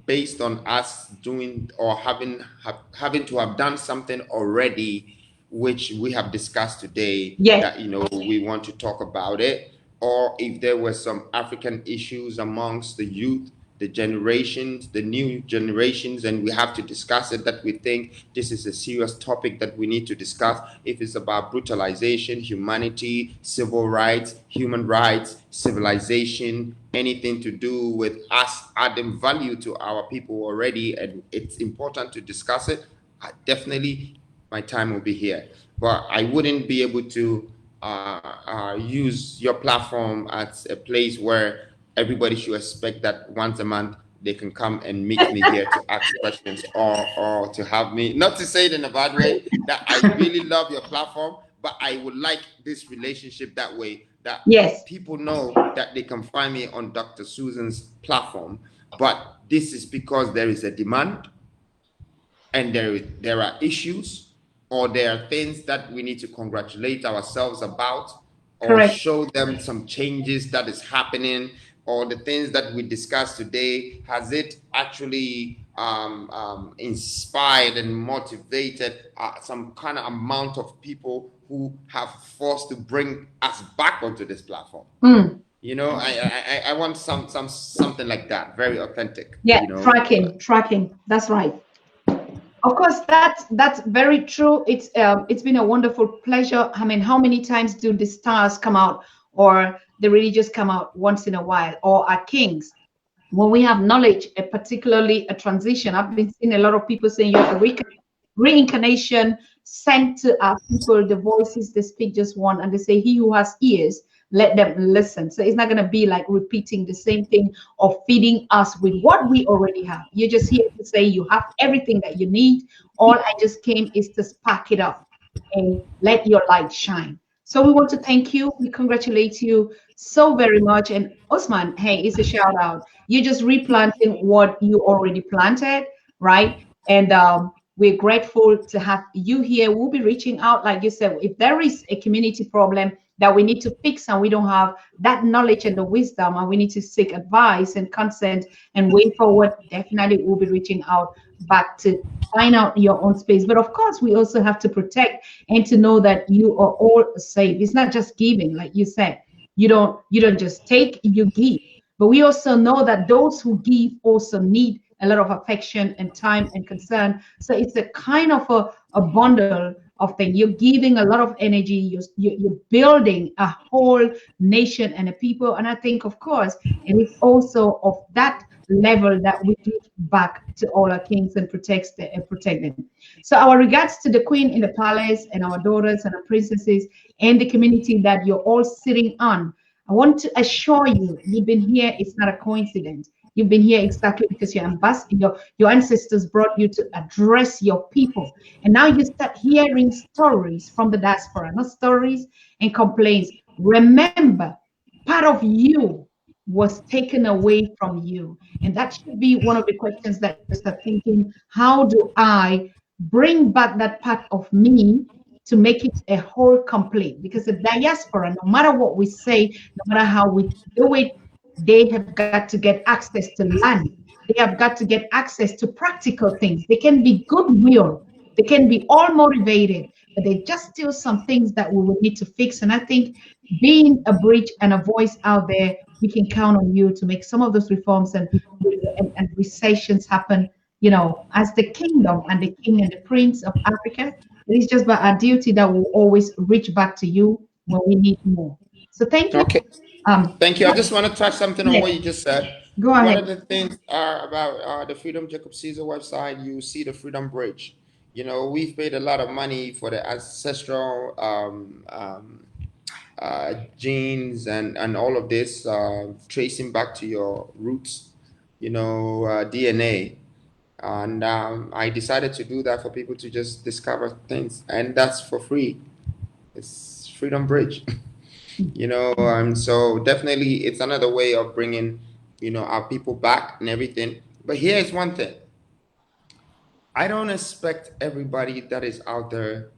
based on us doing or having to have done something already which we have discussed today, Yes. that we want to talk about it, or if there were some African issues amongst the youth, the generations, the new generations, and we have to discuss it, that we think this is a serious topic that we need to discuss. If it's about brutalization, humanity, civil rights, human rights, civilization, anything to do with us adding value to our people already, and it's important to discuss it, definitely my time will be here. But I wouldn't be able to use your platform as a place where everybody should expect that once a month they can come and meet me here to ask questions, or to have me, not to say it in a bad way, that I really love your platform, but I would like this relationship that way, that Yes. people know that they can find me on Dr. Susan's platform. But this is because there is a demand, and there are issues, or there are things that we need to congratulate ourselves about, or Correct. show them some changes that is happening, or the things that we discussed today, has it actually inspired and motivated some kind of amount of people who have forced to bring us back onto this platform. I want something like that, very authentic. Yeah, tracking. That's right. Of course, that's very true. It's been a wonderful pleasure. I mean, how many times do the stars come out, or the religious come out once in a while, or our kings? When we have knowledge, particularly a transition, I've been seeing a lot of people saying you have a reincarnation sent to our people, the voices they speak just one, and they say, he who has ears, let them listen. So it's not going to be like repeating the same thing or feeding us with what we already have. You're just here to say you have everything that you need. All I just came is to spark it up and let your light shine. So we want to thank you. We congratulate you so very much. And Ousman, hey, it's a shout out. You're just replanting what you already planted, right? And we're grateful to have you here. We'll be reaching out, like you said, if there is a community problem that we need to fix and we don't have that knowledge and the wisdom, and we need to seek advice and consent and way forward, definitely we'll be reaching out back to find out your own space. But of course, we also have to protect and to know that you are all safe. It's not just giving, like you said. You don't just take, you give. But we also know that those who give also need a lot of affection and time and concern. So it's a kind of a bundle of things. You're giving a lot of energy. You're building a whole nation and a people. And I think, of course, it is also of that level that we give back to all our kings and protect them. So our regards to the queen in the palace and our daughters and our princesses and the community that you're all sitting on. I want to assure you, you've been here. It's not a coincidence. You've been here exactly because your ancestors brought you to address your people. And now you start hearing stories from the diaspora, not stories and complaints. Remember, part of you was taken away from you. And that should be one of the questions that you start thinking, how do I bring back that part of me to make it a whole complete? Because the diaspora, no matter what we say, no matter how we do it, they have got to get access to land. They have got to get access to practical things. They can be goodwill. They can be all motivated, but there's just still some things that we will need to fix. And I think being a bridge and a voice out there, we can count on you to make some of those reforms and recessions happen, as the kingdom and the king and the prince of Africa. It is just by our duty that we'll always reach back to you when we need more. So thank you. Okay. Thank you. I just want to touch something on what you just said. Go ahead. One of the things about the Freedom Jacob Caesar website, you see the Freedom Bridge. We've paid a lot of money for the ancestral genes and all of this, tracing back to your roots, DNA. And I decided to do that for people to just discover things, and that's for free. It's Freedom Bridge. So definitely it's another way of bringing, our people back and everything. But here's one thing. I don't expect everybody that is out there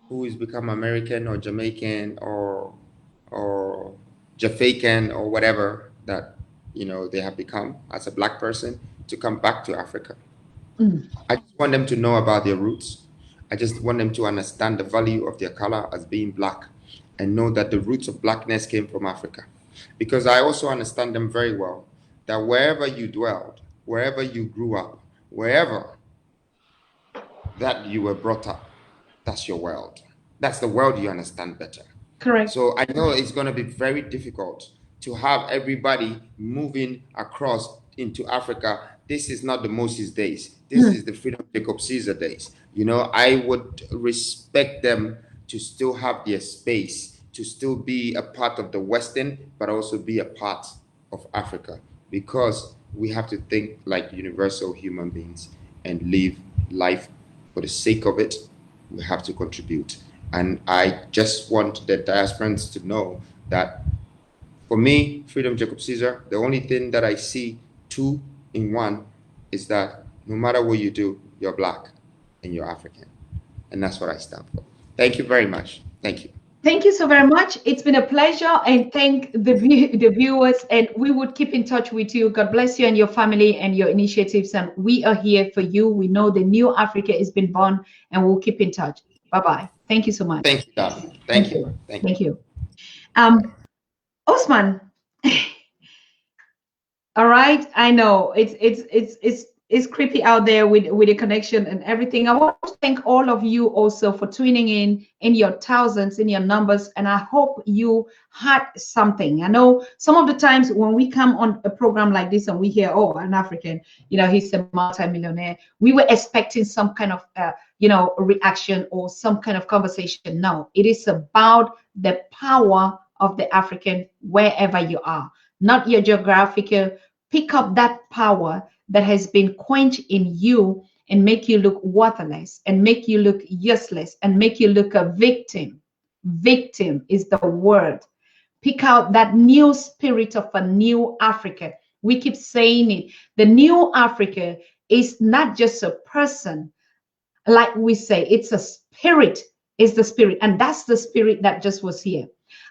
who is become American or Jamaican or Jafaican or whatever that they have become as a black person to come back to Africa. I just want them to know about their roots. I just want them to understand the value of their color as being black and know that the roots of blackness came from Africa. Because I also understand them very well that wherever you dwelled, wherever you grew up, wherever that you were brought up, that's your world. That's the world you understand better. Correct. So I know it's going to be very difficult to have everybody moving across into Africa. This is not the Moses days. This is the Freedom Jacob Caesar days. I would respect them to still have their space, to still be a part of the Western, but also be a part of Africa, because we have to think like universal human beings and live life for the sake of it. We have to contribute. And I just want the diasporans to know that for me, Freedom Jacob Caesar, the only thing that I see two in one is that no matter what you do, you're black and you're African. And that's what I stand for. Thank you very much. Thank you. Thank you so very much. It's been a pleasure, and thank the viewers, and we would keep in touch with you. God bless you and your family and your initiatives, and we are here for you. We know the new Africa has been born, and we'll keep in touch. Bye-bye. Thank you so much. Thank you, darling. Thank you. Thank you. Ousman. All right, I know it's creepy out there with the connection and everything. I want to thank all of you also for tuning in your thousands, in your numbers, and I hope you had something. I know some of the times when we come on a program like this and we hear, oh, an African, he's a multimillionaire, we were expecting some kind of reaction or some kind of conversation. No, it is about the power of the African wherever you are, not your geographical. Pick up that power that has been quenched in you and make you look worthless and make you look useless and make you look a victim. Victim is the word. Pick out that new spirit of a new Africa. We keep saying it. The new Africa is not just a person, like we say, it's a spirit. It's the spirit. And that's the spirit that just was here.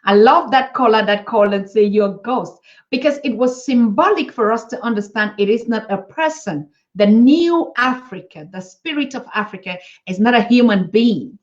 I love that caller that called and say you're a ghost, because it was symbolic for us to understand it is not a person. The new Africa, the spirit of Africa, is not a human being.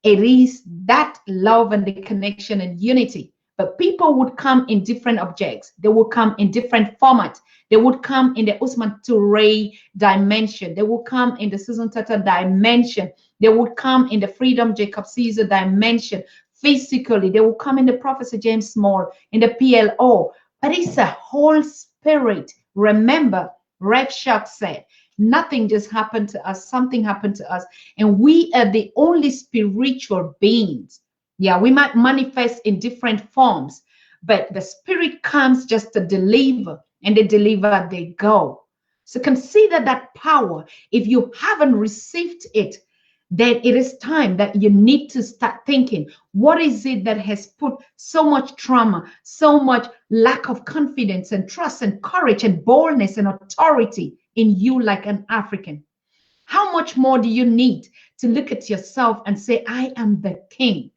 It is that love and the connection and unity. But people would come in different objects. They would come in different formats. They would come in the Ousman Touray dimension. They would come in the Susan Tata dimension. They would come in the Freedom Jacob Caesar dimension. Physically, they will come in the Professor James Small, in the PLO, but it's a whole spirit. Remember, Rev Shark said, nothing just happened to us, something happened to us, and we are the only spiritual beings. Yeah, we might manifest in different forms, but the spirit comes just to deliver, and they deliver, they go. So consider that power. If you haven't received it, then it is time that you need to start thinking, what is it that has put so much trauma, so much lack of confidence and trust and courage and boldness and authority in you like an African? How much more do you need to look at yourself and say, I am the king.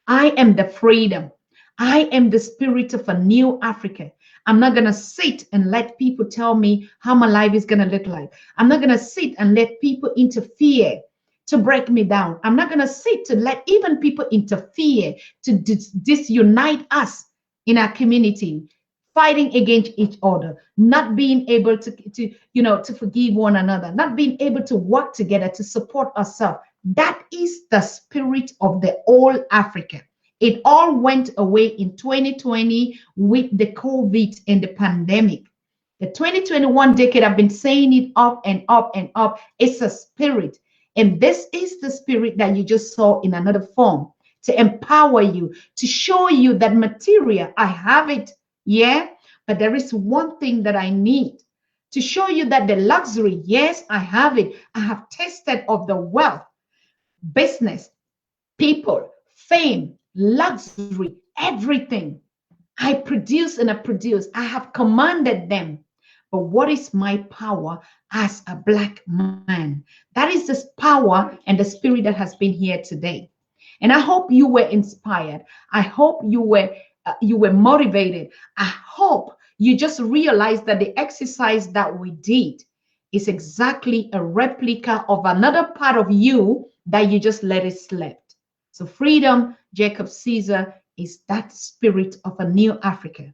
I am the freedom. I am the spirit of a new Africa. I'm not going to sit and let people tell me how my life is going to look like. I'm not going to sit and let people interfere to break me down. I'm not going to sit to let even people interfere to disunite us in our community, fighting against each other, not being able to forgive one another, not being able to work together to support ourselves. That is the spirit of the old Africa. It all went away in 2020 with the COVID and the pandemic. The 2021 decade, I've been saying it up and up and up. It's a spirit. And this is the spirit that you just saw in another form, to empower you, to show you that material, I have it, yeah, but there is one thing that I need to show you that the luxury, yes, I have it. I have tasted of the wealth, business, people, fame, luxury, everything. I produce and I produce. I have commanded them. But what is my power as a black man? That is this power and the spirit that has been here today. And I hope you were inspired. I hope you were motivated. I hope you just realized that the exercise that we did is exactly a replica of another part of you that you just let it slip. So freedom, Jacob Caesar, is that spirit of a new Africa.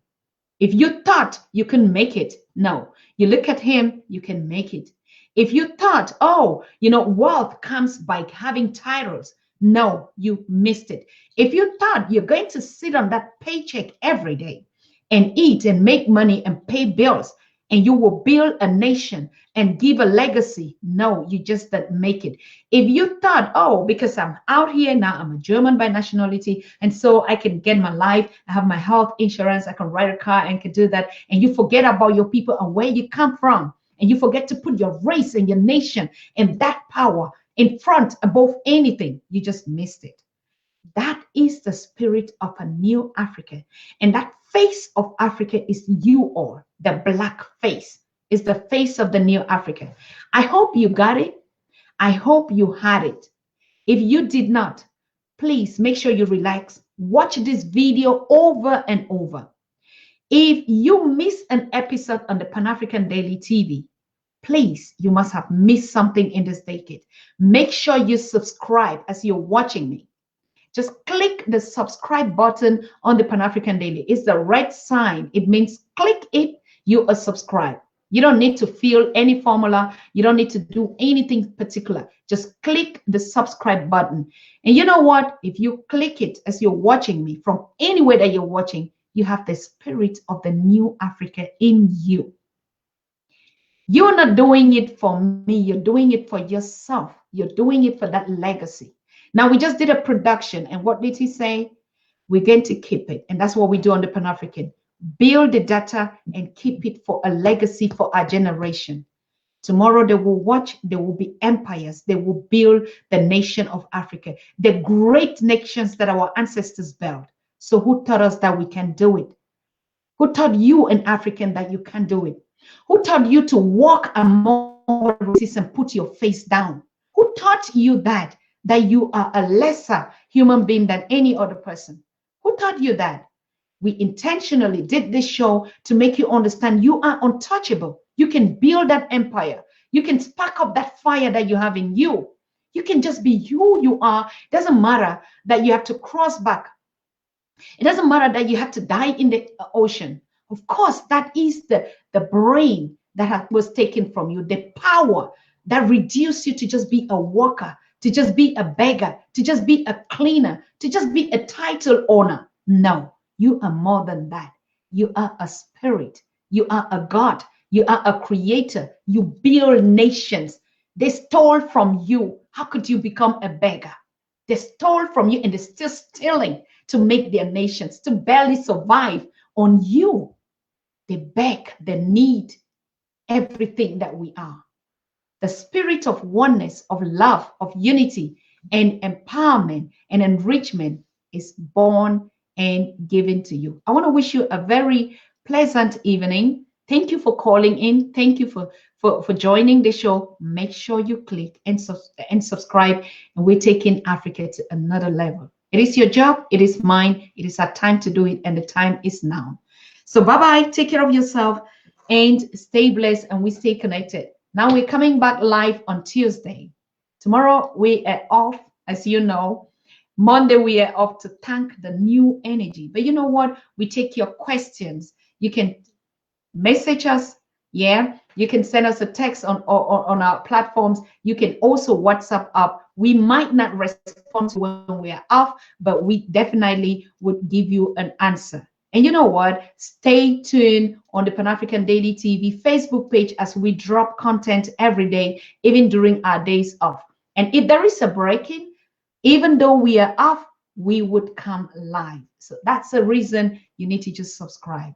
If you thought you can make it, no. You look at him, you can make it. If you thought, oh, wealth comes by having titles, no, you missed it. If you thought you're going to sit on that paycheck every day and eat and make money and pay bills, and you will build a nation and give a legacy, no, you just didn't make it. If you thought, oh, because I'm out here now, I'm a German by nationality, and so I can get my life, I have my health insurance, I can ride a car and can do that, and you forget about your people and where you come from, and you forget to put your race and your nation and that power in front above anything, you just missed it. That is the spirit of a new Africa. And that face of Africa is you all. The black face is the face of the new Africa. I hope you got it. I hope you had it. If you did not, please make sure you relax. Watch this video over and over. If you miss an episode on the Pan-African Daily TV, please, you must have missed something in this decade. Make sure you subscribe as you're watching me. Just click the subscribe button on the Pan-African Daily. It's the red sign. It means click it, you are subscribed. You don't need to fill any formula. You don't need to do anything particular. Just click the subscribe button. And you know what? If you click it as you're watching me from anywhere that you're watching, you have the spirit of the new Africa in you. You're not doing it for me. You're doing it for yourself. You're doing it for that legacy. Now, we just did a production, and what did he say? We're going to keep it. And that's what we do on the Pan-African. Build the data and keep it for a legacy for our generation. Tomorrow they will watch, there will be empires. They will build the nation of Africa, the great nations that our ancestors built. So who taught us that we can do it? Who taught you, an African, that you can do it? Who taught you to walk among races and put your face down? Who taught you that you are a lesser human being than any other person? Who taught you that? We intentionally did this show to make you understand you are untouchable. You can build that empire. You can spark up that fire that you have in you. You can just be who you are. It doesn't matter that you have to cross back. It doesn't matter that you have to die in the ocean. Of course, that is the brain that was taken from you, the power that reduced you to just be a worker, to just be a beggar, to just be a cleaner, to just be a title owner. No, you are more than that. You are a spirit. You are a God. You are a creator. You build nations. They stole from you. How could you become a beggar? They stole from you and they're still stealing to make their nations, to barely survive on you. They beg, they need everything that we are. The spirit of oneness, of love, of unity, and empowerment and enrichment is born and given to you. I want to wish you a very pleasant evening. Thank you for calling in. Thank you for joining the show. Make sure you click and subscribe, and we're taking Africa to another level. It is your job. It is mine. It is our time to do it, and the time is now. So bye-bye. Take care of yourself and stay blessed, and we stay connected. Now we're coming back live on Tuesday. Tomorrow we are off, as you know. Monday we are off to thank the new energy. But you know what? We take your questions. You can message us. Yeah. You can send us a text on our platforms. You can also WhatsApp up. We might not respond to when we are off, but we definitely would give you an answer. And you know what? Stay tuned on the Pan-African Daily TV Facebook page as we drop content every day, even during our days off. And if there is a breaking, even though we are off, we would come live. So that's the reason you need to just subscribe.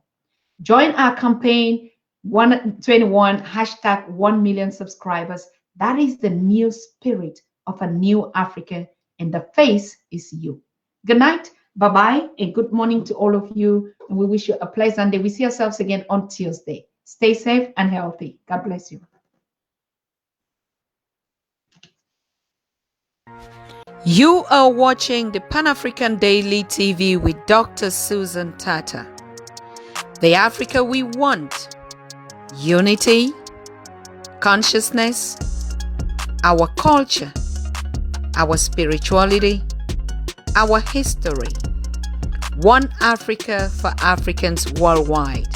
Join our campaign. 121 hashtag 1 million subscribers. That is the new spirit of a new Africa, and the face is you. Good night, bye-bye, and good morning to all of you. And we wish you a pleasant day. We see ourselves again on Tuesday. Stay safe and healthy. God bless you. You are watching the Pan-African Daily TV with Dr. Susan Tata. The Africa we want: unity, consciousness, our culture, our spirituality, our history. One Africa for Africans worldwide.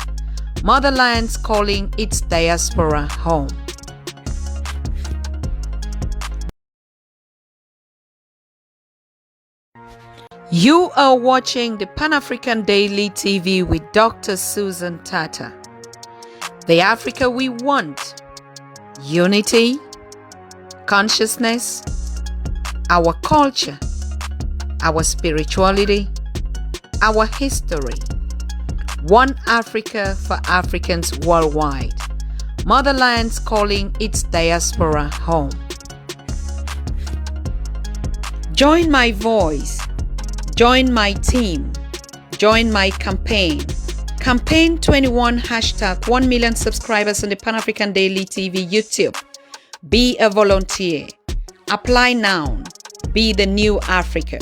Motherland's calling its diaspora home. You are watching the Pan-African Daily TV with Dr. Susan Tata. The Africa we want: unity, consciousness, our culture, our spirituality, our history. One Africa for Africans worldwide. Motherland's calling its diaspora home. Join my voice. Join my team. Join my campaign. Campaign 21 hashtag 1 million subscribers on the Pan-African Daily TV YouTube. Be a volunteer. Apply now. Be the new Africa.